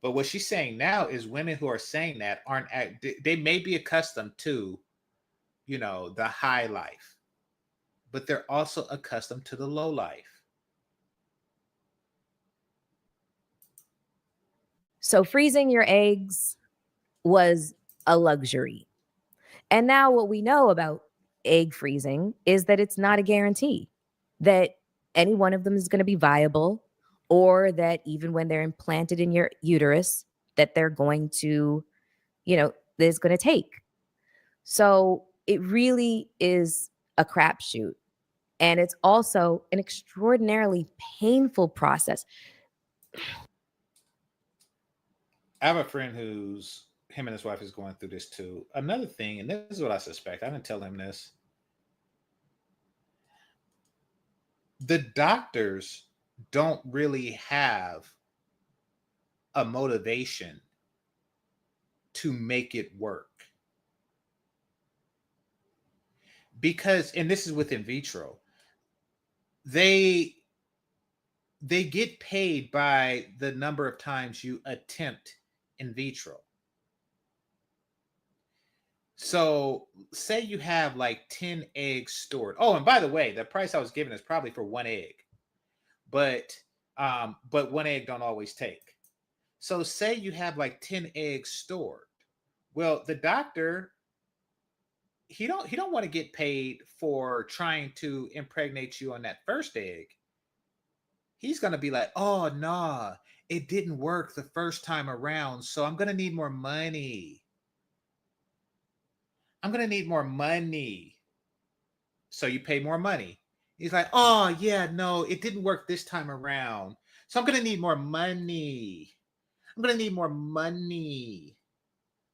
But what she's saying now is women who are saying that they may be accustomed to, the high life, but they're also accustomed to the low life. So freezing your eggs was a luxury. And now what we know about egg freezing is that it's not a guarantee that any one of them is going to be viable, or that even when they're implanted in your uterus, that they're going to, is going to take. So it really is a crapshoot. And it's also an extraordinarily painful process. I have a friend him and his wife is going through this too. Another thing, and this is what I suspect, I didn't tell him this. The doctors don't really have a motivation to make it work. Because, and this is with in vitro, they get paid by the number of times you attempt in vitro. So say you have like 10 eggs stored. Oh, and by the way, the price I was given is probably for one egg, but one egg don't always take. So say you have like 10 eggs stored. Well, the doctor, he don't want to get paid for trying to impregnate you on that first egg. He's going to be like, oh, nah, it didn't work the first time around, so I'm going to need more money. I'm going to need more money. So you pay more money. He's like, oh, yeah, no, it didn't work this time around, so I'm going to need more money. I'm going to need more money.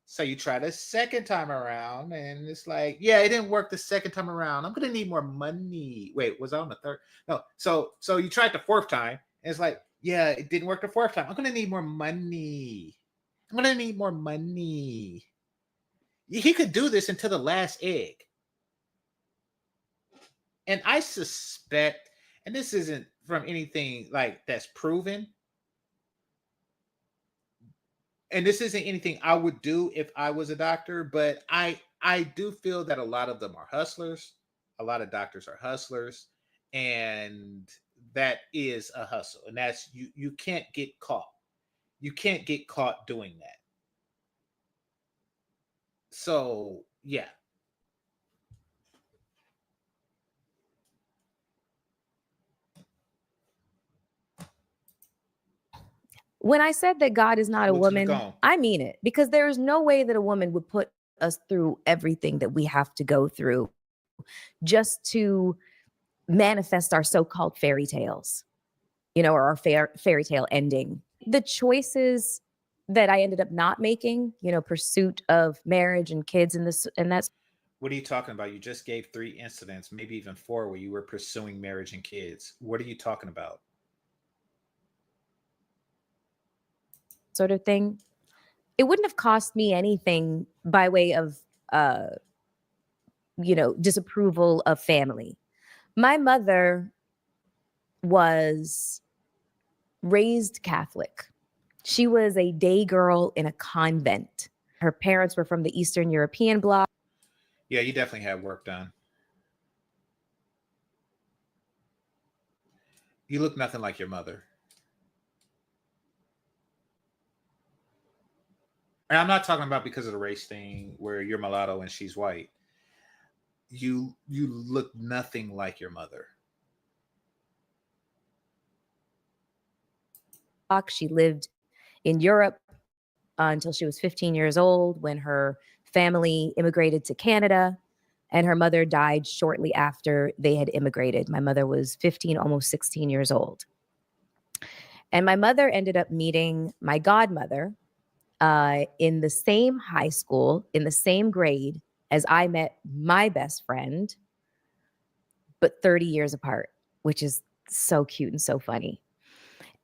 So you try the second time around, and it's like, yeah, it didn't work the second time around. I'm going to need more money. Wait, was I on the third? No. So you tried the fourth time, and it's like, yeah, it didn't work the fourth time. I'm going to need more money. I'm going to need more money. He could do this until the last egg. And I suspect, and this isn't from anything like that's proven, and this isn't anything I would do if I was a doctor, but I do feel that a lot of them are hustlers. A lot of doctors are hustlers, and that is a hustle. And that's you can't get caught. You can't get caught doing that. So, yeah. When I said that God is not a woman, I mean it, because there is no way that a woman would put us through everything that we have to go through just to manifest our so-called fairy tales, or our fairy tale ending. The choices that I ended up not making, pursuit of marriage and kids and that's. What are you talking about? You just gave 3 incidents, maybe even 4, where you were pursuing marriage and kids. What are you talking about? Sort of thing. It wouldn't have cost me anything by way of, disapproval of family. My mother was raised Catholic. She was a day girl in a convent. Her parents were from the Eastern European bloc. Yeah, you definitely had work done. You look nothing like your mother. And I'm not talking about because of the race thing where you're mulatto and she's white. You look nothing like your mother. She lived in Europe until she was 15 years old when her family immigrated to Canada, and her mother died shortly after they had immigrated. My mother was 15, almost 16 years old. And my mother ended up meeting my godmother in the same high school, in the same grade as I met my best friend, but 30 years apart, which is so cute and so funny.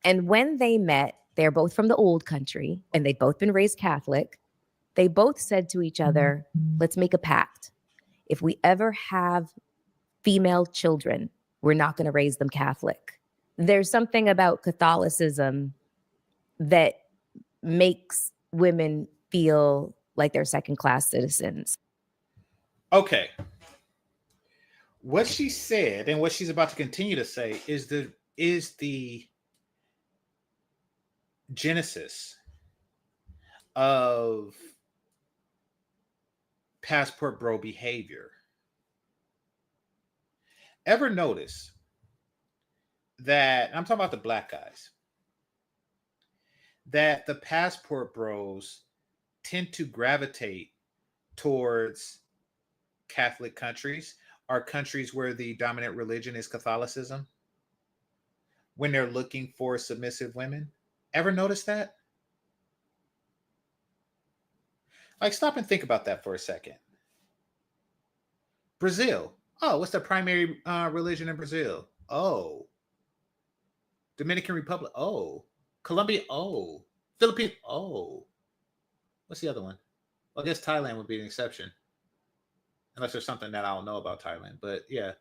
And when they met, they're both from the old country and they'd both been raised Catholic. They both said to each other, let's make a pact. If we ever have female children, we're not going to raise them Catholic. There's something about Catholicism that makes women feel like they're second-class citizens. Okay. What she said and what she's about to continue to say is the genesis of passport bro behavior. Ever notice that, I'm talking about the black guys, that the passport bros tend to gravitate towards Catholic countries or countries where the dominant religion is Catholicism when they're looking for submissive women? Ever notice that? Like, stop and think about that for a second. Brazil. Oh, what's the primary religion in Brazil? Oh. Dominican Republic. Oh. Colombia. Oh. Philippines. Oh, what's the other one? Well, I guess Thailand would be an exception, unless there's something that I don't know about Thailand. But yeah,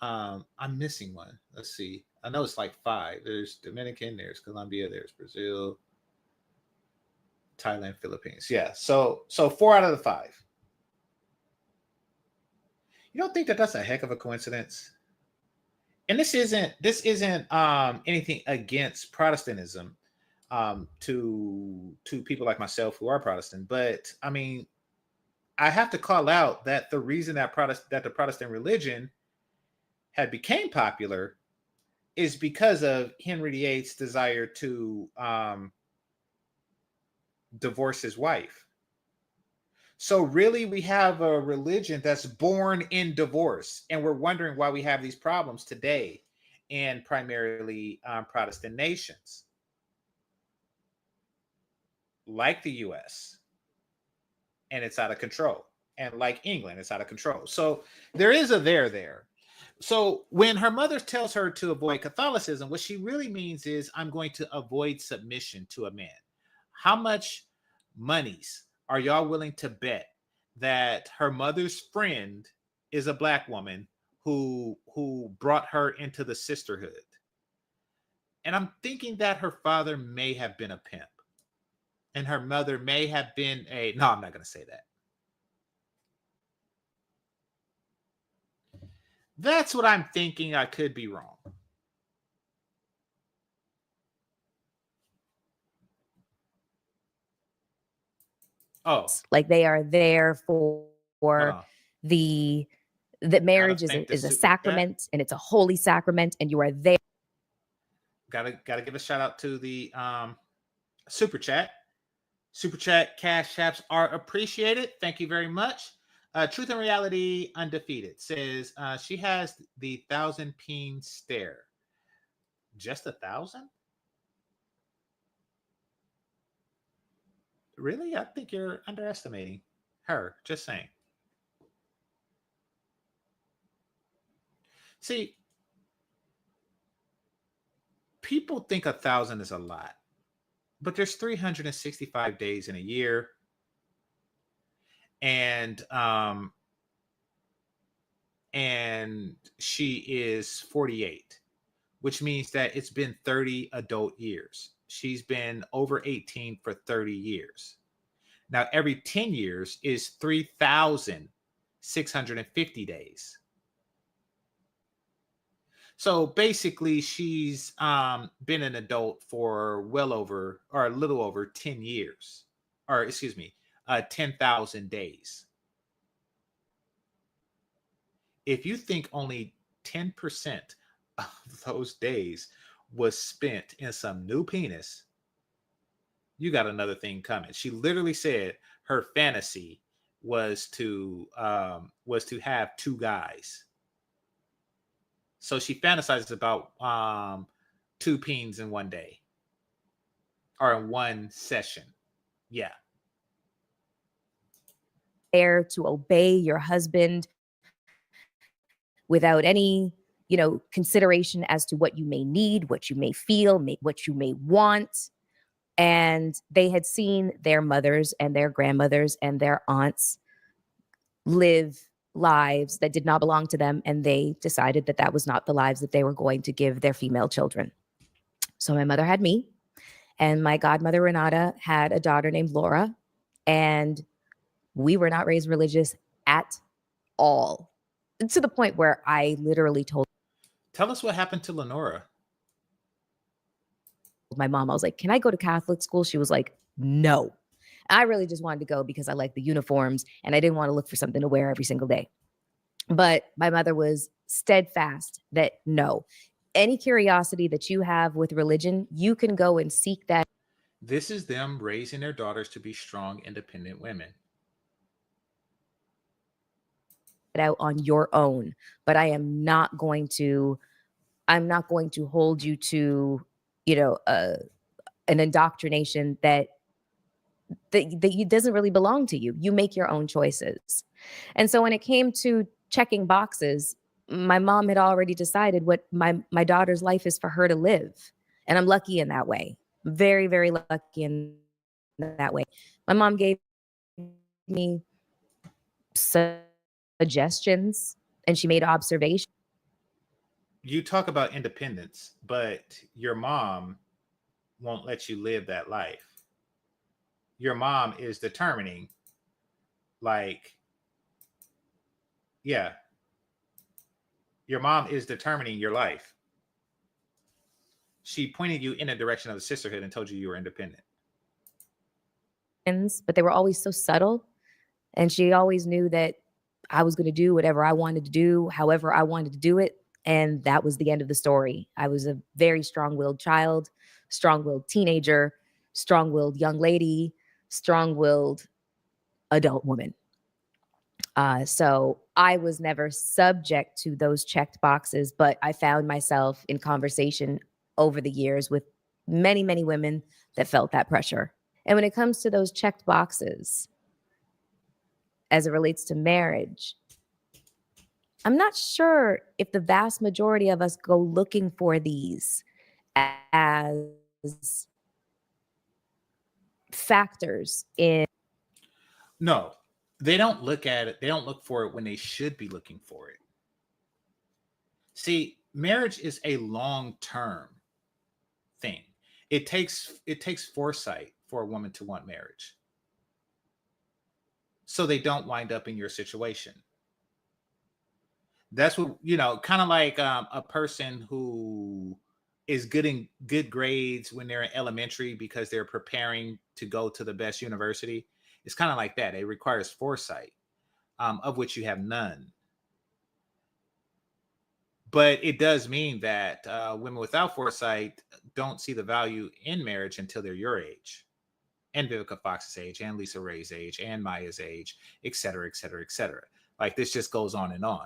I'm missing one. Let's see. I know it's like 5. There's Dominican, there's Colombia, there's Brazil, Thailand, Philippines. Yeah. So 4 out of the 5. You don't think that that's a heck of a coincidence? And this isn't anything against Protestantism to people like myself who are Protestant, but I mean, I have to call out that the reason that the Protestant religion had became popular is because of Henry VIII's desire to divorce his wife. So really, we have a religion that's born in divorce, and we're wondering why we have these problems today in primarily Protestant nations like the US, and it's out of control, and like England, it's out of control. So there is a there. So when her mother tells her to avoid Catholicism, what she really means is, I'm going to avoid submission to a man. How much monies are y'all willing to bet that her mother's friend is a Black woman who brought her into the sisterhood? And I'm thinking that her father may have been a pimp, and her mother may have been no, I'm not going to say that. That's what I'm thinking. I could be wrong. Oh, like they are there for the marriage is a sacrament, and it's a holy sacrament, and you are there. Gotta give a shout out to the super chat. Super chat cash apps are appreciated. Thank you very much. Truth and Reality Undefeated says she has the 1,000 peen stare. Just 1,000? Really? I think you're underestimating her. Just saying. See, people think 1,000 is a lot, but there's 365 days in a year. And she is 48, which means that it's been 30 adult years. She's been over 18 for 30 years. Now, every 10 years is 3,650 days. So basically, she's been an adult for well over, or a little over 10 years, or excuse me, 10,000 days. If you think only 10% of those days was spent in some new penis, you got another thing coming. She literally said her fantasy was to have 2 guys. So she fantasizes about 2 peens in one day, or in one session. Yeah. There to obey your husband without any, consideration as to what you may need, what you may feel, what you may want. And they had seen their mothers and their grandmothers and their aunts live lives that did not belong to them, and they decided that that was not the lives that they were going to give their female children. So my mother had me, and my godmother Renata had a daughter named Laura, and we were not raised religious at all, to the point where I literally told. Tell us what happened to Lenora. My mom, I was like, can I go to Catholic school? She was like, no. I really just wanted to go because I liked the uniforms and I didn't want to look for something to wear every single day. But my mother was steadfast that no, any curiosity that you have with religion, you can go and seek that. This is them raising their daughters to be strong, independent women. Out on your own, but I'm not going to hold you to, an indoctrination that doesn't really belong to you. You make your own choices. And so when it came to checking boxes, my mom had already decided what my daughter's life is for her to live. And I'm lucky in that way. Very, very lucky in that way. My mom gave me suggestions and she made observations. You talk about independence, but your mom won't let you live that life. Your mom is determining, like, yeah, your mom is determining your life. She pointed you in the direction of the sisterhood and told you you were independent. But they were always so subtle. And she always knew that I was going to do whatever I wanted to do, however I wanted to do it. And that was the end of the story. I was a very strong-willed child, strong-willed teenager, strong-willed young lady, strong-willed adult woman. So I was never subject to those checked boxes, but I found myself in conversation over the years with many, many women that felt that pressure. And when it comes to those checked boxes, as it relates to marriage, I'm not sure if the vast majority of us go looking for these as factors in. No, they don't look at it. They don't look for it when they should be looking for it. See, marriage is a long-term thing. It takes foresight for a woman to want marriage, so they don't wind up in your situation. That's what, kind of like a person who is getting good grades when they're in elementary because they're preparing to go to the best university. It's kind of like that. It requires foresight, of which you have none. But it does mean that women without foresight don't see the value in marriage until they're your age, and Vivica Fox's age, and Lisa Ray's age, and Maya's age, et cetera, et cetera, et cetera. Like, this just goes on and on.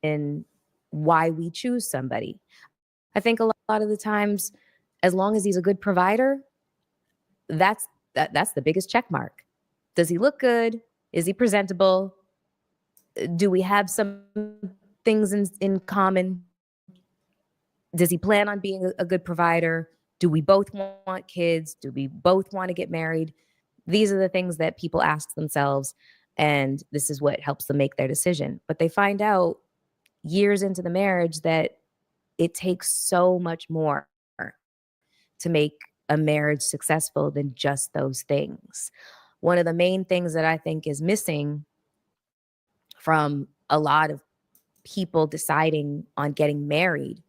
In why we choose somebody. I think a lot of the times, as long as he's a good provider, that's the biggest check mark. Does he look good? Is he presentable? Do we have some things in common? Does he plan on being a good provider? Do we both want kids? Do we both want to get married? These are the things that people ask themselves, and this is what helps them make their decision. But they find out years into the marriage that it takes so much more to make a marriage successful than just those things. One of the main things that I think is missing from a lot of people deciding on getting married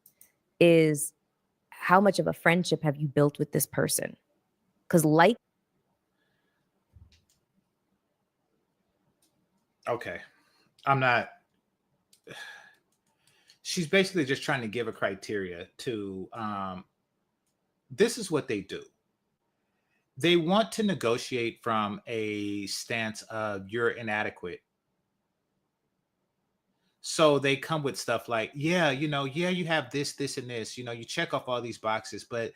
is how much of a friendship have you built with this person? Because Okay. I'm not. She's basically just trying to give a criteria to, this is what they do. They want to negotiate from a stance of you're inadequate. So they come with stuff like, you have this, and this, you check off all these boxes, but,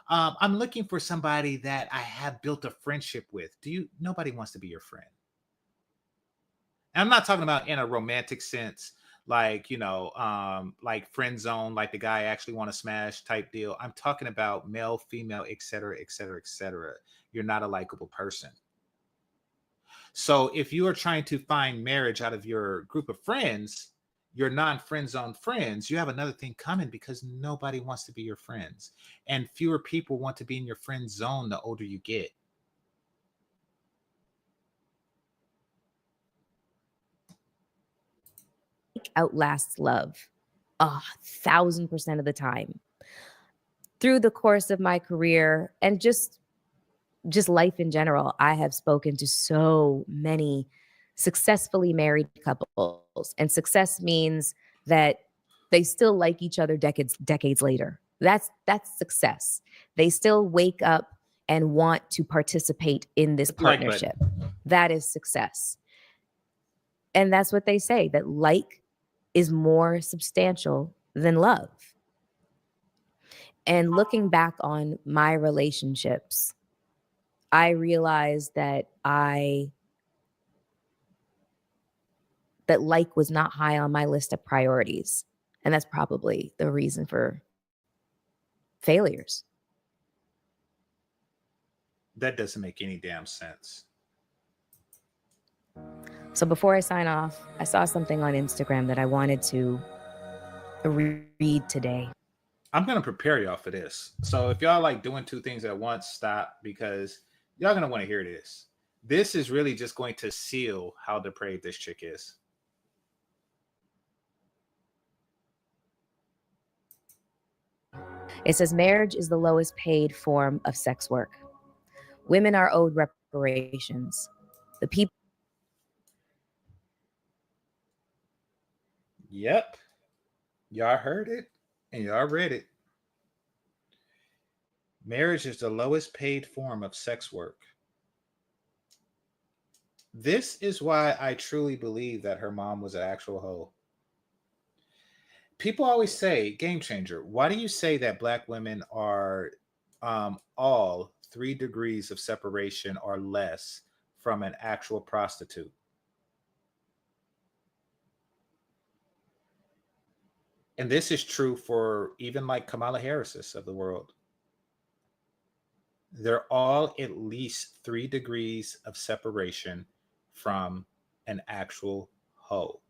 I'm looking for somebody that I have built a friendship with. Nobody wants to be your friend. And I'm not talking about in a romantic sense, like, like friend zone, like the guy I actually want to smash type deal. I'm talking about male, female, et cetera, et cetera, et cetera. You're not a likable person. So if you are trying to find marriage out of your group of friends, your non-friend zone friends, you have another thing coming, because nobody wants to be your friends. And fewer people want to be in your friend zone the older you get. outlasts love 1,000% of the time. Through the course of my career and just life in general, I have spoken to so many successfully married couples, and success means that they still like each other decades later. That's success. They still wake up and want to participate in this partnership. That is success. And that's what they say, that like is more substantial than love. And looking back on my relationships, I realized that that like was not high on my list of priorities. And that's probably the reason for failures. That doesn't make any damn sense. So before I sign off, I saw something on Instagram that I wanted to read today. I'm going to prepare y'all for this. So if y'all like doing two things at once, stop, because y'all going to want to hear this. This is really just going to seal how depraved this chick is. It says marriage is the lowest paid form of sex work. Women are owed reparations. The people. Yep. Y'all heard it and y'all read it. Marriage is the lowest paid form of sex work. This is why I truly believe that her mom was an actual hoe. People always say, GameChanger, why do you say that Black women are all 3 degrees of separation or less from an actual prostitute? And this is true for even like Kamala Harris of the world. They're all at least 3 degrees of separation from an actual hoe.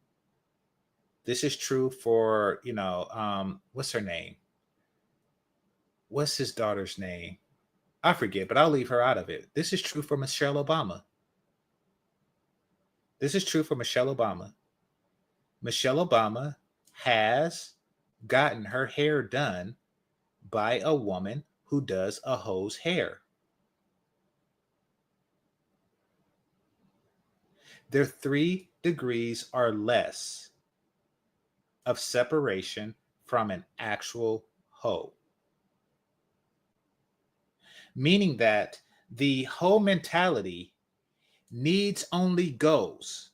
This is true for, what's her name? What's his daughter's name? I forget, but I'll leave her out of it. This is true for Michelle Obama. This is true for Michelle Obama. Michelle Obama has gotten her hair done by a woman who does a hoe's hair. They're 3 degrees or less of separation from an actual hoe. Meaning that the hoe mentality needs only goes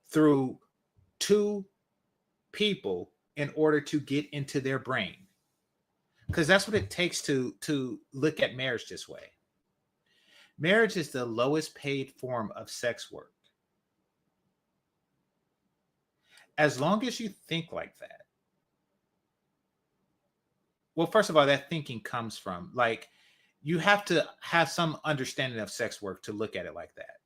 through 2 people in order to get into their brain. Because that's what it takes to look at marriage this way. Marriage is the lowest paid form of sex work. As long as you think like that. Well, first of all, that thinking comes from, like, you have to have some understanding of sex work to look at it like that.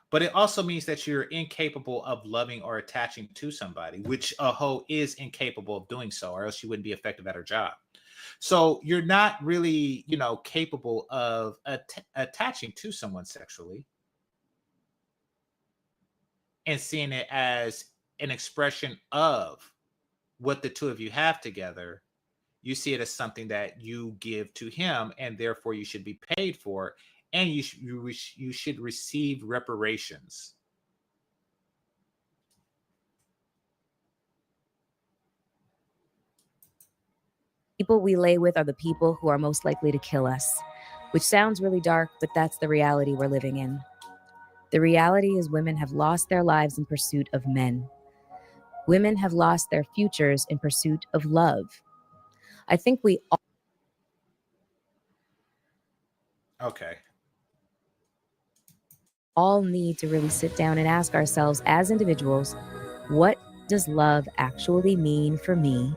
But it also means that you're incapable of loving or attaching to somebody, which a hoe is incapable of doing so, or else she wouldn't be effective at her job. So you're not really, capable of attaching to someone sexually and seeing it as an expression of what the two of you have together. You see it as something that you give to him, and therefore you should be paid for, and you should receive reparations. People we lay with are the people who are most likely to kill us, which sounds really dark, but that's the reality we're living in. The reality is women have lost their lives in pursuit of men. Women have lost their futures in pursuit of love. I think we all... Okay. all need to really sit down and ask ourselves as individuals, what does love actually mean for me?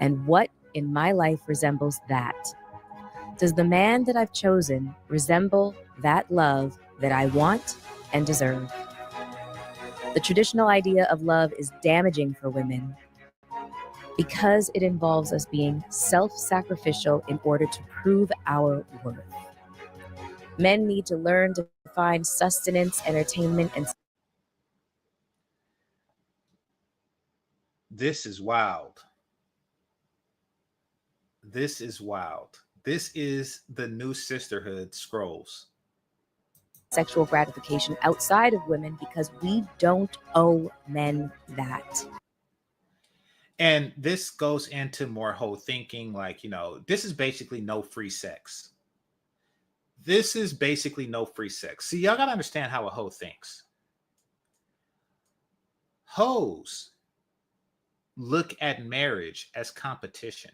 And what in my life resembles that? Does the man that I've chosen resemble that love that I want and deserve? The traditional idea of love is damaging for women because it involves us being self-sacrificial in order to prove our worth. Men need to learn to find sustenance, entertainment, and... This is wild. This is wild. This is the new sisterhood scrolls. sexual gratification outside of women because we don't owe men that. And this goes into more whole thinking, like, this is basically no free sex. This is basically no free sex. See, y'all got to understand how a hoe thinks. Hoes look at marriage as competition.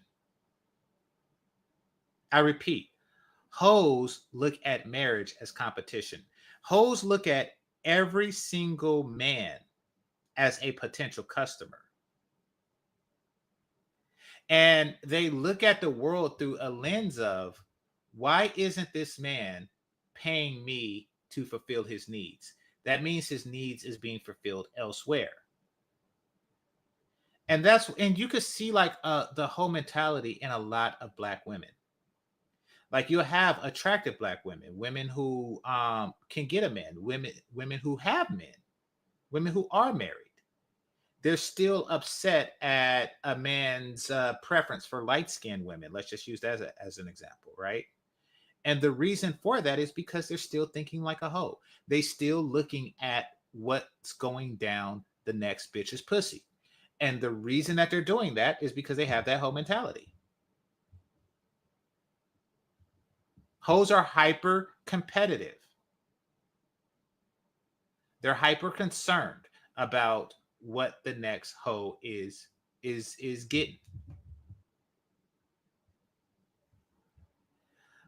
I repeat, hoes look at marriage as competition. Hoes look at every single man as a potential customer. And they look at the world through a lens of, why isn't this man paying me to fulfill his needs? That means his needs is being fulfilled elsewhere. And you could see like the whole mentality in a lot of Black women. Like you'll have attractive Black women, women who can get a man, women who have men, women who are married. They're still upset at a man's preference for light-skinned women. Let's just use that as an example, right? And the reason for that is because they're still thinking like a hoe. They still looking at what's going down the next bitch's pussy. And the reason that they're doing that is because they have that hoe mentality. Hoes are hyper competitive. They're hyper concerned about what the next hoe is getting.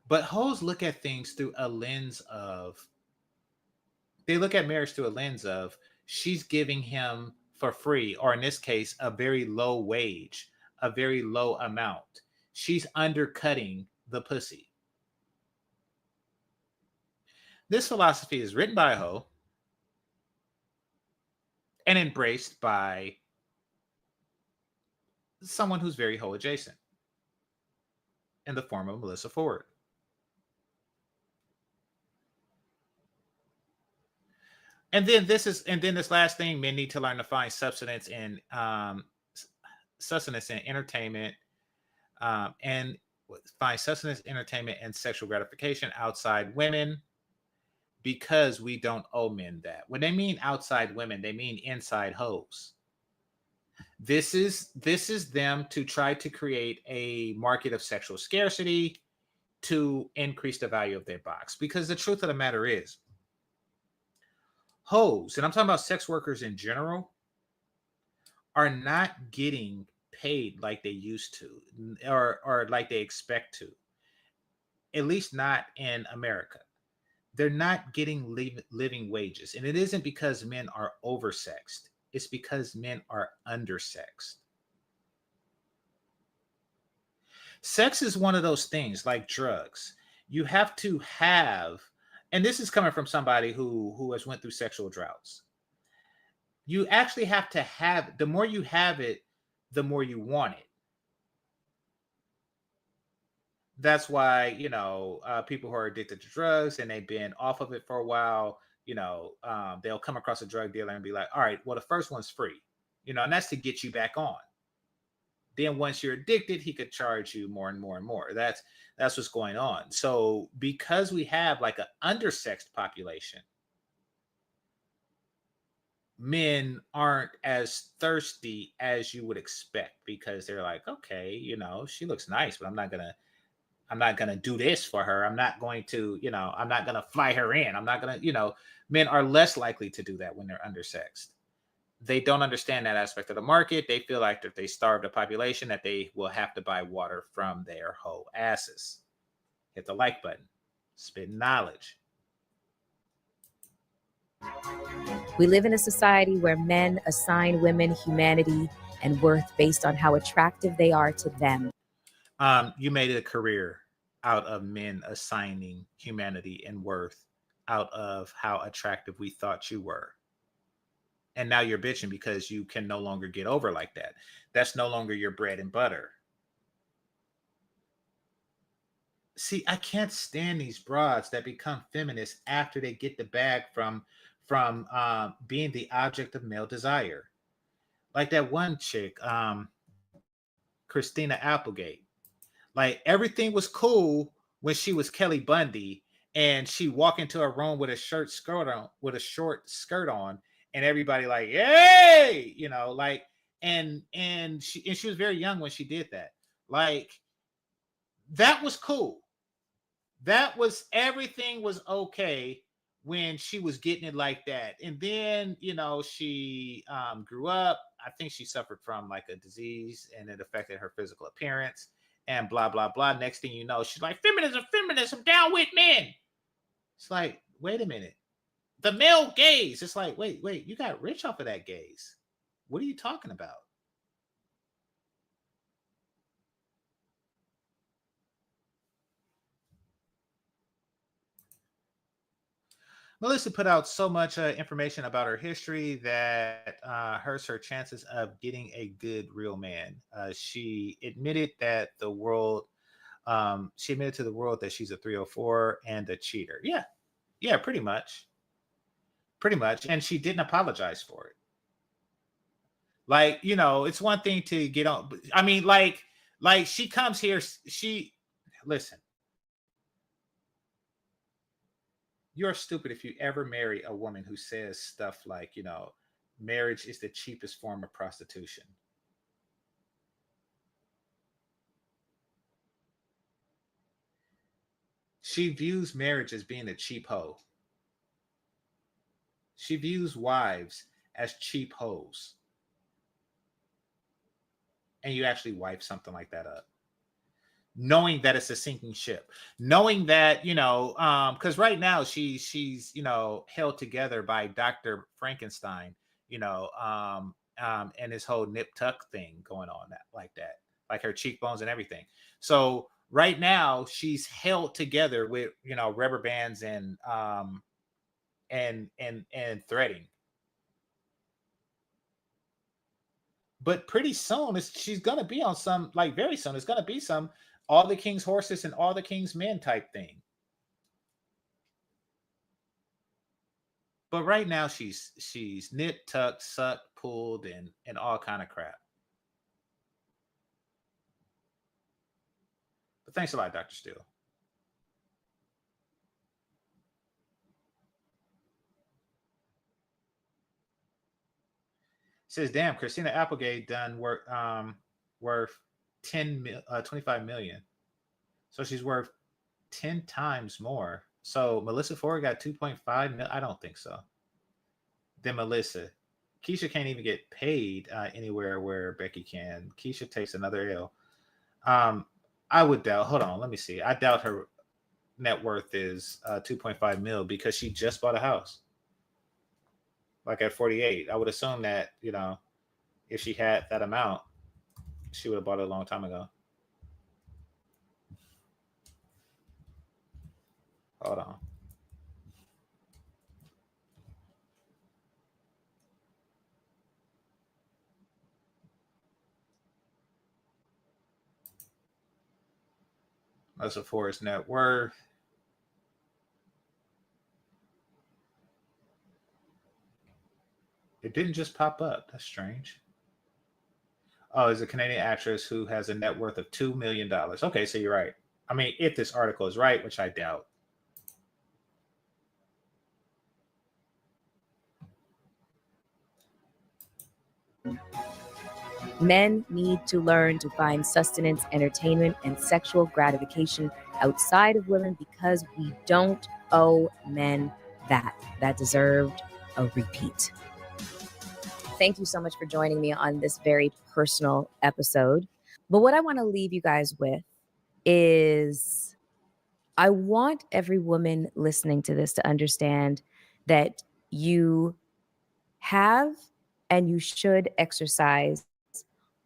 But hoes look at things through a lens of, they look at marriage through a lens of, she's giving him for free, or in this case, a very low wage, a very low amount. She's undercutting the pussy. This philosophy is written by a hoe and embraced by someone who's very hoe adjacent in the form of Melyssa Ford. And then this last thing, men need to learn to find sustenance in entertainment, and find sustenance, entertainment, and sexual gratification outside women, because we don't owe men that. When they mean outside women, they mean inside hoes. This is them to try to create a market of sexual scarcity to increase the value of their box. Because the truth of the matter is, hoes, and I'm talking about sex workers in general, are not getting paid like they used to, or like they expect to. At least not in America. They're not getting living wages. And it isn't because men are oversexed. It's because men are undersexed. Sex is one of those things like drugs. You have to have, and this is coming from somebody who has went through sexual droughts. You actually have to have, the more you have it, the more you want it. That's why, people who are addicted to drugs and they've been off of it for a while, they'll come across a drug dealer and be like, all right, well, the first one's free, and that's to get you back on. Then once you're addicted, he could charge you more and more and more. That's what's going on. So because we have like an undersexed population, men aren't as thirsty as you would expect, because they're like, okay, she looks nice, but I'm not gonna do this for her. I'm not going to, I'm not gonna fly her in. I'm not gonna, men are less likely to do that when they're undersexed. They don't understand that aspect of the market. They feel like if they starve the population, that they will have to buy water from their hoe asses. Hit the like button. Spit knowledge. We live in a society where men assign women humanity and worth based on how attractive they are to them. You made it a career out of men assigning humanity and worth out of how attractive we thought you were. And now you're bitching because you can no longer get over like that. That's no longer your bread and butter. See, I can't stand these broads that become feminists after they get the bag from being the object of male desire. Like that one chick, Christina Applegate. Like everything was cool when she was Kelly Bundy and she walked into a room with a short skirt on, and everybody like, hey, and she was very young when she did that. Like, that was cool. Everything was okay when she was getting it like that. And then, she grew up. I think she suffered from like a disease and it affected her physical appearance and blah, blah, blah. Next thing you know, she's like, feminism, down with men. It's like, wait a minute. The male gaze. It's like, wait, you got rich off of that gaze. What are you talking about? Melyssa put out so much information about her history that hurts her chances of getting a good real man. She admitted that the world, she admitted to the world that she's a 304 and a cheater. Yeah, pretty much. Pretty much. And she didn't apologize for it. Like, you know, it's one thing to get on. I mean, like she comes here, listen. You're stupid if you ever marry a woman who says stuff like, you know, marriage is the cheapest form of prostitution. She views marriage as being a cheap hoe. She views wives as cheap hoes. And you actually wipe something like that up, knowing that it's a sinking ship, knowing that, you know, because right now she's, you know, held together by Dr. Frankenstein, you know, and this whole nip tuck thing going on like that, like her cheekbones and everything. So right now she's held together with, you know, rubber bands and threading. But pretty soon she's gonna be on some, like very soon, it's gonna be some all the king's horses and all the king's men type thing. But right now she's nipped, tucked, sucked, pulled, and all kind of crap. But thanks a lot, Dr. Steele. Says, damn, Christina Applegate done work worth 25 million. So she's worth 10 times more. So Melyssa Ford got 2.5 million. I don't think so. Then Melyssa. Keisha can't even get paid anywhere where Becky can. Keisha takes another L. I would doubt. Hold on, let me see. I doubt her net worth is 2.5 mil because she just bought a house. Like at 48, I would assume that, you know, if she had that amount, she would have bought it a long time ago. Hold on. That's a Forest net worth. It didn't just pop up. That's strange. Oh, is a Canadian actress who has a net worth of $2 million. Okay, so you're right. I mean, if this article is right, which I doubt. Men need to learn to find sustenance, entertainment, and sexual gratification outside of women because we don't owe men that. That deserved a repeat. Thank you so much for joining me on this very personal episode. But what I want to leave you guys with is I want every woman listening to this to understand that you have and you should exercise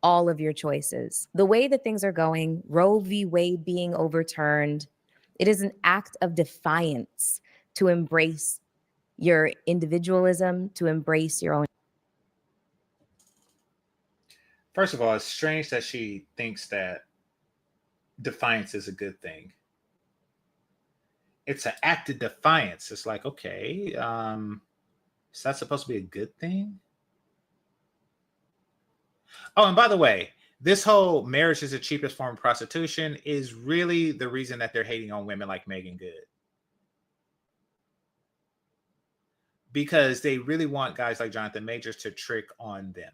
all of your choices. The way that things are going, Roe v. Wade being overturned, it is an act of defiance to embrace your individualism, to embrace your own. First of all, it's strange that she thinks that defiance is a good thing. It's an act of defiance. It's like, okay, is that supposed to be a good thing? Oh, and by the way, this whole marriage is the cheapest form of prostitution is really the reason that they're hating on women like Megan Good. Because they really want guys like Jonathan Majors to trick on them.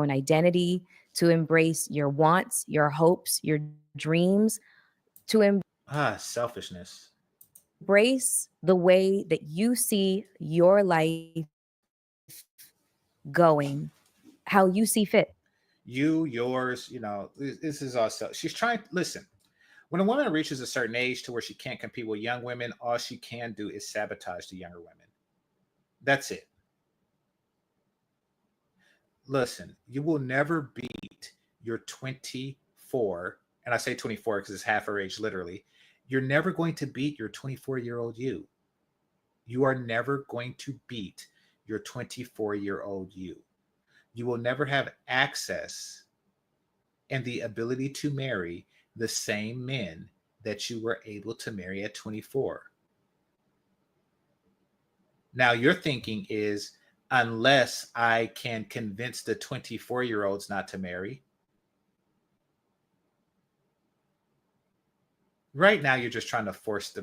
Own identity, to embrace your wants, your hopes, your dreams, to selfishness. Embrace the way that you see your life going, how you see fit. You, yours, you know, this is also, she's trying, listen, When a woman reaches a certain age to where she can't compete with young women, all she can do is sabotage the younger women. That's it. Listen, you will never beat your 24, and I say 24 because it's half her age, literally. You're never going to beat your 24-year-old you. You are never going to beat your 24-year-old you. You will never have access and the ability to marry the same men that you were able to marry at 24. Now, your thinking is, unless I can convince the 24-year-olds not to marry. Right now, you're just trying to force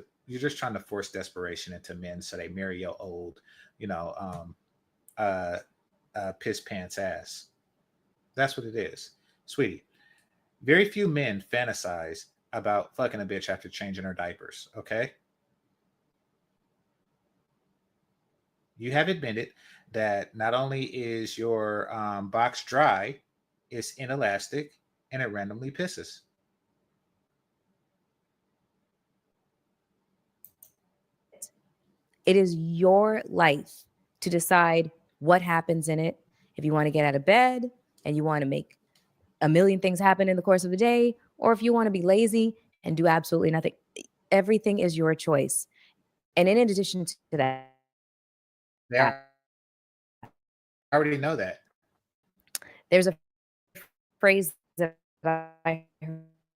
desperation into men so they marry your old, piss pants ass. That's what it is, sweetie. Very few men fantasize about fucking a bitch after changing her diapers. Okay. You have admitted that not only is your box dry, it's inelastic and it randomly pisses. It is your life to decide what happens in it. If you want to get out of bed and you want to make a million things happen in the course of the day, or if you want to be lazy and do absolutely nothing, everything is your choice. And in addition to that, I already know that. There's a phrase that I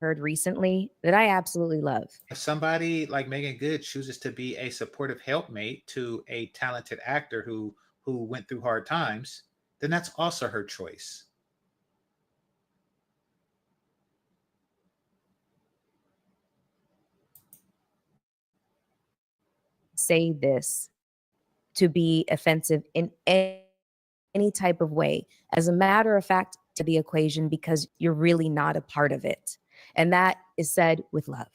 heard recently that I absolutely love. If somebody like Megan Good chooses to be a supportive helpmate to a talented actor who went through hard times, then that's also her choice. Say this to be offensive in any type of way. As a matter of fact, to the equation, because you're really not a part of it. And that is said with love.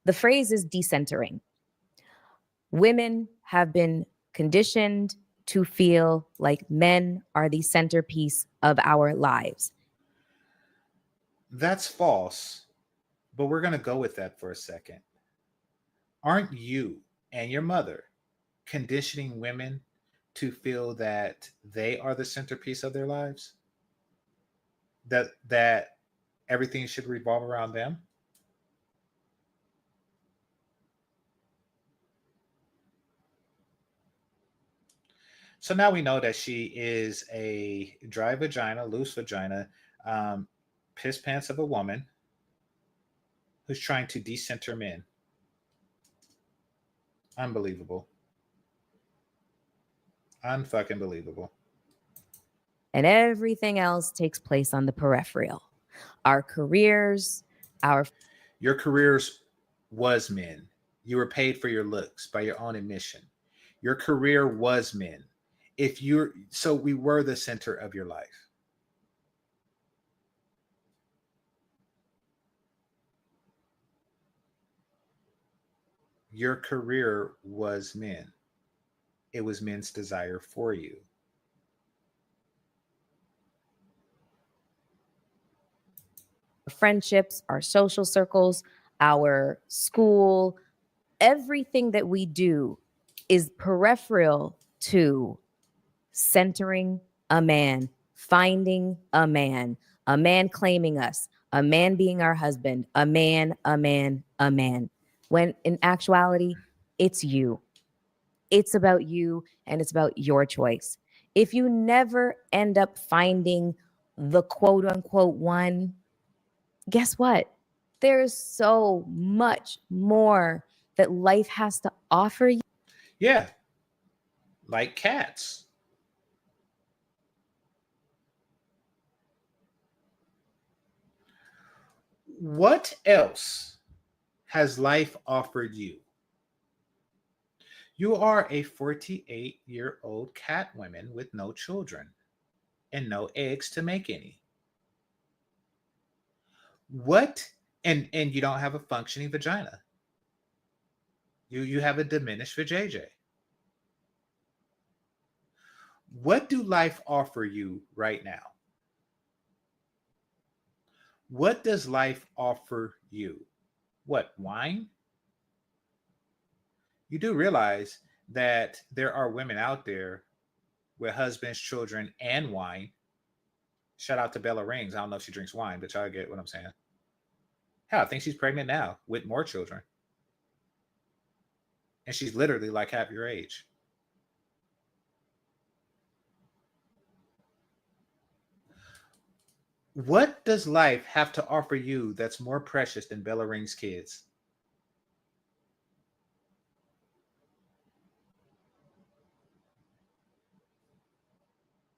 The phrase is decentering. Women have been conditioned to feel like men are the centerpiece of our lives. That's false, but we're going to go with that for a second. Aren't you and your mother conditioning women to feel that they are the centerpiece of their lives? That everything should revolve around them? So now we know that she is a dry vagina, loose vagina, piss pants of a woman who's trying to decenter men. Unbelievable. Unfucking believable. And everything else takes place on the peripheral. Our careers, Your careers was men. You were paid for your looks by your own admission. Your career was men. So we were the center of your life. Your career was men. It was men's desire for you. friendships, our social circles, our school, everything that we do is peripheral to centering a man, finding a man claiming us, a man being our husband, a man. When in actuality, it's you. It's about you and it's about your choice. If you never end up finding the quote unquote one, guess what? There's so much more that life has to offer you. Yeah. Like cats. What else has life offered you? You are a 48-year-old cat woman with no children and no eggs to make any. What? And you don't have a functioning vagina. You have a diminished vajayjay. What do life offer you right now? What does life offer you? What, wine? You do realize that there are women out there with husbands, children, and wine. Shout out to Bella Rings. I don't know if she drinks wine, but y'all get what I'm saying. Hell, I think she's pregnant now with more children. And she's literally like half your age. What does life have to offer you that's more precious than Bella Ring's kids?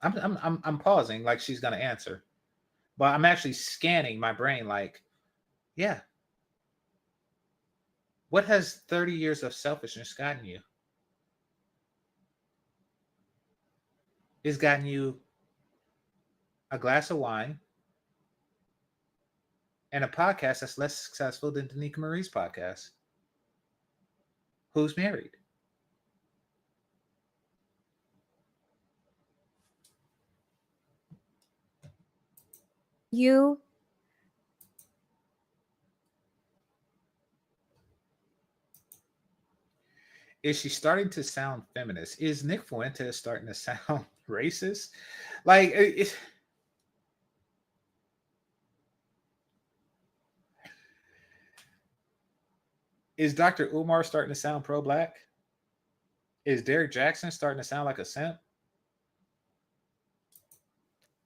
I'm pausing like she's gonna answer, but I'm actually scanning my brain like, yeah. What has 30 years of selfishness gotten you? It's gotten you a glass of wine and a podcast that's less successful than Danica Marie's podcast. Who's married? You Is she starting to sound feminist? Is Nick Fuentes starting to sound racist? Like, is Dr. Umar starting to sound pro-black? Is Derek Jackson starting to sound like a simp?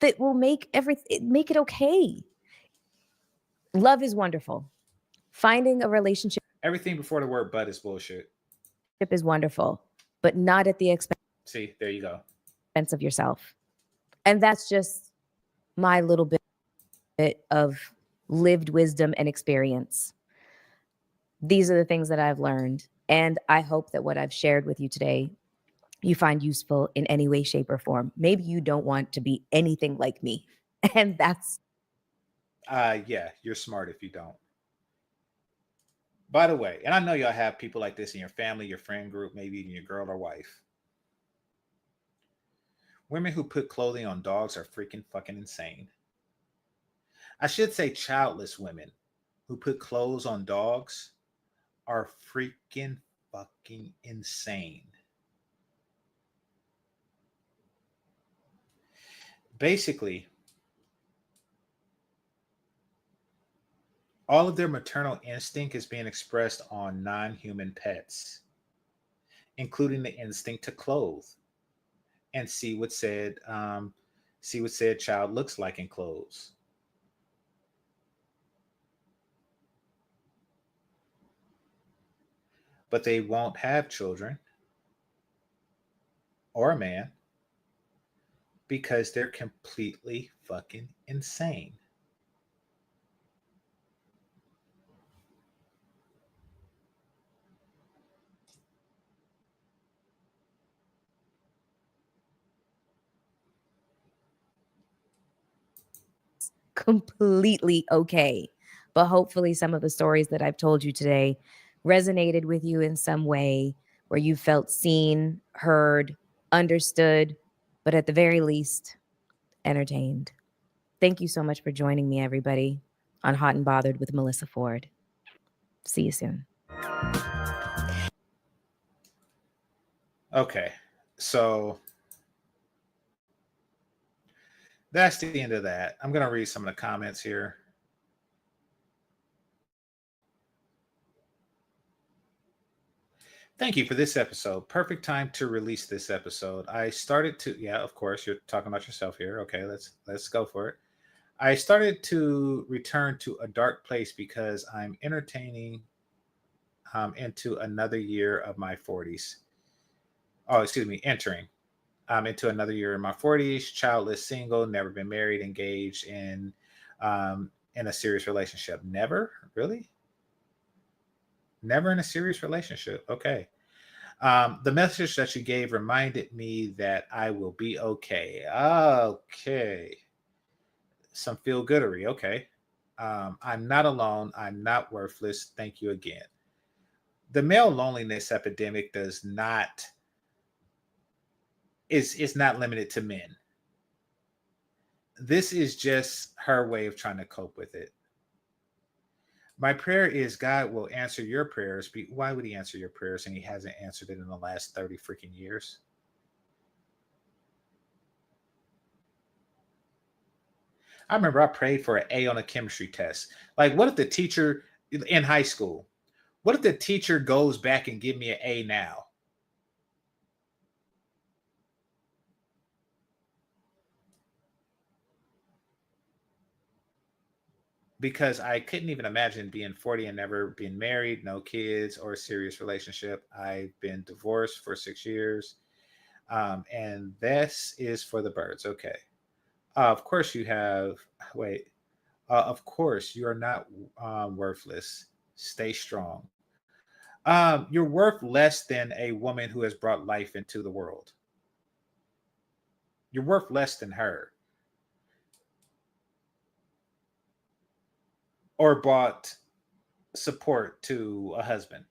that will make it okay. Love is wonderful. Finding a relationship. Everything before the word "but" is bullshit. Is wonderful, but not at the expense. See, there you go. Of yourself. And that's just my little bit of lived wisdom and experience. These are the things that I've learned. And I hope that what I've shared with you today, you find useful in any way, shape, or form. Maybe you don't want to be anything like me. And that's... Yeah, you're smart if you don't. By the way, and I know y'all have people like this in your family, your friend group, maybe even your girl or wife. Women who put clothing on dogs are freaking fucking insane. I should say childless women who put clothes on dogs are freaking fucking insane. Basically, all of their maternal instinct is being expressed on non-human pets, including the instinct to clothe and see what said child looks like in clothes. But they won't have children or a man because they're completely fucking insane. Completely okay. But hopefully some of the stories that I've told you today resonated with you in some way, where you felt seen, heard, understood, but at the very least, entertained. Thank you so much for joining me, everybody, on Hot and Bothered with Melyssa Ford. See you soon. Okay, so that's the end of that. I'm going to read some of the comments here. Thank you for this episode. Perfect time to release this episode. I started to, yeah, of course, you're talking about yourself here. Okay, let's go for it. I started to return to a dark place because I'm entering into another year of my 40s. Entering. I'm into another year in my 40s, childless, single, never been married, engaged in a serious relationship. Never? Really? Never in a serious relationship. Okay. The message that you gave reminded me that I will be okay. Okay. Some feel-goodery. Okay. I'm not alone. I'm not worthless. Thank you again. The male loneliness epidemic is not limited to men. This is just her way of trying to cope with it. My prayer is God will answer your prayers. Why would he answer your prayers and he hasn't answered it in the last 30 freaking years? I remember I prayed for an A on a chemistry test. Like, what if the teacher in high school, what if the teacher goes back and give me an A now? Because I couldn't even imagine being 40 and never being married, no kids or a serious relationship. I've been divorced for 6 years. And this is for the birds. Okay. Of course you have, wait, of course you are not worthless. Stay strong. You're worth less than a woman who has brought life into the world. You're worth less than her. Or brought support to a husband.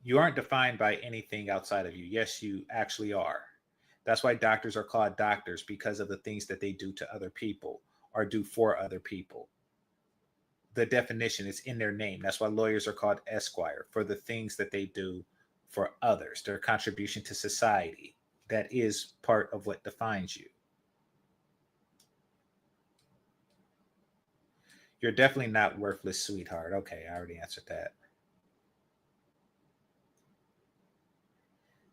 You aren't defined by anything outside of you. Yes, you actually are. That's why doctors are called doctors, because of the things that they do to other people or do for other people. The definition is in their name. That's why lawyers are called esquire, for the things that they do for others, their contribution to society. That is part of what defines you. You're definitely not worthless, sweetheart. Okay, I already answered that.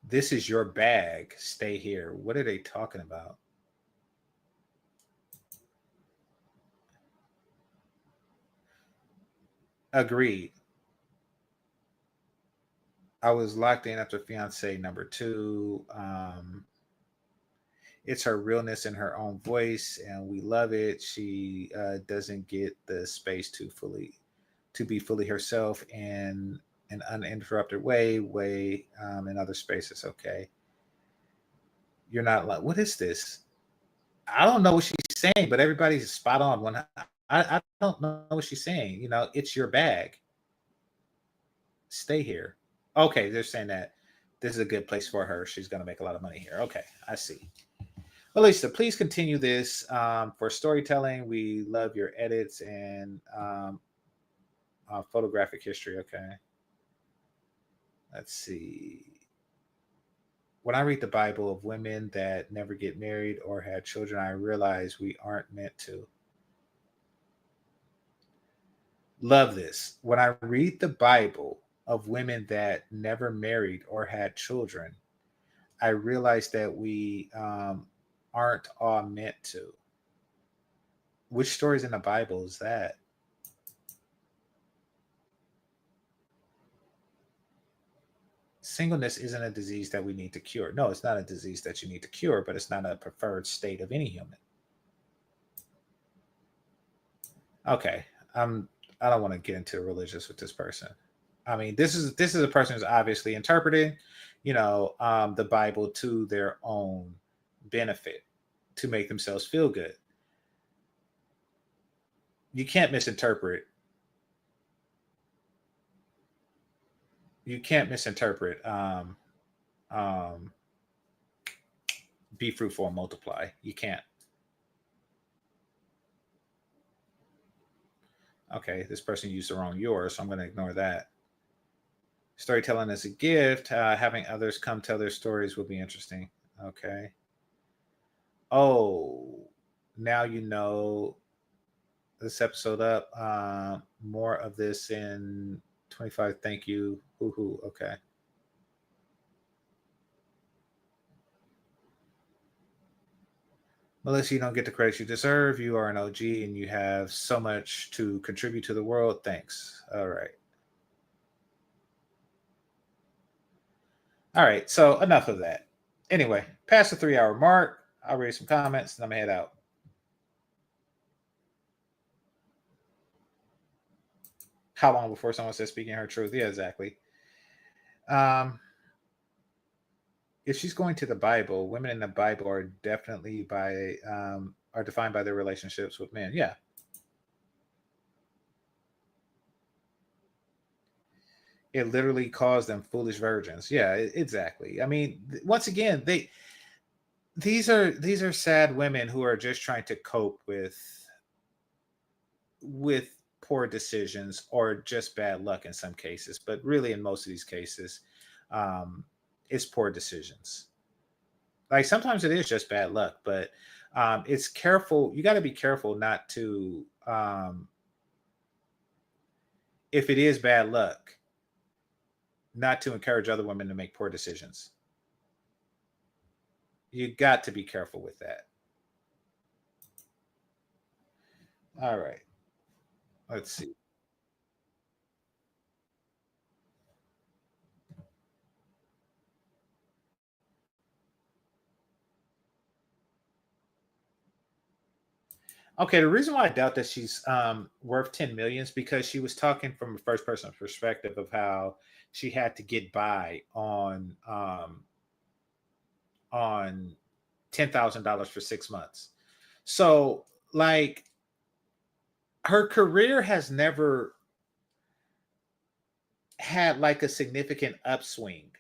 This is your bag. Stay here. What are they talking about? Agreed. I was locked in after fiance number 2. It's her realness in her own voice, and we love it. She doesn't get the space to be fully herself in an uninterrupted way in other spaces. Okay, you're not like, what is this? I don't know what she's saying, but everybody's spot on. When I don't know what she's saying. You know, it's your bag. Stay here. Okay, they're saying that this is a good place for her. She's going to make a lot of money here. Okay, I see. Melyssa, please continue this for storytelling. We love your edits and photographic history. Okay. Let's see. When I read the Bible of women that never get married or had children, I realize we aren't meant to. Love this. When I read the Bible of women that never married or had children, I realize that we aren't all meant to. Which stories in the Bible is that? Singleness isn't a disease that we need to cure. No, it's not a disease that you need to cure, but it's not a preferred state of any human. Okay, I don't want to get into religious with this person. I mean, this is a person who's obviously interpreting, the Bible to their own benefit, to make themselves feel good. You can't misinterpret. You can't misinterpret. Be fruitful and multiply. You can't. Okay, this person used the wrong yours, so I'm going to ignore that. Storytelling is a gift. Having others come tell their stories will be interesting. Okay. Oh, now you know this episode up. More of this in 25. Thank you. Hoo-hoo. Okay. Melyssa, you don't get the credit you deserve. You are an OG and you have so much to contribute to the world. Thanks. All right. All right. So enough of that. Anyway, past the 3-hour mark. I'll read some comments and I'm going to head out. How long before someone says speaking her truth? Yeah, exactly. If she's going to the Bible, women in the Bible are definitely are defined by their relationships with men. Yeah. It literally calls them foolish virgins. Yeah, exactly. I mean, once again, these are sad women who are just trying to cope with poor decisions or just bad luck in some cases, but really in most of these cases, it's poor decisions. Like sometimes it is just bad luck, but it's careful. You got to be careful not to, if it is bad luck, not to encourage other women to make poor decisions. You got to be careful with that. All right. Let's see. Okay, the reason why I doubt that she's worth 10 million is because she was talking from a first person perspective of how she had to get by on $10,000 for 6 months. So like her career has never had like a significant upswing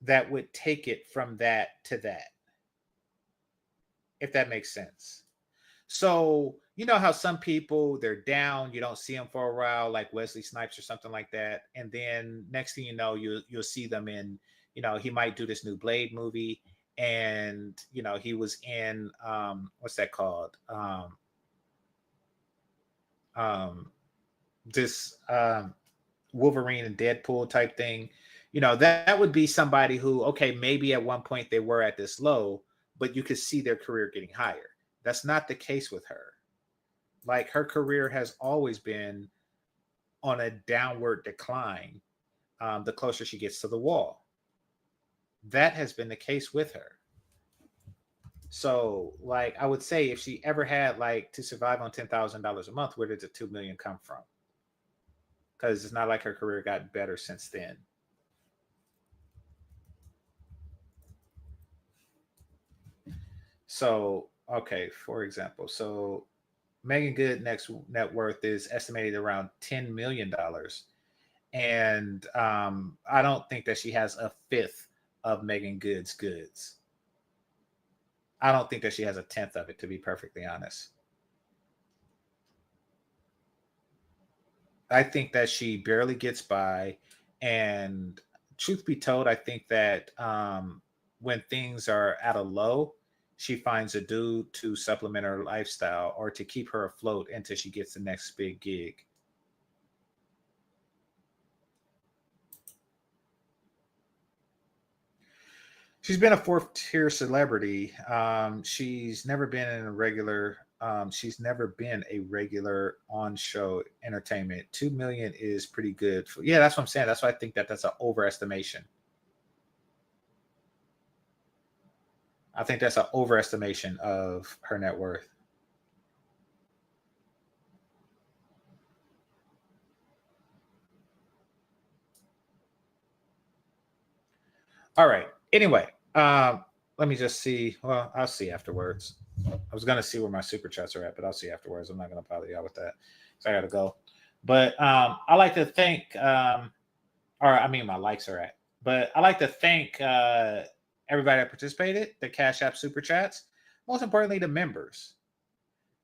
that would take it from that to that, if that makes sense. So you know how some people, they're down, you don't see them for a while, like Wesley Snipes or something like that, and then next thing you know, you'll see them in, you know, he might do this new Blade movie, and you know he was in what's that called, this Wolverine and Deadpool type thing. You know, that would be somebody who, okay, maybe at one point they were at this low, but you could see their career getting higher. That's not the case with her. Like her career has always been on a downward decline the closer she gets to the wall. That has been the case with her. So like I would say if she ever had like to survive on $10,000 a month, where did the 2 million come from? Because it's not like her career got better since then. So, okay, for example, so Megan Good next net worth is estimated around $10 million. And I don't think that she has a fifth of Megan Good's goods. I don't think that she has a tenth of it, to be perfectly honest. I think that she barely gets by. And truth be told, I think that when things are at a low, she finds a dude to supplement her lifestyle or to keep her afloat until she gets the next big gig. She's been a fourth tier celebrity. She's never been in a regular. She's never been a regular on show entertainment. 2 million is pretty good. Yeah, that's what I'm saying. That's why I think that that's an overestimation. I think that's an overestimation of her net worth. All right. Anyway, let me just see. Well, I'll see afterwards. I was gonna see where my super chats are at, but I'll see afterwards. I'm not gonna bother y'all with that. So I gotta go. But I like to thank, or I mean, my likes are at. But I like to thank everybody that participated, the Cash App super chats. Most importantly, the members,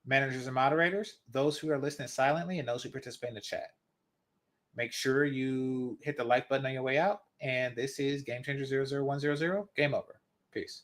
managers, and moderators, those who are listening silently, and those who participate in the chat. Make sure you hit the like button on your way out. And this is GameChanger 00100. Game over. Peace.